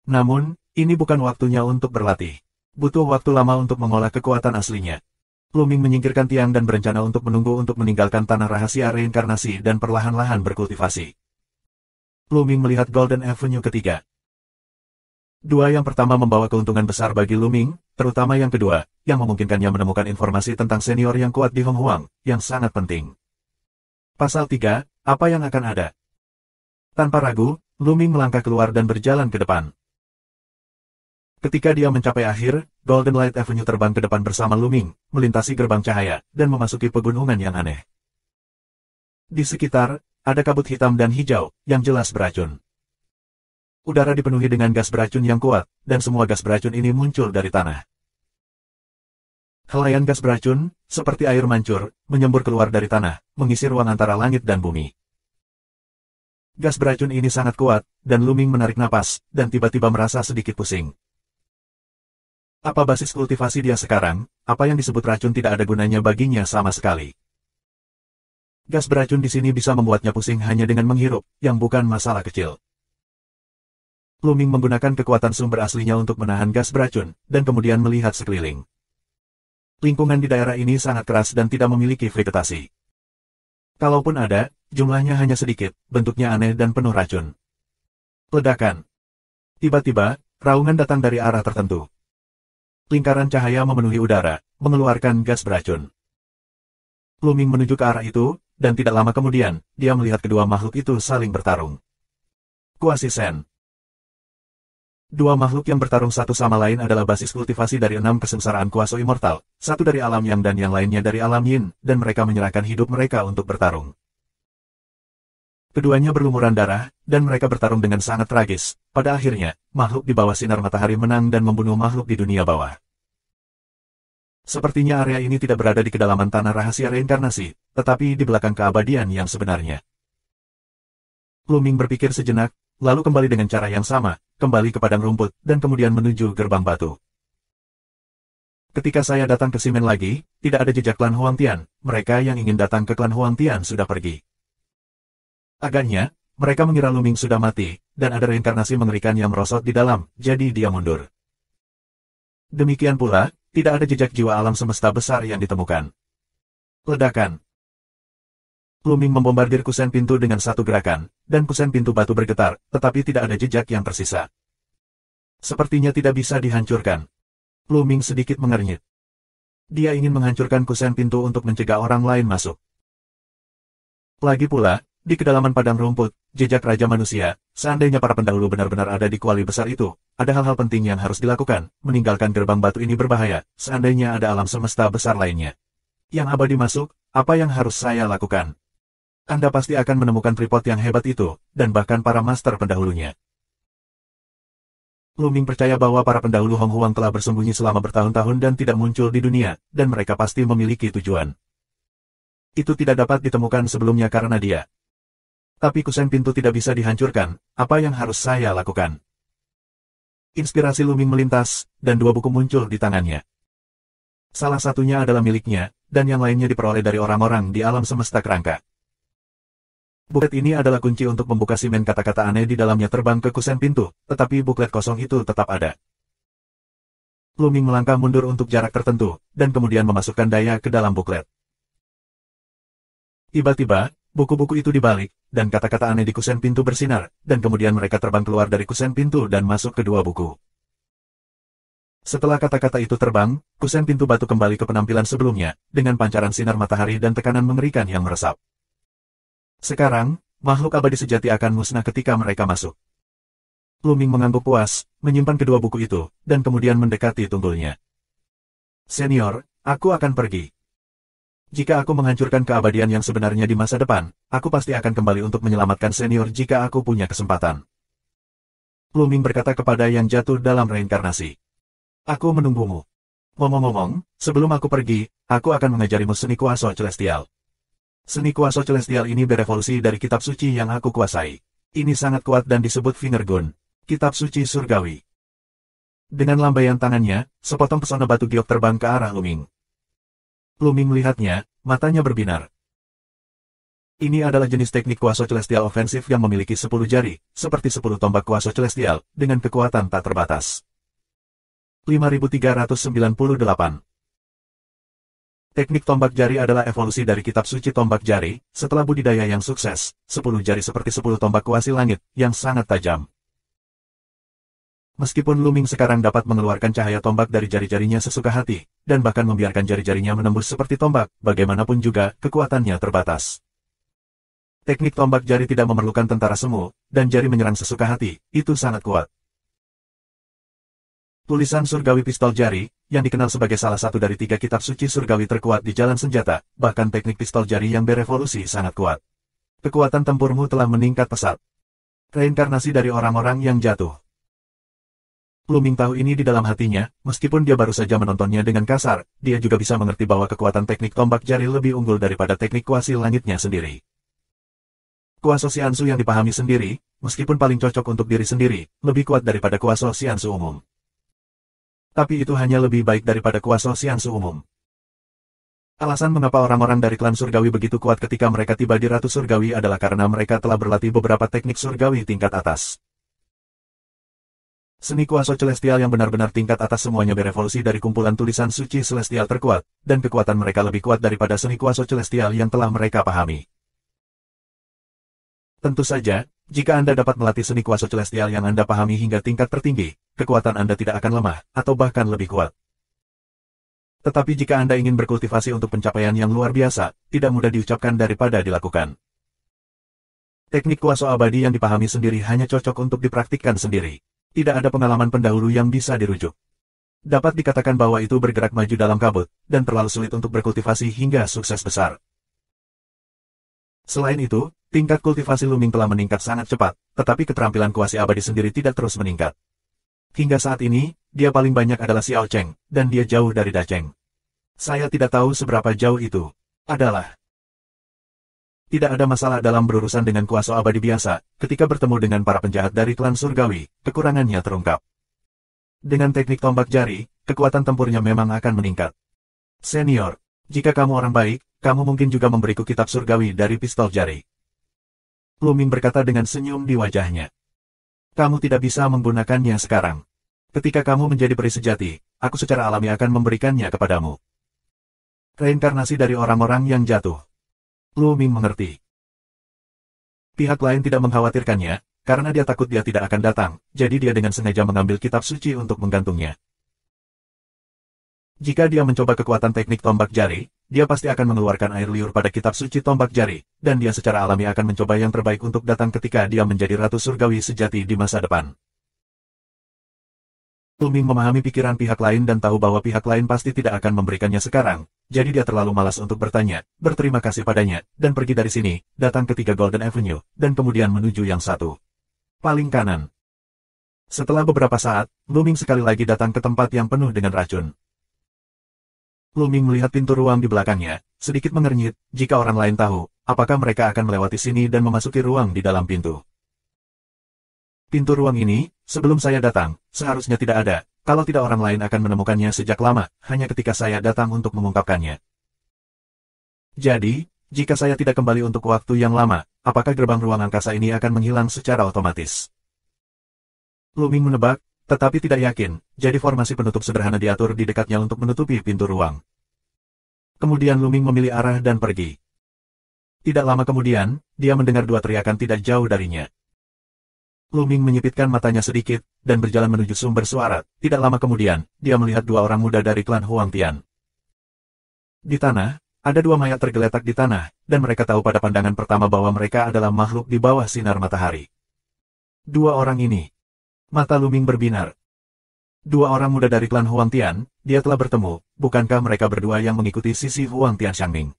Namun, ini bukan waktunya untuk berlatih. Butuh waktu lama untuk mengolah kekuatan aslinya. Lu Ming menyingkirkan tiang dan berencana untuk menunggu untuk meninggalkan tanah rahasia reinkarnasi dan perlahan-lahan berkultivasi. Lu Ming melihat Golden Avenue ketiga. Dua yang pertama membawa keuntungan besar bagi Lu Ming, terutama yang kedua, yang memungkinkannya menemukan informasi tentang senior yang kuat di Hong Huang, yang sangat penting. Pasal 3, apa yang akan ada? Tanpa ragu, Lu Ming melangkah keluar dan berjalan ke depan. Ketika dia mencapai akhir, Golden Light Avenue terbang ke depan bersama Lu Ming, melintasi gerbang cahaya, dan memasuki pegunungan yang aneh. Di sekitar, ada kabut hitam dan hijau, yang jelas beracun. Udara dipenuhi dengan gas beracun yang kuat, dan semua gas beracun ini muncul dari tanah. Helaian gas beracun, seperti air mancur, menyembur keluar dari tanah, mengisi ruang antara langit dan bumi. Gas beracun ini sangat kuat, dan Lu Ming menarik napas, dan tiba-tiba merasa sedikit pusing. Apa basis kultivasi dia sekarang? Apa yang disebut racun tidak ada gunanya baginya sama sekali. Gas beracun di sini bisa membuatnya pusing hanya dengan menghirup, yang bukan masalah kecil. Lu Ming menggunakan kekuatan sumber aslinya untuk menahan gas beracun, dan kemudian melihat sekeliling. Lingkungan di daerah ini sangat keras dan tidak memiliki vegetasi. Kalaupun ada, jumlahnya hanya sedikit, bentuknya aneh dan penuh racun. Ledakan. Tiba-tiba, raungan datang dari arah tertentu. Lingkaran cahaya memenuhi udara, mengeluarkan gas beracun. Lu Ming menuju ke arah itu, dan tidak lama kemudian, dia melihat kedua makhluk itu saling bertarung. Kuasi Sen. Dua makhluk yang bertarung satu sama lain adalah basis kultivasi dari 6 kesengsaraan kuasa immortal, satu dari alam yang dan yang lainnya dari alam yin, dan mereka menyerahkan hidup mereka untuk bertarung. Keduanya berlumuran darah, dan mereka bertarung dengan sangat tragis. Pada akhirnya, makhluk di bawah sinar matahari menang dan membunuh makhluk di dunia bawah. Sepertinya area ini tidak berada di kedalaman tanah rahasia reinkarnasi, tetapi di belakang keabadian yang sebenarnya. Lu Ming berpikir sejenak, lalu kembali dengan cara yang sama, kembali ke padang rumput, dan kemudian menuju gerbang batu. Ketika saya datang ke Simen lagi, tidak ada jejak klan Huangtian, mereka yang ingin datang ke klan Huangtian sudah pergi. Agaknya, mereka mengira Lu Ming sudah mati, dan ada reinkarnasi mengerikan yang merosot di dalam, jadi dia mundur. Demikian pula, tidak ada jejak jiwa alam semesta besar yang ditemukan. Ledakan. Lu Ming membombardir kusen pintu dengan satu gerakan, dan kusen pintu batu bergetar, tetapi tidak ada jejak yang tersisa. Sepertinya tidak bisa dihancurkan. Lu Ming sedikit mengernyit. Dia ingin menghancurkan kusen pintu untuk mencegah orang lain masuk. Lagi pula, di kedalaman padang rumput, jejak Raja Manusia, seandainya para pendahulu benar-benar ada di kuali besar itu, ada hal-hal penting yang harus dilakukan, meninggalkan gerbang batu ini berbahaya, seandainya ada alam semesta besar lainnya. Yang abadi masuk, apa yang harus saya lakukan? Anda pasti akan menemukan tripod yang hebat itu, dan bahkan para master pendahulunya. Lu Ming percaya bahwa para pendahulu Hong Huang telah bersembunyi selama bertahun-tahun dan tidak muncul di dunia, dan mereka pasti memiliki tujuan. Itu tidak dapat ditemukan sebelumnya karena dia. Tapi kusen pintu tidak bisa dihancurkan, apa yang harus saya lakukan? Inspirasi Lu Ming melintas, dan dua buku muncul di tangannya. Salah satunya adalah miliknya, dan yang lainnya diperoleh dari orang-orang di alam semesta kerangka. Buklet ini adalah kunci untuk membuka simen kata-kata aneh di dalamnya terbang ke kusen pintu, tetapi buklet kosong itu tetap ada. Lu Ming melangkah mundur untuk jarak tertentu, dan kemudian memasukkan daya ke dalam buklet. Tiba-tiba, buku-buku itu dibalik, dan kata-kata aneh di kusen pintu bersinar, dan kemudian mereka terbang keluar dari kusen pintu dan masuk ke dua buku. Setelah kata-kata itu terbang, kusen pintu batu kembali ke penampilan sebelumnya, dengan pancaran sinar matahari dan tekanan mengerikan yang meresap. Sekarang, makhluk abadi sejati akan musnah ketika mereka masuk. Luming mengangguk puas, menyimpan kedua buku itu, dan kemudian mendekati tunggulnya. Senior, aku akan pergi. Jika aku menghancurkan keabadian yang sebenarnya di masa depan, aku pasti akan kembali untuk menyelamatkan senior jika aku punya kesempatan. Luming berkata kepada yang jatuh dalam reinkarnasi. Aku menunggumu. Ngomong-ngomong, sebelum aku pergi, aku akan mengajarimu seni kuasa celestial. Seni kuasa celestial ini berevolusi dari kitab suci yang aku kuasai. Ini sangat kuat dan disebut Fingergun, kitab suci surgawi. Dengan lambaian tangannya, sepotong pesona batu giok terbang ke arah Luming. Luming melihatnya, matanya berbinar. Ini adalah jenis teknik kuasa celestial ofensif yang memiliki 10 jari, seperti 10 tombak kuasa celestial, dengan kekuatan tak terbatas. 5398. Teknik tombak jari adalah evolusi dari kitab suci tombak jari, setelah budidaya yang sukses, 10 jari seperti 10 tombak kuasi langit, yang sangat tajam. Meskipun Luming sekarang dapat mengeluarkan cahaya tombak dari jari-jarinya sesuka hati, dan bahkan membiarkan jari-jarinya menembus seperti tombak, bagaimanapun juga, kekuatannya terbatas. Teknik tombak jari tidak memerlukan tentara semu, dan jari menyerang sesuka hati, itu sangat kuat. Tulisan surgawi pistol jari, yang dikenal sebagai salah satu dari 3 kitab suci surgawi terkuat di jalan senjata, bahkan teknik pistol jari yang berevolusi sangat kuat. Kekuatan tempurmu telah meningkat pesat. Reinkarnasi dari orang-orang yang jatuh. Luming tahu ini di dalam hatinya, meskipun dia baru saja menontonnya dengan kasar, dia juga bisa mengerti bahwa kekuatan teknik tombak jari lebih unggul daripada teknik kuasi langitnya sendiri. Kuasa Xianzu yang dipahami sendiri, meskipun paling cocok untuk diri sendiri, lebih kuat daripada kuasa Xianzu umum. Tapi itu hanya lebih baik daripada kuasa Xianzu umum. Alasan mengapa orang-orang dari klan surgawi begitu kuat ketika mereka tiba di Ratu Surgawi adalah karena mereka telah berlatih beberapa teknik surgawi tingkat atas. Seni kuasa celestial yang benar-benar tingkat atas semuanya berevolusi dari kumpulan tulisan suci celestial terkuat, dan kekuatan mereka lebih kuat daripada seni kuasa celestial yang telah mereka pahami. Tentu saja, jika Anda dapat melatih seni kuasa celestial yang Anda pahami hingga tingkat tertinggi, kekuatan Anda tidak akan lemah, atau bahkan lebih kuat. Tetapi jika Anda ingin berkultivasi untuk pencapaian yang luar biasa, tidak mudah diucapkan daripada dilakukan. Teknik kuasa abadi yang dipahami sendiri hanya cocok untuk dipraktikkan sendiri. Tidak ada pengalaman pendahulu yang bisa dirujuk. Dapat dikatakan bahwa itu bergerak maju dalam kabut, dan terlalu sulit untuk berkultivasi hingga sukses besar. Selain itu, tingkat kultivasi Luming telah meningkat sangat cepat, tetapi keterampilan kuasi abadi sendiri tidak terus meningkat. Hingga saat ini, dia paling banyak adalah Xiao Cheng, dan dia jauh dari Da Cheng. Saya tidak tahu seberapa jauh itu. Tidak ada masalah dalam berurusan dengan kuasa abadi biasa, ketika bertemu dengan para penjahat dari klan surgawi, kekurangannya terungkap. Dengan teknik tombak jari, kekuatan tempurnya memang akan meningkat. Senior, jika kamu orang baik, kamu mungkin juga memberiku kitab surgawi dari pistol jari. Luming berkata dengan senyum di wajahnya. Kamu tidak bisa menggunakannya sekarang. Ketika kamu menjadi peri sejati, aku secara alami akan memberikannya kepadamu. Reinkarnasi dari orang-orang yang jatuh. Luming mengerti. Pihak lain tidak mengkhawatirkannya, karena dia takut dia tidak akan datang, jadi dia dengan sengaja mengambil kitab suci untuk menggantungnya. Jika dia mencoba kekuatan teknik tombak jari, dia pasti akan mengeluarkan air liur pada kitab suci tombak jari, dan dia secara alami akan mencoba yang terbaik untuk datang ketika dia menjadi Ratu Surgawi sejati di masa depan. Luming memahami pikiran pihak lain dan tahu bahwa pihak lain pasti tidak akan memberikannya sekarang, jadi dia terlalu malas untuk bertanya, berterima kasih padanya, dan pergi dari sini, datang ke 3 Golden Avenue, dan kemudian menuju yang satu. Paling kanan. Setelah beberapa saat, Luming sekali lagi datang ke tempat yang penuh dengan racun. Luming melihat pintu ruang di belakangnya, sedikit mengernyit, jika orang lain tahu, apakah mereka akan melewati sini dan memasuki ruang di dalam pintu. Pintu ruang ini, sebelum saya datang, seharusnya tidak ada, kalau tidak orang lain akan menemukannya sejak lama, hanya ketika saya datang untuk mengungkapkannya. Jadi, jika saya tidak kembali untuk waktu yang lama, apakah gerbang ruang angkasa ini akan menghilang secara otomatis? Luming menebak, tetapi tidak yakin, jadi formasi penutup sederhana diatur di dekatnya untuk menutupi pintu ruang. Kemudian Luming memilih arah dan pergi. Tidak lama kemudian, dia mendengar 2 teriakan tidak jauh darinya. Luming menyipitkan matanya sedikit, dan berjalan menuju sumber suara. Tidak lama kemudian, dia melihat 2 orang muda dari klan Huang Tian. Di tanah, ada 2 mayat tergeletak di tanah, dan mereka tahu pada pandangan pertama bahwa mereka adalah makhluk di bawah sinar matahari. 2 orang ini. Mata Luming berbinar. Dua orang muda dari klan Huang Tian, dia telah bertemu, bukankah mereka berdua yang mengikuti sisi Huang Tian Xiangming?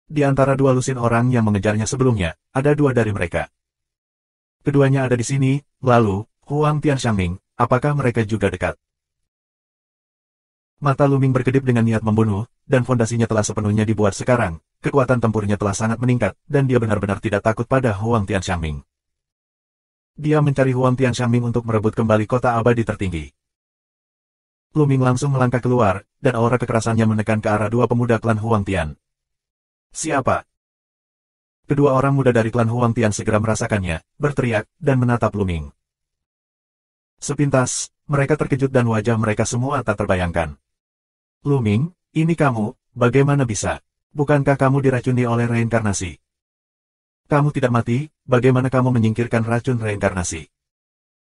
Di antara dua lusin orang yang mengejarnya sebelumnya, ada dua dari mereka. Keduanya ada di sini, lalu, Huang Tian Xiangming, apakah mereka juga dekat? Mata Luming berkedip dengan niat membunuh, dan fondasinya telah sepenuhnya dibuat sekarang. Kekuatan tempurnya telah sangat meningkat, dan dia benar-benar tidak takut pada Huang Tian Xiangming. Dia mencari Huang Tian Xiangming untuk merebut kembali kota abadi tertinggi. Luming langsung melangkah keluar, dan aura kekerasannya menekan ke arah dua pemuda klan Huang Tian. Siapa? Kedua orang muda dari klan Huang Tian segera merasakannya, berteriak, dan menatap Luming. Sepintas, mereka terkejut dan wajah mereka semua tak terbayangkan. Luming, ini kamu, bagaimana bisa? Bukankah kamu diracuni oleh reinkarnasi? Kamu tidak mati, bagaimana kamu menyingkirkan racun reinkarnasi?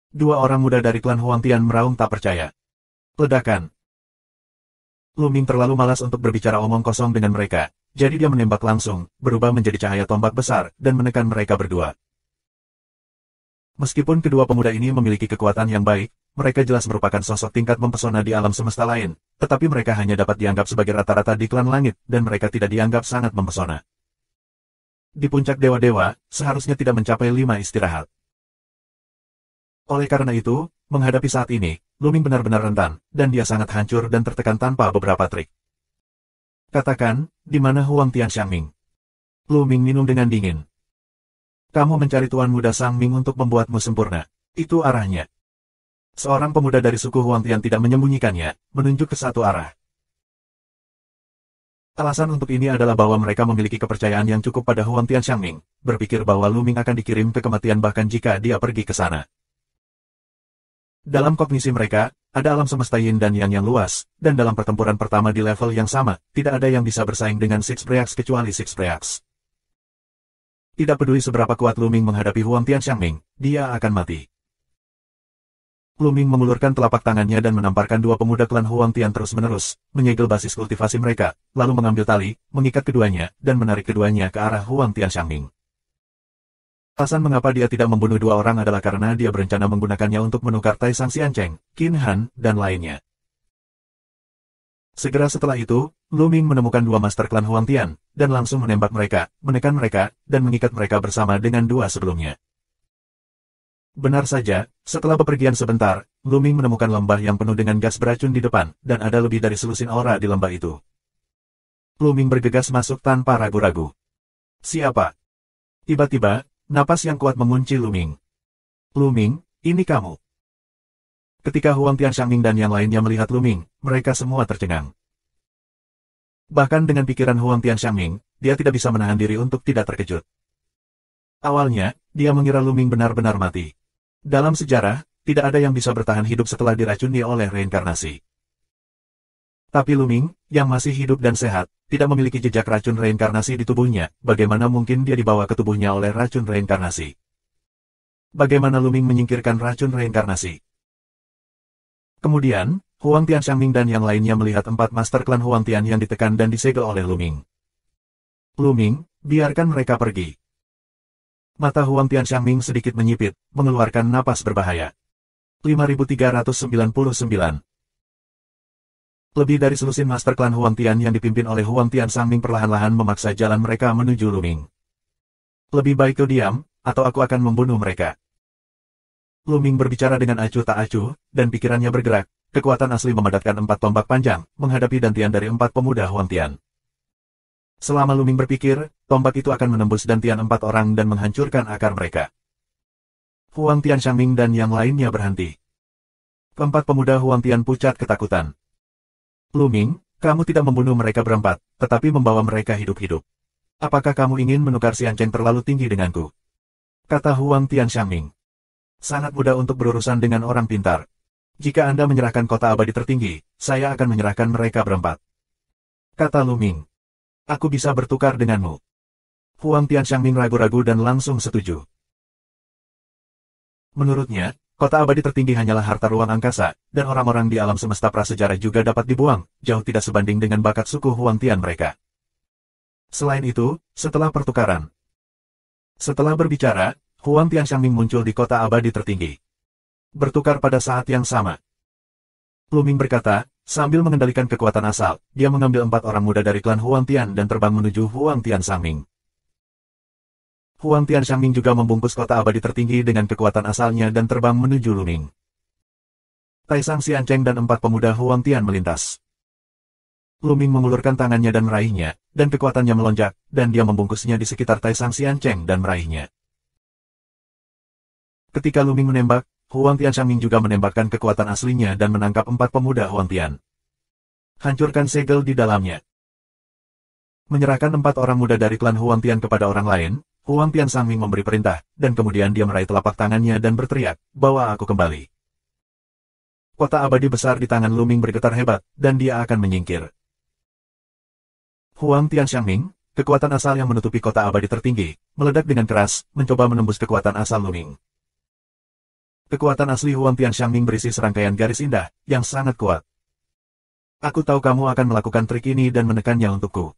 Dua orang muda dari klan Huang Tian meraung tak percaya. Ledakan. Luming terlalu malas untuk berbicara omong kosong dengan mereka, jadi dia menembak langsung, berubah menjadi cahaya tombak besar, dan menekan mereka berdua. Meskipun kedua pemuda ini memiliki kekuatan yang baik, mereka jelas merupakan sosok tingkat mempesona di alam semesta lain, tetapi mereka hanya dapat dianggap sebagai rata-rata di klan langit, dan mereka tidak dianggap sangat mempesona. Di puncak dewa-dewa, seharusnya tidak mencapai 5 istirahat. Oleh karena itu, menghadapi saat ini, Luming benar-benar rentan, dan dia sangat hancur dan tertekan tanpa beberapa trik. Katakan, di mana Huang Tian Xiangming? Luming minum dengan dingin. Kamu mencari Tuan Muda Sang Ming untuk membuatmu sempurna. Itu arahnya. Seorang pemuda dari suku Huang Tian tidak menyembunyikannya, menunjuk ke satu arah. Alasan untuk ini adalah bahwa mereka memiliki kepercayaan yang cukup pada Huang Tian Xiangming, berpikir bahwa Luming akan dikirim ke kematian bahkan jika dia pergi ke sana. Dalam kognisi mereka, ada alam semesta yin dan yang luas, dan dalam pertempuran pertama di level yang sama, tidak ada yang bisa bersaing dengan Six Preax kecuali Six Preax. Tidak peduli seberapa kuat Luming menghadapi Huang Tian Xiangming, dia akan mati. Luming mengulurkan telapak tangannya dan menamparkan dua pemuda klan Huang Tian terus-menerus, menyegel basis kultivasi mereka, lalu mengambil tali, mengikat keduanya, dan menarik keduanya ke arah Huang Tian Xiangming. Alasan mengapa dia tidak membunuh dua orang adalah karena dia berencana menggunakannya untuk menukar Tai Sang Xiancheng, Qin Han, dan lainnya. Segera setelah itu, Luming menemukan dua master klan Huang Tian, dan langsung menembak mereka, menekan mereka, dan mengikat mereka bersama dengan dua sebelumnya. Benar saja, setelah bepergian sebentar, Luming menemukan lembah yang penuh dengan gas beracun di depan, dan ada lebih dari selusin aura di lembah itu. Luming bergegas masuk tanpa ragu-ragu. Siapa? Tiba-tiba, napas yang kuat mengunci Luming. Luming, ini kamu. Ketika Huang Tian Xiangming dan yang lainnya melihat Luming, mereka semua tercengang. Bahkan dengan pikiran Huang Tian Xiangming, dia tidak bisa menahan diri untuk tidak terkejut. Awalnya, dia mengira Luming benar-benar mati. Dalam sejarah, tidak ada yang bisa bertahan hidup setelah diracuni oleh reinkarnasi. Tapi Luming, yang masih hidup dan sehat, tidak memiliki jejak racun reinkarnasi di tubuhnya, bagaimana mungkin dia dibawa ke tubuhnya oleh racun reinkarnasi? Bagaimana Luming menyingkirkan racun reinkarnasi? Kemudian, Huang Tian Xiangming dan yang lainnya melihat 4 master klan Huang Tian yang ditekan dan disegel oleh Luming. Luming, biarkan mereka pergi. Mata Huang Tian Xiangming sedikit menyipit, mengeluarkan napas berbahaya. 5399. Lebih dari selusin master klan Huang Tian yang dipimpin oleh Huang Tian Xiangming perlahan-lahan memaksa jalan mereka menuju Luming. Lebih baik kau diam, atau aku akan membunuh mereka. Luming berbicara dengan acuh tak acuh, dan pikirannya bergerak. Kekuatan asli memadatkan 4 tombak panjang, menghadapi dantian dari 4 pemuda Huang Tian. Selama Luming berpikir, tombak itu akan menembus dantian 4 orang dan menghancurkan akar mereka. Huang Tian Xiangming dan yang lainnya berhenti. Keempat pemuda Huang Tian pucat ketakutan. Luming, kamu tidak membunuh mereka berempat, tetapi membawa mereka hidup-hidup. Apakah kamu ingin menukar Xiancheng terlalu tinggi denganku? Kata Huang Tian Xiangming. Sangat mudah untuk berurusan dengan orang pintar. Jika Anda menyerahkan kota abadi tertinggi, saya akan menyerahkan mereka berempat. Kata Luming. Aku bisa bertukar denganmu. Huang Tian Xiangming ragu-ragu dan langsung setuju. Menurutnya, kota abadi tertinggi hanyalah harta ruang angkasa, dan orang-orang di alam semesta prasejarah juga dapat dibuang, jauh tidak sebanding dengan bakat suku Huang Tian mereka. Selain itu, setelah pertukaran. Setelah berbicara, Huang Tian Xiangming muncul di kota abadi tertinggi. bertukar pada saat yang sama. Luming berkata, sambil mengendalikan kekuatan asal, dia mengambil 4 orang muda dari klan Huang Tian dan terbang menuju Huang Tian Shangming. Huang Tian Shangming juga membungkus kota abadi tertinggi dengan kekuatan asalnya dan terbang menuju Luming. Taisang Xiancheng dan 4 pemuda Huang Tian melintas. Luming mengulurkan tangannya dan meraihnya, dan kekuatannya melonjak, dan dia membungkusnya di sekitar Taisang Xiancheng dan meraihnya. Ketika Luming menembak, Huang Tian Shangming juga menembakkan kekuatan aslinya dan menangkap 4 pemuda Huang Tian. Hancurkan segel di dalamnya. Menyerahkan 4 orang muda dari klan Huang Tian kepada orang lain, Huang Tian Shangming memberi perintah, dan kemudian dia meraih telapak tangannya dan berteriak, "Bawa aku kembali." Kota abadi besar di tangan Luming bergetar hebat, dan dia akan menyingkir. Huang Tian Shangming, kekuatan asal yang menutupi kota abadi tertinggi, meledak dengan keras, mencoba menembus kekuatan asal Luming. Kekuatan asli Huang Tian Shangming berisi serangkaian garis indah, yang sangat kuat. "Aku tahu kamu akan melakukan trik ini dan menekannya untukku."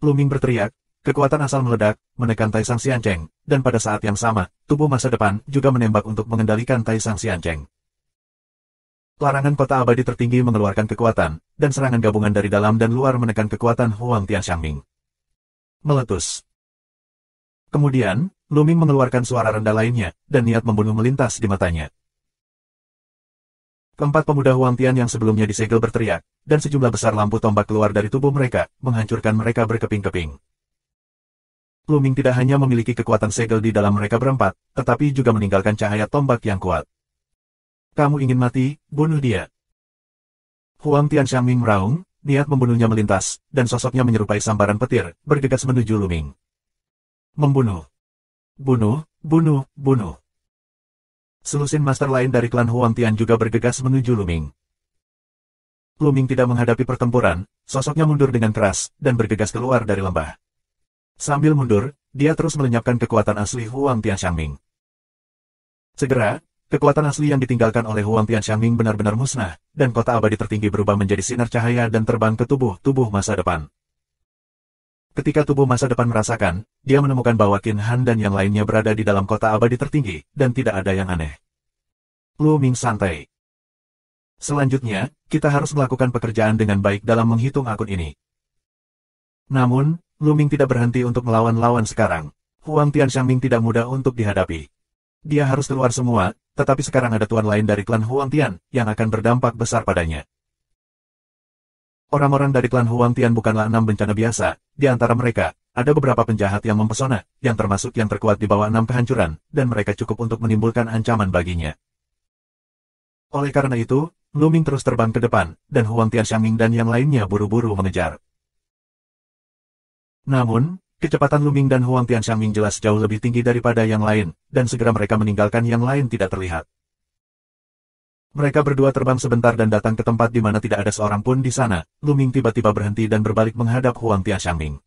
Luming berteriak, kekuatan asal meledak, menekan Taisang Xiancheng, dan pada saat yang sama, tubuh masa depan juga menembak untuk mengendalikan Taisang Xiancheng. Larangan kota abadi tertinggi mengeluarkan kekuatan, dan serangan gabungan dari dalam dan luar menekan kekuatan Huang Tian Shangming. Meletus. Kemudian, Luming mengeluarkan suara rendah lainnya, dan niat membunuh melintas di matanya. Keempat pemuda Huang Tian yang sebelumnya disegel berteriak, dan sejumlah besar lampu tombak keluar dari tubuh mereka, menghancurkan mereka berkeping-keping. Luming tidak hanya memiliki kekuatan segel di dalam mereka berempat, tetapi juga meninggalkan cahaya tombak yang kuat. "Kamu ingin mati, bunuh dia." Huang Tian Shangming meraung, niat membunuhnya melintas, dan sosoknya menyerupai sambaran petir, bergegas menuju Luming. Membunuh. Bunuh, bunuh, bunuh. Selusin master lain dari klan Huang Tian juga bergegas menuju Luming. Luming tidak menghadapi pertempuran, sosoknya mundur dengan keras, dan bergegas keluar dari lembah. Sambil mundur, dia terus melenyapkan kekuatan asli Huang Tian Shangming. Segera, kekuatan asli yang ditinggalkan oleh Huang Tian Shangming benar-benar musnah, dan kota abadi tertinggi berubah menjadi sinar cahaya dan terbang ke tubuh masa depan. Ketika tubuh masa depan merasakan, dia menemukan bahwa Qin Han dan yang lainnya berada di dalam kota abadi tertinggi, dan tidak ada yang aneh. Luming santai. Selanjutnya, kita harus melakukan pekerjaan dengan baik dalam menghitung akun ini. Namun, Luming tidak berhenti untuk melawan lawan sekarang. Huang Tian Shangming tidak mudah untuk dihadapi. Dia harus keluar semua, tetapi sekarang ada tuan lain dari klan Huang Tian, yang akan berdampak besar padanya. Orang-orang dari klan Huang Tian bukanlah 6 bencana biasa, di antara mereka, ada beberapa penjahat yang mempesona, yang termasuk yang terkuat di bawah 6 kehancuran, dan mereka cukup untuk menimbulkan ancaman baginya. Oleh karena itu, Luming terus terbang ke depan, dan Huang Tian Shangming dan yang lainnya buru-buru mengejar. Namun, kecepatan Luming dan Huang Tian Shangming jelas jauh lebih tinggi daripada yang lain, dan segera mereka meninggalkan yang lain tidak terlihat. Mereka berdua terbang sebentar dan datang ke tempat di mana tidak ada seorang pun di sana. Luming tiba-tiba berhenti dan berbalik menghadap Huang Tian Shangming.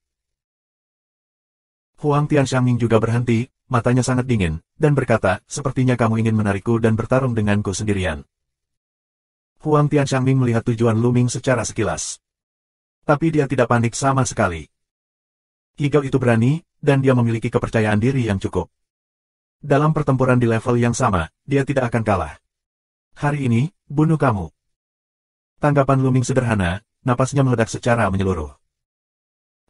Huang Tian Shangming juga berhenti, matanya sangat dingin, dan berkata, "Sepertinya kamu ingin menarikku dan bertarung denganku sendirian." Huang Tian Shangming melihat tujuan Luming secara sekilas. Tapi dia tidak panik sama sekali. Higao itu berani, dan dia memiliki kepercayaan diri yang cukup. Dalam pertempuran di level yang sama, dia tidak akan kalah. "Hari ini, bunuh kamu." Tanggapan Luming sederhana, napasnya meledak secara menyeluruh.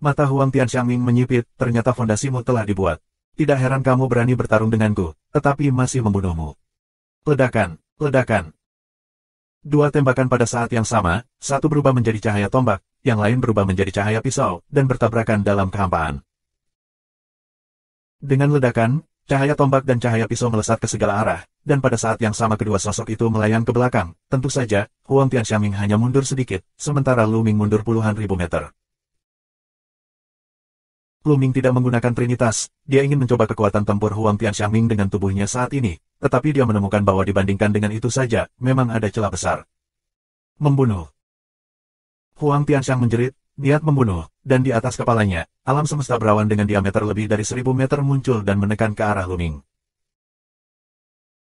Mata Huang Tian Shangming menyipit, ternyata fondasimu telah dibuat. Tidak heran kamu berani bertarung denganku, tetapi masih membunuhmu. Ledakan, ledakan. Dua tembakan pada saat yang sama, satu berubah menjadi cahaya tombak, yang lain berubah menjadi cahaya pisau, dan bertabrakan dalam kehampaan. Dengan ledakan, cahaya tombak dan cahaya pisau melesat ke segala arah, dan pada saat yang sama kedua sosok itu melayang ke belakang. Tentu saja, Huang Tian Shangming hanya mundur sedikit, sementara Luming mundur puluhan ribu meter. Luming tidak menggunakan Trinitas, dia ingin mencoba kekuatan tempur Huang Tian Shangming dengan tubuhnya saat ini, tetapi dia menemukan bahwa dibandingkan dengan itu saja, memang ada celah besar. Membunuh. Huang Tian Shang menjerit, niat membunuh, dan di atas kepalanya, alam semesta berawan dengan diameter lebih dari 1000 meter muncul dan menekan ke arah Luming.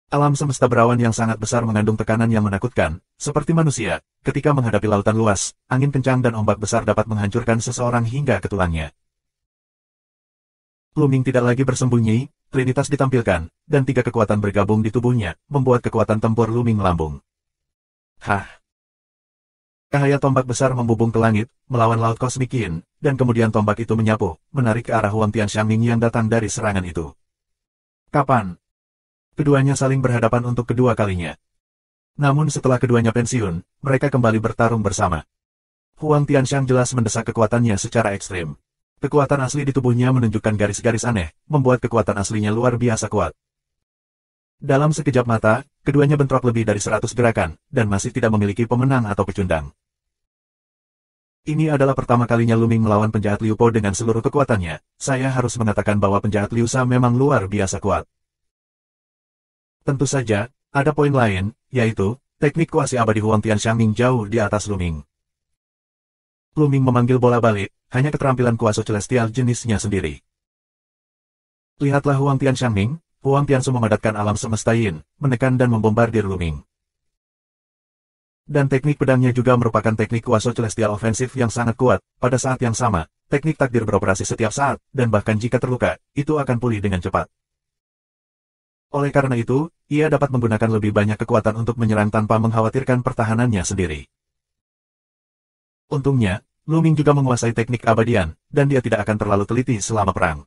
Alam semesta berawan yang sangat besar mengandung tekanan yang menakutkan, seperti manusia, ketika menghadapi lautan luas, angin kencang dan ombak besar dapat menghancurkan seseorang hingga ke tulangnya. Luming tidak lagi bersembunyi, Trinitas ditampilkan, dan 3 kekuatan bergabung di tubuhnya, membuat kekuatan tempur Luming melambung. Hah! Cahaya tombak besar membubung ke langit, melawan laut kosmik Yin, dan kemudian tombak itu menyapu, menarik ke arah Huang Tianxiangming yang datang dari serangan itu. Kapan? Keduanya saling berhadapan untuk kedua kalinya. Namun setelah keduanya pensiun, mereka kembali bertarung bersama. Huang Tianxiang jelas mendesak kekuatannya secara ekstrim. Kekuatan asli di tubuhnya menunjukkan garis-garis aneh, membuat kekuatan aslinya luar biasa kuat. Dalam sekejap mata, keduanya bentrok lebih dari 100 gerakan, dan masih tidak memiliki pemenang atau pecundang. Ini adalah pertama kalinya Luming melawan penjahat Liu Po dengan seluruh kekuatannya. Saya harus mengatakan bahwa penjahat Liu Sha memang luar biasa kuat. Tentu saja, ada poin lain, yaitu, teknik kuasi abadi Huang Tianxiangming jauh di atas Luming. Luming memanggil bola balik, hanya keterampilan kuasa celestial jenisnya sendiri. Lihatlah Huang Tianxiangming, Huang Tiansu memadatkan alam semesta Yin, menekan dan membombardir Luming. Dan teknik pedangnya juga merupakan teknik kuasa celestial ofensif yang sangat kuat. Pada saat yang sama, teknik takdir beroperasi setiap saat, dan bahkan jika terluka, itu akan pulih dengan cepat. Oleh karena itu, ia dapat menggunakan lebih banyak kekuatan untuk menyerang tanpa mengkhawatirkan pertahanannya sendiri. Untungnya, Luming juga menguasai teknik keabadian, dan dia tidak akan terlalu teliti selama perang.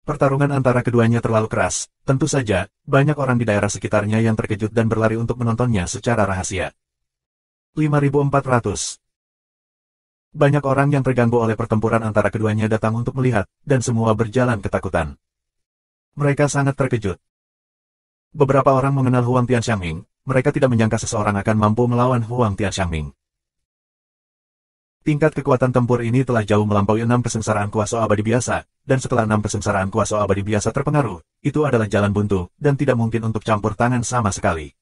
Pertarungan antara keduanya terlalu keras, tentu saja, banyak orang di daerah sekitarnya yang terkejut dan berlari untuk menontonnya secara rahasia. 5.400. Banyak orang yang terganggu oleh pertempuran antara keduanya datang untuk melihat, dan semua berjalan ketakutan. Mereka sangat terkejut. Beberapa orang mengenal Huang Tianxiangming, mereka tidak menyangka seseorang akan mampu melawan Huang Tianxiangming. Tingkat kekuatan tempur ini telah jauh melampaui 6 kesengsaraan kuasa abadi biasa, dan setelah 6 kesengsaraan kuasa abadi biasa terpengaruh, itu adalah jalan buntu, dan tidak mungkin untuk campur tangan sama sekali.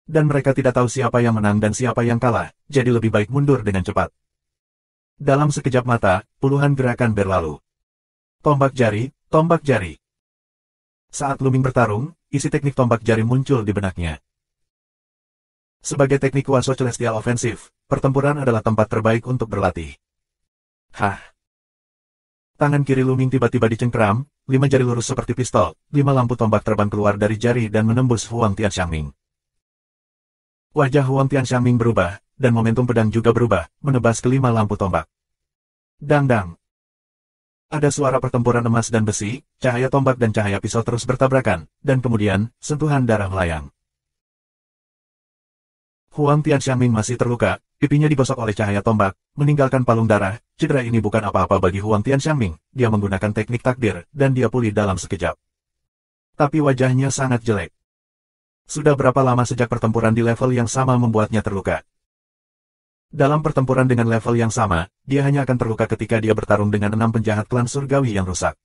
Dan mereka tidak tahu siapa yang menang dan siapa yang kalah, jadi lebih baik mundur dengan cepat. Dalam sekejap mata, puluhan gerakan berlalu. Tombak jari, tombak jari. Saat Luming bertarung, isi teknik tombak jari muncul di benaknya. Sebagai teknik kuasa celestial ofensif, pertempuran adalah tempat terbaik untuk berlatih. Hah! Tangan kiri Luming tiba-tiba dicengkeram, 5 jari lurus seperti pistol, 5 lampu tombak terbang keluar dari jari dan menembus Huang Tianxiangming. Wajah Huang Tianxiangming berubah, dan momentum pedang juga berubah, menebas ke 5 lampu tombak. Dang-dang! Ada suara pertempuran emas dan besi, cahaya tombak dan cahaya pisau terus bertabrakan, dan kemudian, sentuhan darah melayang. Huang Tianxiangming masih terluka, pipinya digosok oleh cahaya tombak, meninggalkan palung darah. Cedera ini bukan apa-apa bagi Huang Tianxiangming, dia menggunakan teknik takdir, dan dia pulih dalam sekejap. Tapi wajahnya sangat jelek. Sudah berapa lama sejak pertempuran di level yang sama membuatnya terluka? Dalam pertempuran dengan level yang sama, dia hanya akan terluka ketika dia bertarung dengan 6 penjahat klan surgawi yang rusak.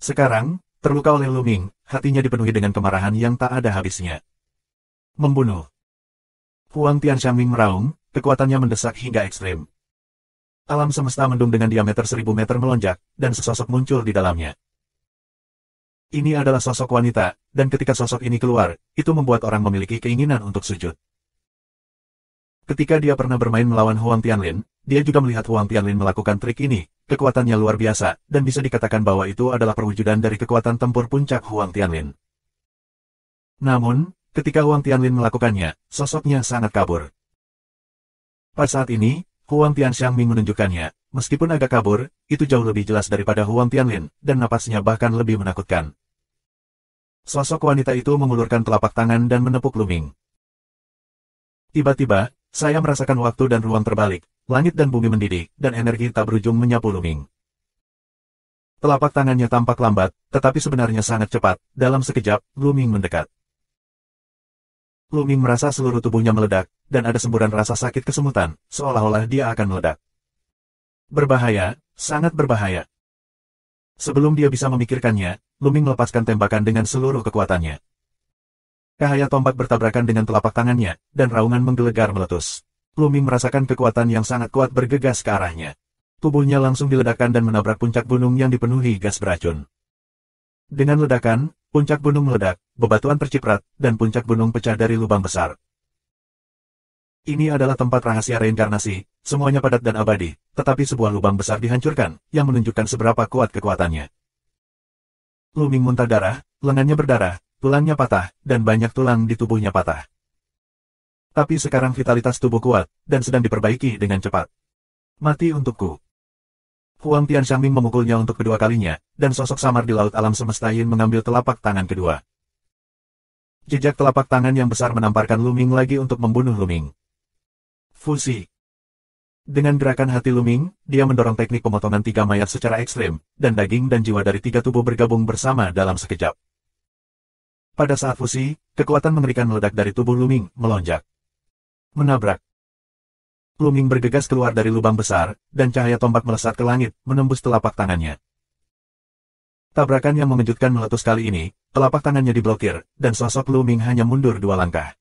Sekarang, terluka oleh Luming, hatinya dipenuhi dengan kemarahan yang tak ada habisnya. Membunuh. Huang Tianxiangming meraung, kekuatannya mendesak hingga ekstrim. Alam semesta mendung dengan diameter 1000 meter melonjak, dan sesosok muncul di dalamnya. Ini adalah sosok wanita, dan ketika sosok ini keluar, itu membuat orang memiliki keinginan untuk sujud. Ketika dia pernah bermain melawan Huang Tianlin, dia juga melihat Huang Tianlin melakukan trik ini, kekuatannya luar biasa, dan bisa dikatakan bahwa itu adalah perwujudan dari kekuatan tempur puncak Huang Tianlin. Namun, ketika Huang Tianlin melakukannya, sosoknya sangat kabur. Pada saat ini, Huang Tianxiangming menunjukkannya, meskipun agak kabur, itu jauh lebih jelas daripada Huang Tianlin, dan napasnya bahkan lebih menakutkan. Sosok wanita itu mengulurkan telapak tangan dan menepuk Luming. Tiba-tiba, saya merasakan waktu dan ruang terbalik, langit dan bumi mendidih, dan energi tak berujung menyapu Luming. Telapak tangannya tampak lambat, tetapi sebenarnya sangat cepat, dalam sekejap, Luming mendekat. Luming merasa seluruh tubuhnya meledak, dan ada semburan rasa sakit kesemutan, seolah-olah dia akan meledak. Berbahaya, sangat berbahaya. Sebelum dia bisa memikirkannya, Luming melepaskan tembakan dengan seluruh kekuatannya. Cahaya tombak bertabrakan dengan telapak tangannya, dan raungan menggelegar meletus. Luming merasakan kekuatan yang sangat kuat bergegas ke arahnya. Tubuhnya langsung diledakkan dan menabrak puncak gunung yang dipenuhi gas beracun. Dengan ledakan, puncak gunung meledak, bebatuan terciprat, dan puncak gunung pecah dari lubang besar. Ini adalah tempat rahasia reinkarnasi, semuanya padat dan abadi, tetapi sebuah lubang besar dihancurkan, yang menunjukkan seberapa kuat kekuatannya. Luming muntah darah, lengannya berdarah, tulangnya patah, dan banyak tulang di tubuhnya patah. Tapi sekarang vitalitas tubuh kuat, dan sedang diperbaiki dengan cepat. Mati untukku. Huang Tianxiangming memukulnya untuk kedua kalinya, dan sosok samar di laut alam semesta Yin mengambil telapak tangan kedua. Jejak telapak tangan yang besar menamparkan Luming lagi untuk membunuh Luming. Fusi. Dengan gerakan hati Luming, dia mendorong teknik pemotongan 3 mayat secara ekstrim, dan daging dan jiwa dari 3 tubuh bergabung bersama dalam sekejap. Pada saat fusi, kekuatan mengerikan meledak dari tubuh Luming, melonjak. Menabrak. Luming bergegas keluar dari lubang besar, dan cahaya tombak melesat ke langit, menembus telapak tangannya. Tabrakan yang mengejutkan meletus kali ini, telapak tangannya diblokir, dan sosok Luming hanya mundur 2 langkah.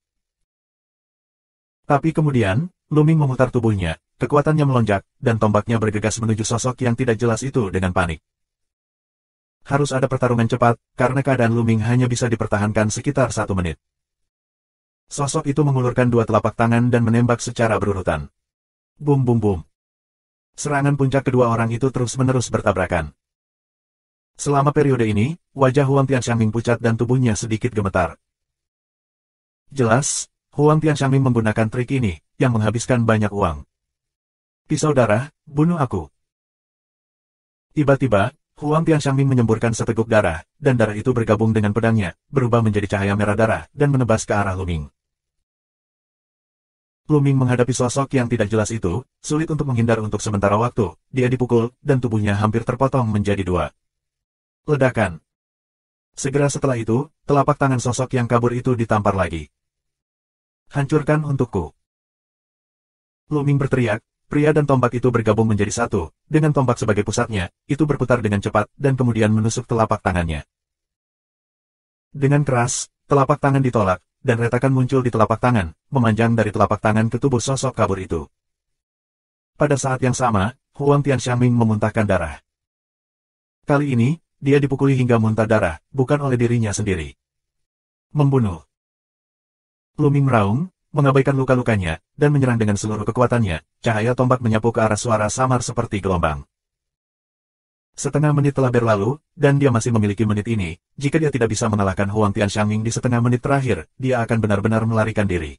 Tapi kemudian, Luming memutar tubuhnya, kekuatannya melonjak, dan tombaknya bergegas menuju sosok yang tidak jelas itu dengan panik. Harus ada pertarungan cepat, karena keadaan Luming hanya bisa dipertahankan sekitar 1 menit. Sosok itu mengulurkan 2 telapak tangan dan menembak secara berurutan. Bum bum bum. Serangan puncak kedua orang itu terus-menerus bertabrakan. Selama periode ini, wajah Huang Tianxiangming pucat dan tubuhnya sedikit gemetar. Jelas, Huang Tianxiangming menggunakan trik ini, yang menghabiskan banyak uang. Pisau darah, bunuh aku. Tiba-tiba, Huang Tianxiangming menyemburkan seteguk darah, dan darah itu bergabung dengan pedangnya, berubah menjadi cahaya merah darah, dan menebas ke arah Luming. Luming menghadapi sosok yang tidak jelas itu, sulit untuk menghindar untuk sementara waktu, dia dipukul, dan tubuhnya hampir terpotong menjadi 2. Ledakan. Segera setelah itu, telapak tangan sosok yang kabur itu ditampar lagi. Hancurkan untukku. Luming berteriak, pria dan tombak itu bergabung menjadi satu, dengan tombak sebagai pusatnya, itu berputar dengan cepat, dan kemudian menusuk telapak tangannya. Dengan keras, telapak tangan ditolak, dan retakan muncul di telapak tangan, memanjang dari telapak tangan ke tubuh sosok kabur itu. Pada saat yang sama, Huang Tianxiangming memuntahkan darah. Kali ini, dia dipukuli hingga muntah darah, bukan oleh dirinya sendiri. Membunuh. Luming meraung, mengabaikan luka-lukanya, dan menyerang dengan seluruh kekuatannya, cahaya tombak menyapu ke arah suara samar seperti gelombang. Setengah menit telah berlalu, dan dia masih memiliki menit ini. Jika dia tidak bisa mengalahkan Huang Tianxiangming di setengah menit terakhir, dia akan benar-benar melarikan diri.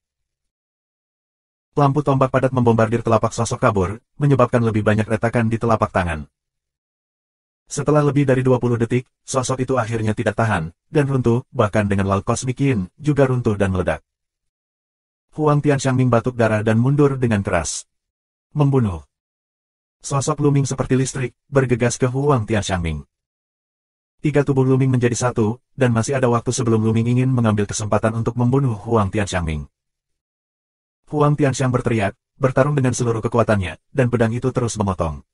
Lampu tombak padat membombardir telapak sosok kabur, menyebabkan lebih banyak retakan di telapak tangan. Setelah lebih dari 20 detik, sosok itu akhirnya tidak tahan, dan runtuh, bahkan dengan laut kosmik Yin, juga runtuh dan meledak. Huang Tianxiangming batuk darah dan mundur dengan keras. Membunuh. Sosok Luming seperti listrik, bergegas ke Huang Tianxiangming. 3 tubuh Luming menjadi satu, dan masih ada waktu sebelum Luming ingin mengambil kesempatan untuk membunuh Huang Tianxiangming. Huang Tianxiang berteriak, bertarung dengan seluruh kekuatannya, dan pedang itu terus memotong.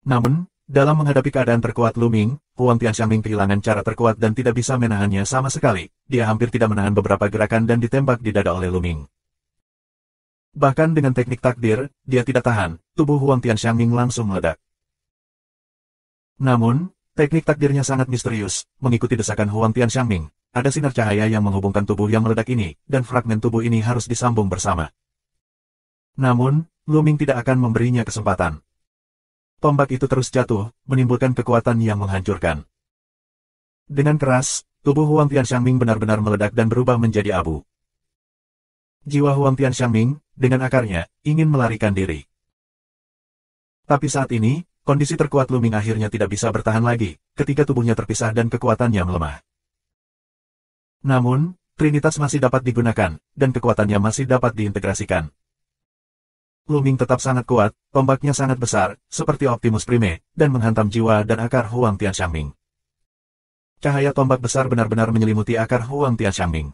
Namun, dalam menghadapi keadaan terkuat Luming, Huang Tianxiangming kehilangan cara terkuat dan tidak bisa menahannya sama sekali. Dia hampir tidak menahan beberapa gerakan dan ditembak di dada oleh Luming. Bahkan dengan teknik takdir, dia tidak tahan, tubuh Huang Tianxiangming langsung meledak. Namun, teknik takdirnya sangat misterius, mengikuti desakan Huang Tianxiangming. Ada sinar cahaya yang menghubungkan tubuh yang meledak ini, dan fragmen tubuh ini harus disambung bersama. Namun, Luming tidak akan memberinya kesempatan. Tombak itu terus jatuh, menimbulkan kekuatan yang menghancurkan. Dengan keras, tubuh Huang Tianxiangming benar-benar meledak dan berubah menjadi abu. Jiwa Huang Tianxiangming, dengan akarnya, ingin melarikan diri. Tapi saat ini, kondisi terkuat Luming akhirnya tidak bisa bertahan lagi, ketika tubuhnya terpisah dan kekuatannya melemah. Namun, Trinitas masih dapat digunakan, dan kekuatannya masih dapat diintegrasikan. Luming tetap sangat kuat, tombaknya sangat besar, seperti Optimus Prime, dan menghantam jiwa dan akar Huang Tianxiangming. Cahaya tombak besar benar-benar menyelimuti akar Huang Tianxiangming.